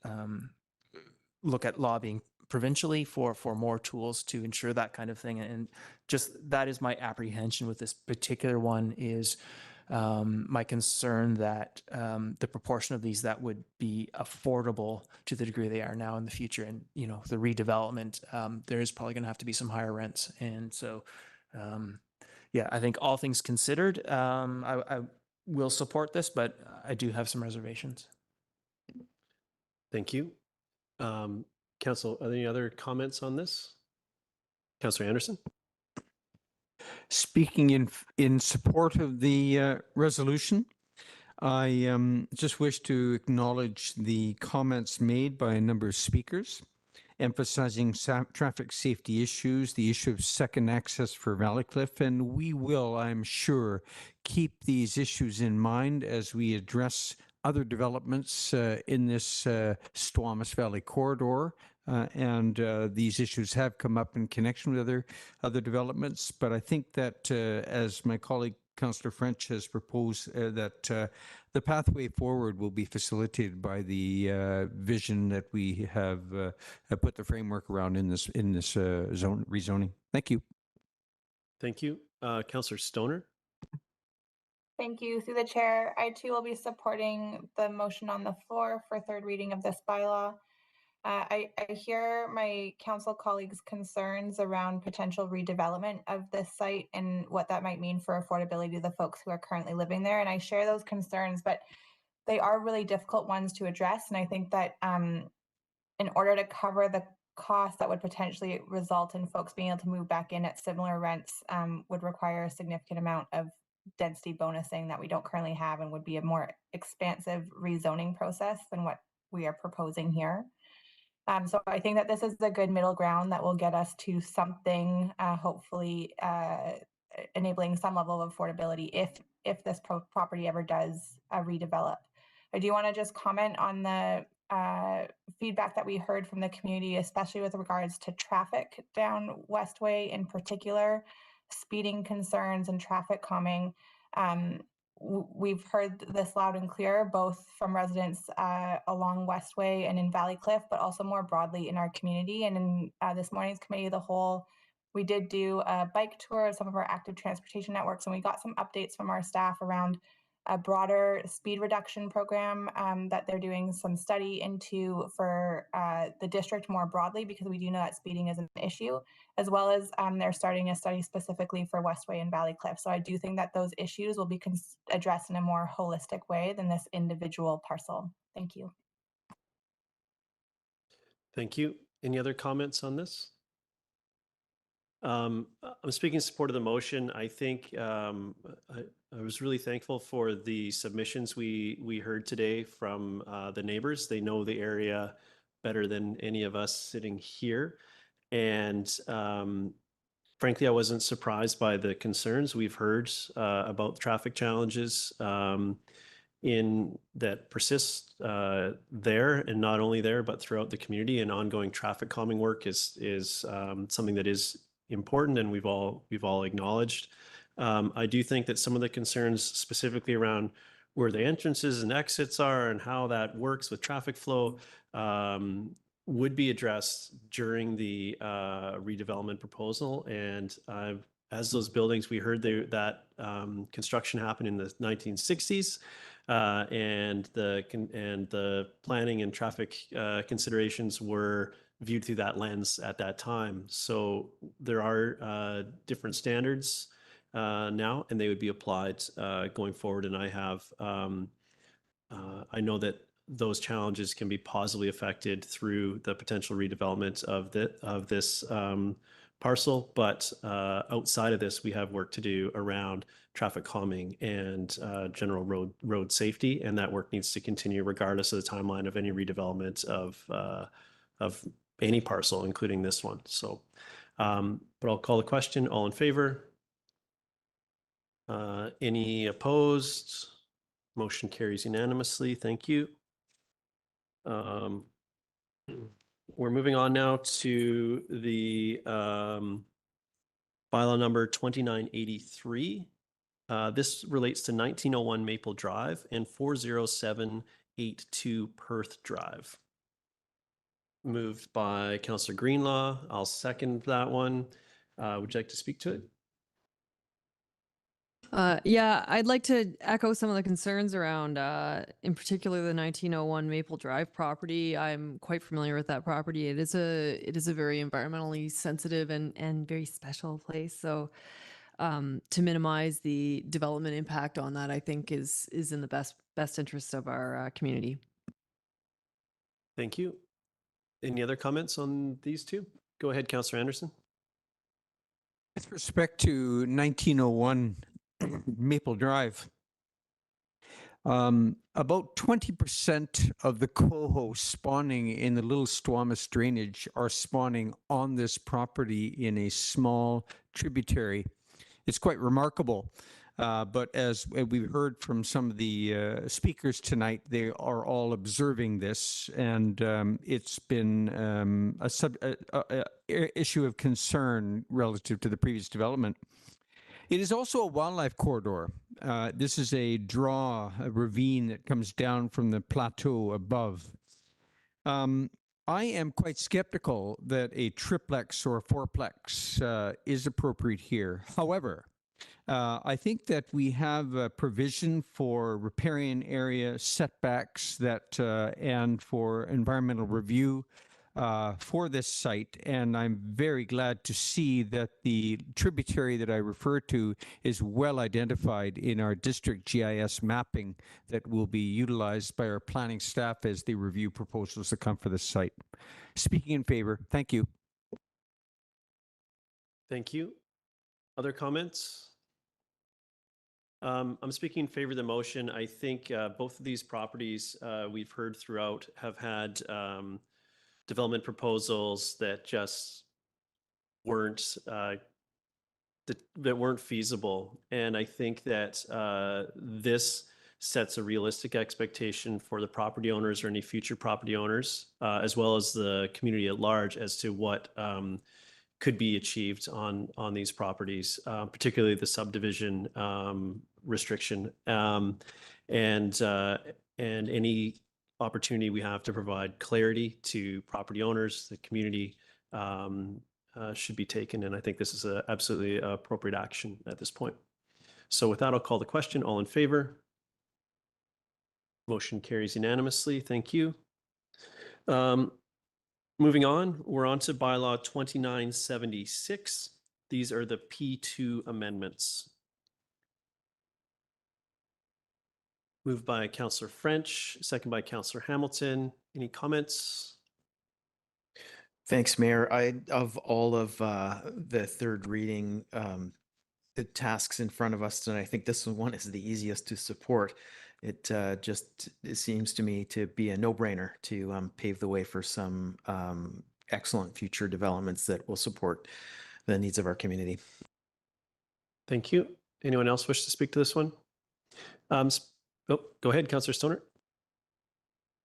look at lobbying provincially for more tools to ensure that kind of thing. And just that is my apprehension with this particular one, is my concern that the proportion of these that would be affordable to the degree they are now in the future, and the redevelopment, there is probably going to have to be some higher rents. And so yeah, I think all things considered, I will support this, but I do have some reservations. Thank you. Council, are there any other comments on this? Councillor Anderson? Speaking in support of the resolution, I just wish to acknowledge the comments made by a number of speakers, emphasizing traffic safety issues, the issue of second access for Valleycliff, and we will, I'm sure, keep these issues in mind as we address other developments in this Squamish Valley corridor. And these issues have come up in connection with other developments. But I think that, as my colleague Councillor French has proposed, that the pathway forward will be facilitated by the vision that we have put the framework around in this zone rezoning. Thank you. Thank you. Councillor Stoner? Thank you. Through the chair, I too will be supporting the motion on the floor for third reading of this bylaw. I hear my council colleagues' concerns around potential redevelopment of this site and what that might mean for affordability to the folks who are currently living there. And I share those concerns, but they are really difficult ones to address. And I think that in order to cover the cost that would potentially result in folks being able to move back in at similar rents would require a significant amount of density bonusing that we don't currently have, and would be a more expansive rezoning process than what we are proposing here. So I think that this is a good middle ground that will get us to something, hopefully enabling some level of affordability if this property ever does redevelop. I do want to just comment on the feedback that we heard from the community, especially with regards to traffic down Westway, in particular, speeding concerns and traffic calming. We've heard this loud and clear, both from residents along Westway and in Valleycliff, but also more broadly in our community. And in this morning's committee of the whole, we did do a bike tour of some of our active transportation networks, and we got some updates from our staff around a broader speed reduction program that they're doing some study into for the district more broadly, because we do know that speeding is an issue, as well as they're starting a study specifically for Westway and Valleycliff. So I do think that those issues will be addressed in a more holistic way than this individual parcel. Thank you. Thank you. Any other comments on this? I'm speaking in support of the motion. I think I was really thankful for the submissions we heard today from the neighbors. They know the area better than any of us sitting here. And frankly, I wasn't surprised by the concerns we've heard about traffic challenges that persist there, and not only there, but throughout the community. And ongoing traffic calming work is something that is important, and we've all acknowledged. I do think that some of the concerns specifically around where the entrances and exits are and how that works with traffic flow would be addressed during the redevelopment proposal. And as those buildings, we heard that construction happened in the 1960s, and the planning and traffic considerations were viewed through that lens at that time. So there are different standards now, and they would be applied going forward. And I know that those challenges can be positively affected through the potential redevelopment of this parcel. But outside of this, we have work to do around traffic calming and general road safety, and that work needs to continue regardless of the timeline of any redevelopment of any parcel, including this one. So, but I'll call the question. All in favor? Any opposed? Motion carries unanimously. Thank you. We're moving on now to the bylaw number 2983. This relates to 1901 Maple Drive and 40782 Perth Drive. Moved by Councillor Greenlaw. I'll second that one. Would you like to speak to it? Yeah, I'd like to echo some of the concerns around, in particular, the 1901 Maple Drive property. I'm quite familiar with that property. It is a very environmentally sensitive and very special place. So, to minimize the development impact on that, I think is in the best interest of our community. Thank you. Any other comments on these two? Go ahead, Councillor Anderson. With respect to 1901 Maple Drive, about 20% of the coho spawning in the Little Squamish drainage are spawning on this property in a small tributary. It's quite remarkable. But as we've heard from some of the speakers tonight, they are all observing this, and it's been a issue of concern relative to the previous development. It is also a wildlife corridor. This is a ravine that comes down from the plateau above. I am quite skeptical that a triplex or a fourplex is appropriate here. However, I think that we have a provision for riparian area setbacks and for environmental review for this site, and I'm very glad to see that the tributary that I refer to is well identified in our district GIS mapping that will be utilized by our planning staff as they review proposals that come for this site. Speaking in favor, thank you. Thank you. Other comments? I'm speaking in favor of the motion. I think both of these properties we've heard throughout have had development proposals that just weren't that weren't feasible, and I think that this sets a realistic expectation for the property owners or any future property owners, as well as the community at large, as to what could be achieved on these properties, particularly the subdivision restriction, and any opportunity we have to provide clarity to property owners, the community should be taken. And I think this is a absolutely appropriate action at this point. So with that, I'll call the question. All in favor? Motion carries unanimously. Thank you. Moving on, we're on to bylaw 2976. These are the P2 amendments. Moved by Councillor French, second by Councillor Hamilton. Any comments? Thanks, Mayor. Of all of the third reading the tasks in front of us tonight, I think this one is the easiest to support. It seems to me to be a no-brainer to pave the way for some excellent future developments that will support the needs of our community. Thank you. Anyone else wish to speak to this one? Go ahead, Councillor Stoner.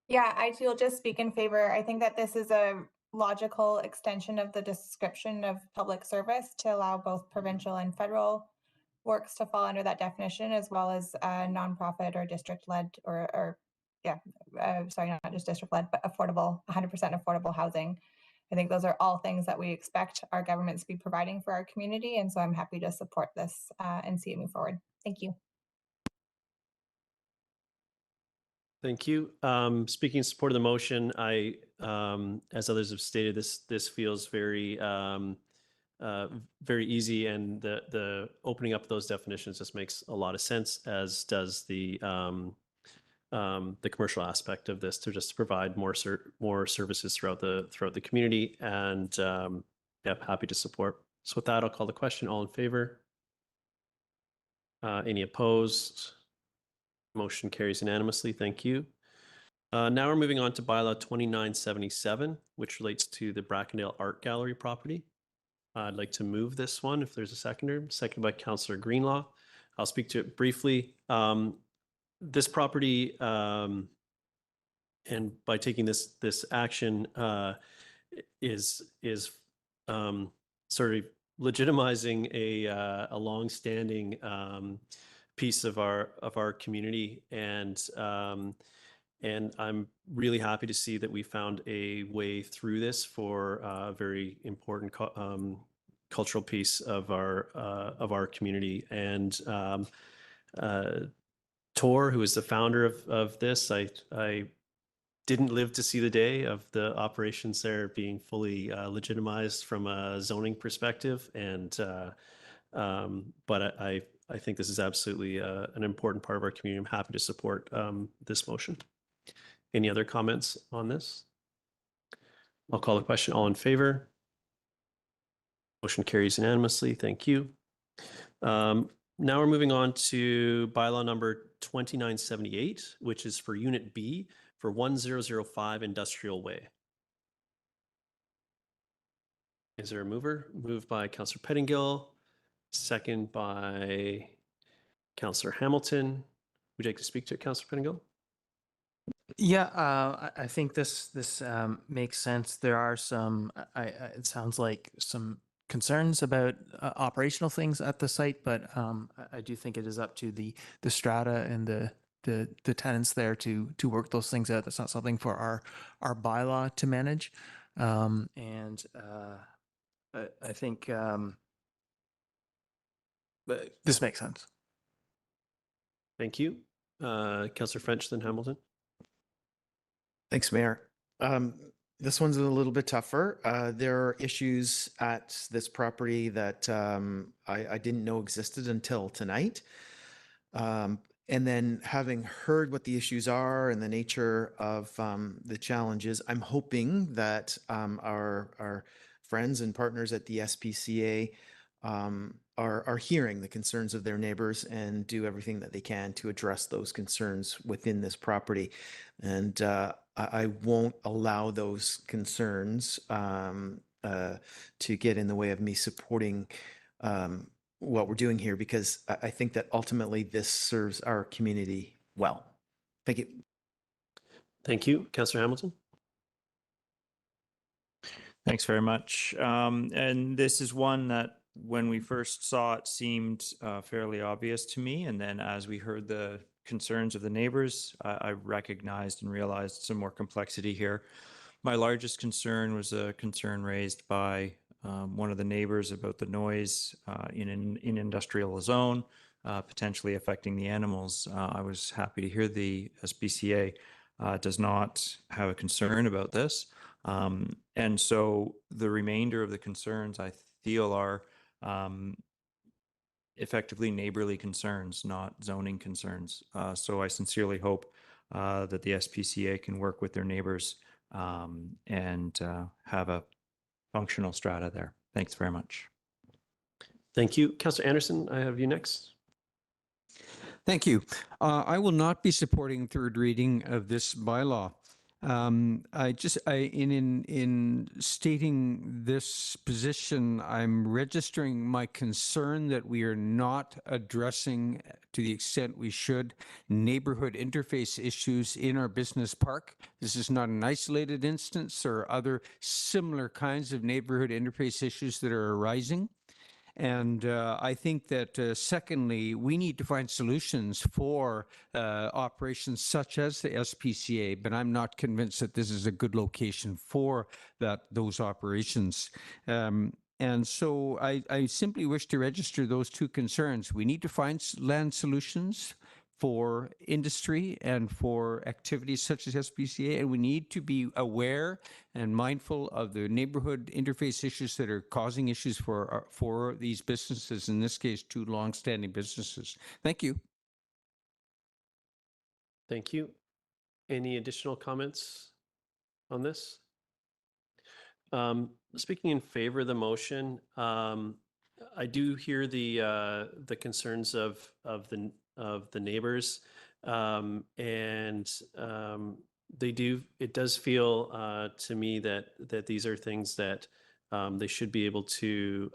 Yeah, I will just speak in favor. I think that this is a logical extension of the description of public service to allow both provincial and federal works to fall under that definition, as well as nonprofit or district-led or sorry, not just district-led, but affordable, 100% affordable housing. I think those are all things that we expect our governments to be providing for our community. And so I'm happy to support this and see it move forward. Thank you. Thank you. Speaking in support of the motion, as others have stated, this feels very very easy, and the opening up those definitions just makes a lot of sense, as does the commercial aspect of this, to just provide more services throughout the community. And yeah, happy to support. So with that, I'll call the question. All in favor? Any opposed? Motion carries unanimously. Thank you. Now we're moving on to Bylaw 2977, which relates to the Brackendale Art Gallery property. I'd like to move this one if there's a seconder. Seconded by Councillor Greenlaw. I'll speak to it briefly. This property, and by taking this action, is sort of legitimizing a long-standing piece of our community, and I'm really happy to see that we found a way through this for a very important cultural piece of our community. And Tor, who is the founder of this, I didn't live to see the day of the operations there being fully legitimized from a zoning perspective, and but I think this is absolutely an important part of our community. I'm happy to support this motion. Any other comments on this? I'll call the question. All in favor? Motion carries unanimously. Thank you. Now we're moving on to bylaw number 2978, which is for Unit B for 1005 Industrial Way. Is there a mover? Moved by Councillor Pettingill, second by Councillor Hamilton. Would you like to speak to it, Councillor Pettingill? Yeah, I think this makes sense. There are some, it sounds like some concerns about operational things at the site, but I do think it is up to the strata and the tenants there to work those things out. That's not something for our bylaw to manage, and I think but this makes sense. Thank you, Councillor French, then Hamilton. Thanks, Mayor. This one's a little bit tougher. There are issues at this property that I didn't know existed until tonight. And then having heard what the issues are and the nature of the challenges, I'm hoping that our friends and partners at the SPCA are hearing the concerns of their neighbors and do everything that they can to address those concerns within this property. And I won't allow those concerns to get in the way of me supporting what we're doing here, because I think that ultimately this serves our community well. Thank you. Thank you, Councillor Hamilton. Thanks very much. And this is one that when we first saw it seemed fairly obvious to me. And then as we heard the concerns of the neighbors, I recognized and realized some more complexity here. My largest concern was a concern raised by one of the neighbors about the noise in an industrial zone, potentially affecting the animals. I was happy to hear the SPCA does not have a concern about this. And so the remainder of the concerns I feel are effectively neighborly concerns, not zoning concerns. So I sincerely hope that the SPCA can work with their neighbors and have a functional strata there. Thanks very much. Thank you. Councillor Anderson, I have you next. Thank you. I will not be supporting third reading of this bylaw. In stating this position, I'm registering my concern that we are not addressing, to the extent we should, neighborhood interface issues in our business park. This is not an isolated instance or other similar kinds of neighborhood interface issues that are arising. And I think that secondly, we need to find solutions for operations such as the SPCA, but I'm not convinced that this is a good location for those operations. And so I simply wish to register those two concerns. We need to find land solutions for industry and for activities such as SPCA, and we need to be aware and mindful of the neighborhood interface issues that are causing issues for these businesses, in this case, two long-standing businesses. Thank you. Thank you. Any additional comments on this? Speaking in favor of the motion, I do hear the concerns of the neighbors, and it does feel to me that these are things that they should be able to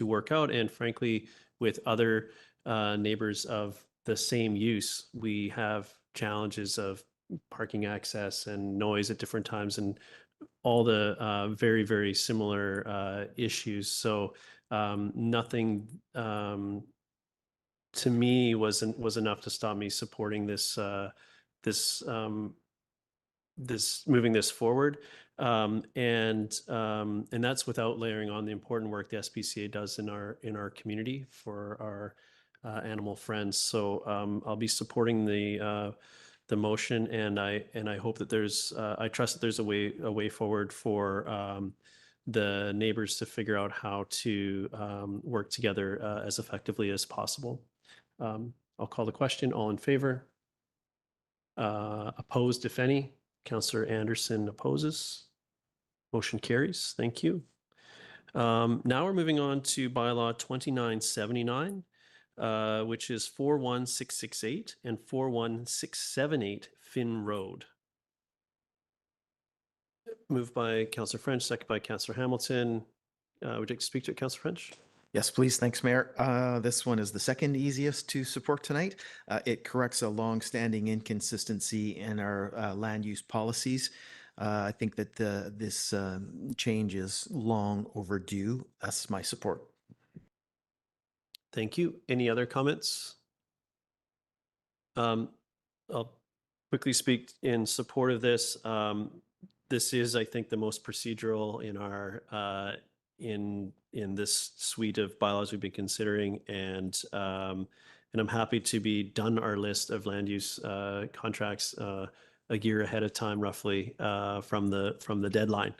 work out. And frankly, with other neighbors of the same use, we have challenges of parking access and noise at different times and all the very, very similar issues. So nothing to me was enough to stop me supporting this moving this forward. And that's without layering on the important work the SPCA does in our community for our animal friends. So I'll be supporting the motion, and I hope that I trust that there's a way forward for the neighbors to figure out how to work together as effectively as possible. I'll call the question. All in favor? Opposed, if any? Councillor Anderson opposes. Motion carries. Thank you. Now we're moving on to bylaw 2979, which is 41668 and 41678 Finn Road. Moved by Councillor French, second by Councillor Hamilton. Would you like to speak to it, Councillor French? Yes, please. Thanks, Mayor. This one is the second easiest to support tonight. It corrects a long-standing inconsistency in our land use policies. I think that this change is long overdue. That's my support. Thank you. Any other comments? I'll quickly speak in support of this. This is, I think, the most procedural in our in this suite of bylaws we've been considering, and I'm happy to be done our list of land use contracts a year ahead of time, roughly, from the deadline.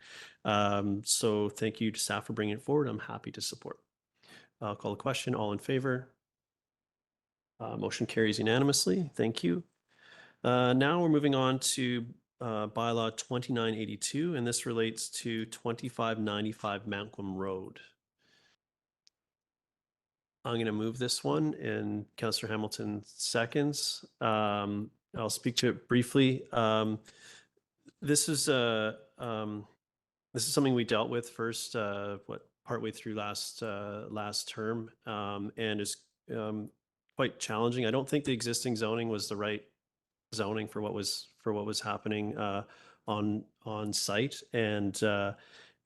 So thank you to staff for bringing it forward. I'm happy to support. I'll call the question. All in favor? Motion carries unanimously. Thank you. Now we're moving on to bylaw 2982, and this relates to 2595 Malcolm Road. I'm going to move this one, and Councillor Hamilton seconds. I'll speak to it briefly. This is something we dealt with first, partway through last term, and is quite challenging. I don't think the existing zoning was the right zoning for what was happening on site, and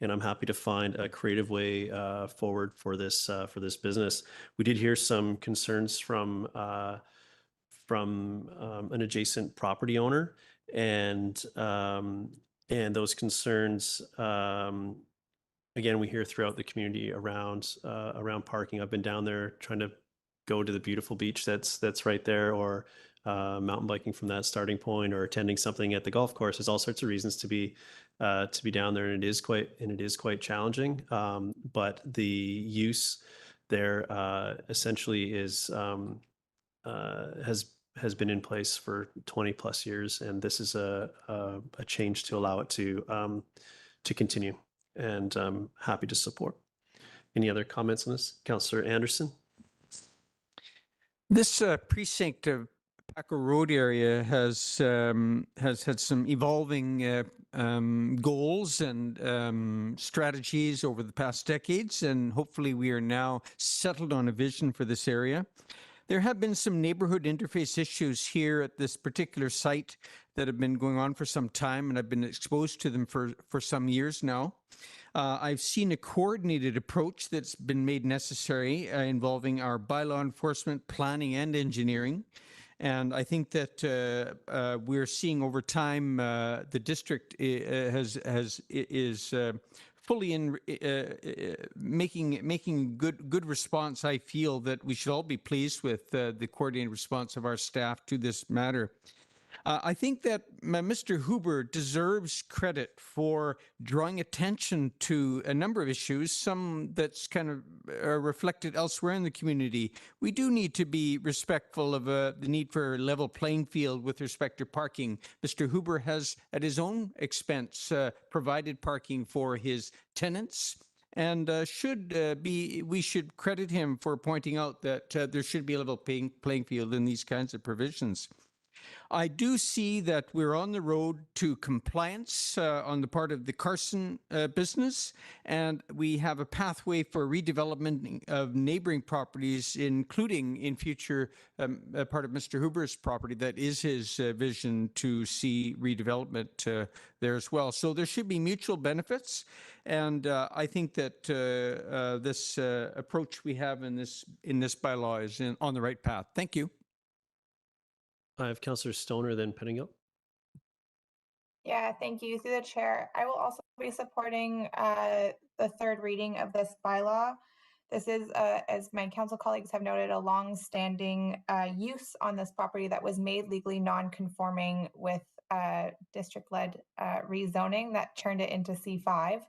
I'm happy to find a creative way forward for this business. We did hear some concerns from an adjacent property owner, and those concerns, again, we hear throughout the community around parking. I've been down there trying to go to the beautiful beach that's right there, or mountain biking from that starting point, or attending something at the golf course. There's all sorts of reasons to be down there, and it is quite challenging. But the use there essentially has been in place for 20 plus years, and this is a change to allow it to continue, and I'm happy to support. Any other comments on this? Councillor Anderson? This precinct of Packer Road area has had some evolving goals and strategies over the past decades, and hopefully we are now settled on a vision for this area. There have been some neighborhood interface issues here at this particular site that have been going on for some time, and I've been exposed to them for some years now. I've seen a coordinated approach that's been made necessary involving our bylaw enforcement, planning, and engineering. And I think that we're seeing over time the district is fully in making good response. I feel that we should all be pleased with the coordinated response of our staff to this matter. I think that Mr. Huber deserves credit for drawing attention to a number of issues, some that's kind of reflected elsewhere in the community. We do need to be respectful of the need for a level playing field with respect to parking. Mr. Huber has, at his own expense, provided parking for his tenants. And we should credit him for pointing out that there should be a level playing field in these kinds of provisions. I do see that we're on the road to compliance on the part of the Carson business, and we have a pathway for redevelopment of neighboring properties, including in future a part of Mr. Huber's property. That is his vision to see redevelopment there as well. So there should be mutual benefits, and I think that this approach we have in this bylaw is on the right path. Thank you. I have Councillor Stoner, then Pettingill. Yeah, thank you. Through the chair, I will also be supporting the third reading of this bylaw. This is, as my council colleagues have noted, a long-standing use on this property that was made legally non-conforming with district-led rezoning that turned it into C5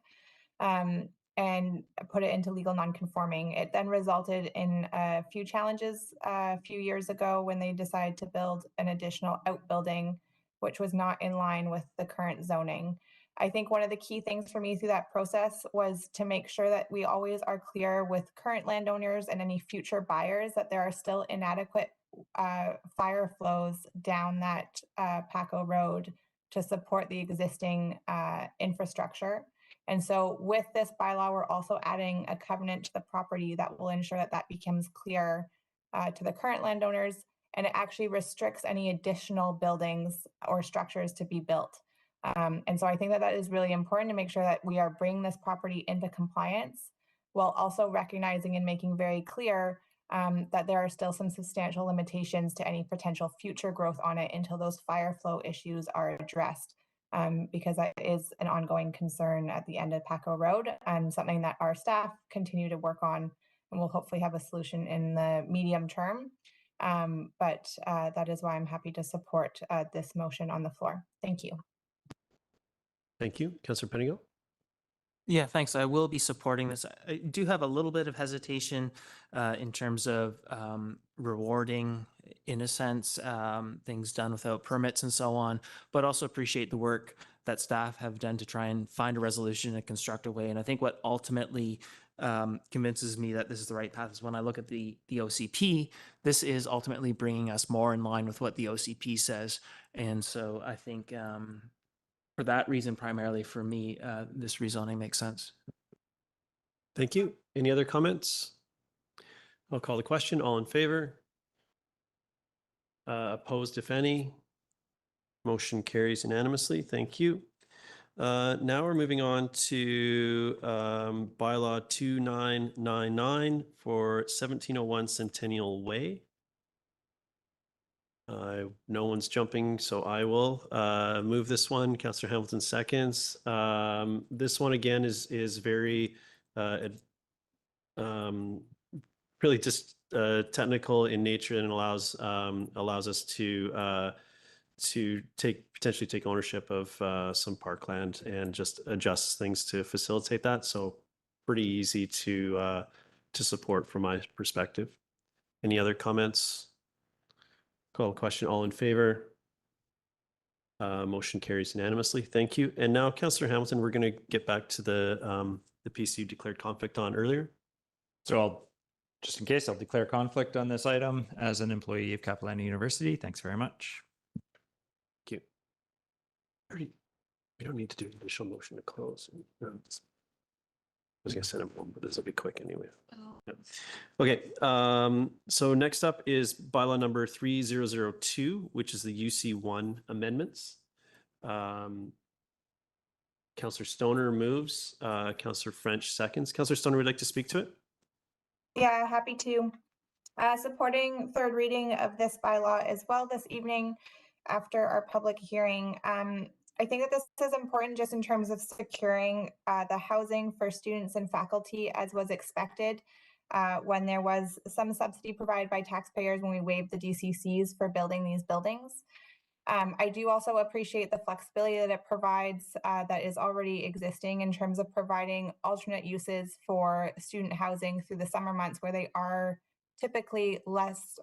and put it into legal non-conforming. It then resulted in a few challenges a few years ago when they decided to build an additional outbuilding, which was not in line with the current zoning. I think one of the key things for me through that process was to make sure that we always are clear with current landowners and any future buyers that there are still inadequate fire flows down that Paco Road to support the existing infrastructure. And so with this bylaw, we're also adding a covenant to the property that will ensure that that becomes clear to the current landowners, and it actually restricts any additional buildings or structures to be built. And so I think that that is really important to make sure that we are bringing this property into compliance while also recognizing and making very clear that there are still some substantial limitations to any potential future growth on it until those fire flow issues are addressed. Because that is an ongoing concern at the end of Paco Road and something that our staff continue to work on, and we'll hopefully have a solution in the medium term. But that is why I'm happy to support this motion on the floor. Thank you. Thank you. Councillor Pettingill. Yeah, thanks. I will be supporting this. I do have a little bit of hesitation in terms of rewarding, in a sense, things done without permits and so on, but also appreciate the work that staff have done to try and find a resolution in a constructive way. And I think what ultimately convinces me that this is the right path is when I look at the OCP, this is ultimately bringing us more in line with what the OCP says. And so I think for that reason, primarily for me, this rezoning makes sense. Thank you. Any other comments? I'll call the question. All in favor? Opposed, if any? Motion carries unanimously. Thank you. Now we're moving on to Bylaw 2999 for 1701 Centennial Way. No one's jumping, so I will move this one. Councillor Hamilton seconds. This one again is very really just technical in nature and allows us to potentially take ownership of some parkland and just adjust things to facilitate that. So pretty easy to support from my perspective. Any other comments? Call the question. All in favor? Motion carries unanimously. Thank you. And now, Councillor Hamilton, we're going to get back to the piece you declared conflict on earlier. So just in case, I'll declare conflict on this item as an employee of Capilano University. Thanks very much. Thank you. We don't need to do an initial motion to close. I was going to send them home, but this will be quick anyway. Yep. Okay. So next up is bylaw number 3002, which is the UC1 amendments. Councillor Councillor Stoner moves. Councillor French seconds. Councillor Stoner would like to speak to it. Yeah, happy to. Supporting third reading of this bylaw as well this evening after our public hearing. I think that this is important just in terms of securing the housing for students and faculty as was expected when there was some subsidy provided by taxpayers when we waived the DCCs for building these buildings. I do also appreciate the flexibility that it provides that is already existing in terms of providing alternate uses for student housing through the summer months where they are typically less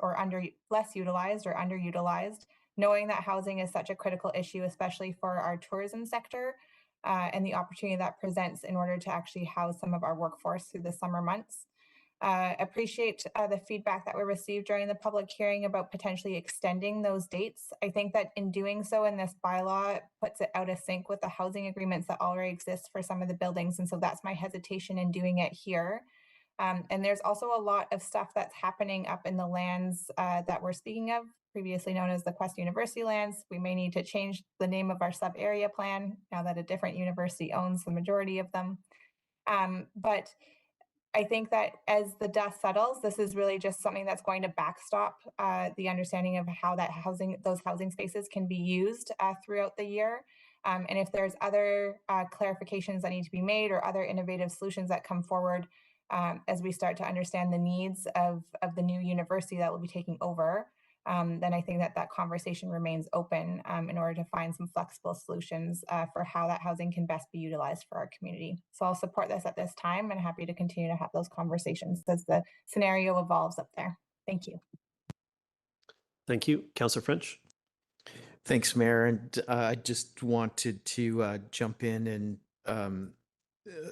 utilized or underutilized, knowing that housing is such a critical issue, especially for our tourism sector and the opportunity that presents in order to actually house some of our workforce through the summer months. Appreciate the feedback that we received during the public hearing about potentially extending those dates. I think that in doing so in this bylaw, it puts it out of sync with the housing agreements that already exist for some of the buildings. And so that's my hesitation in doing it here. And there's also a lot of stuff that's happening up in the lands that we're speaking of, previously known as the Quest University lands. We may need to change the name of our sub-area plan now that a different university owns the majority of them. But I think that as the dust settles, this is really just something that's going to backstop the understanding of how those housing spaces can be used throughout the year. And if there's other clarifications that need to be made or other innovative solutions that come forward as we start to understand the needs of the new university that will be taking over, then I think that that conversation remains open in order to find some flexible solutions for how that housing can best be utilized for our community. So I'll support this at this time and happy to continue to have those conversations as the scenario evolves up there. Thank you. Thank you. Councillor French. Thanks, Mayor. And I just wanted to jump in and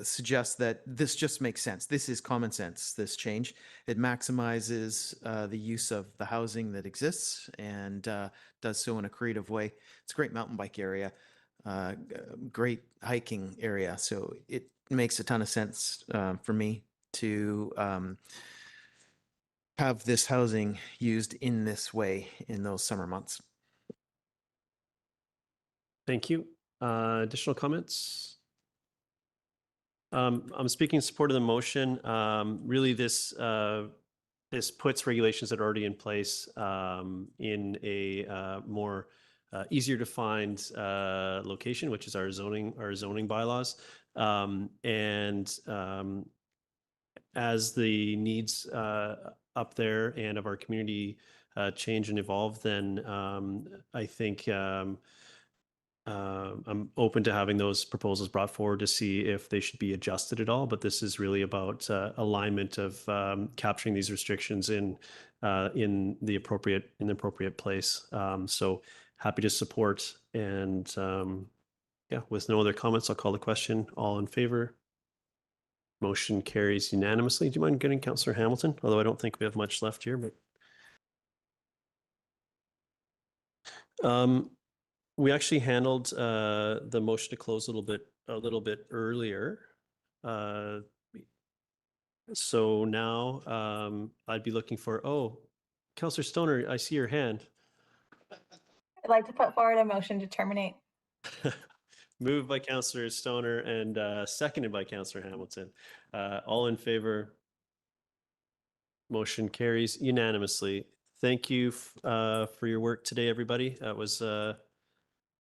suggest that this just makes sense. This is common sense, this change. It maximizes the use of the housing that exists and does so in a creative way. It's a great mountain bike area, great hiking area. So it makes a ton of sense for me to have this housing used in this way in those summer months. Thank you. Additional comments? I'm speaking in support of the motion. Really, this puts regulations that are already in place in a more easier to find location, which is our zoning bylaws. As the needs up there and of our community change and evolve, then I think I'm open to having those proposals brought forward to see if they should be adjusted at all. But this is really about alignment of capturing these restrictions in the appropriate place. So happy to support. And yeah, with no other comments, I'll call the question. All in favor? Motion carries unanimously. Do you mind getting Councillor Hamilton? Although I don't think we have much left here, but. We actually handled the motion to close a little bit earlier. So now I'd be looking for, Councillor Stoner, I see your hand. I'd like to put forward a motion to terminate. Moved by Councillor Stoner and seconded by Councillor Hamilton. All in favor? Motion carries unanimously. Thank you for your work today, everybody. That was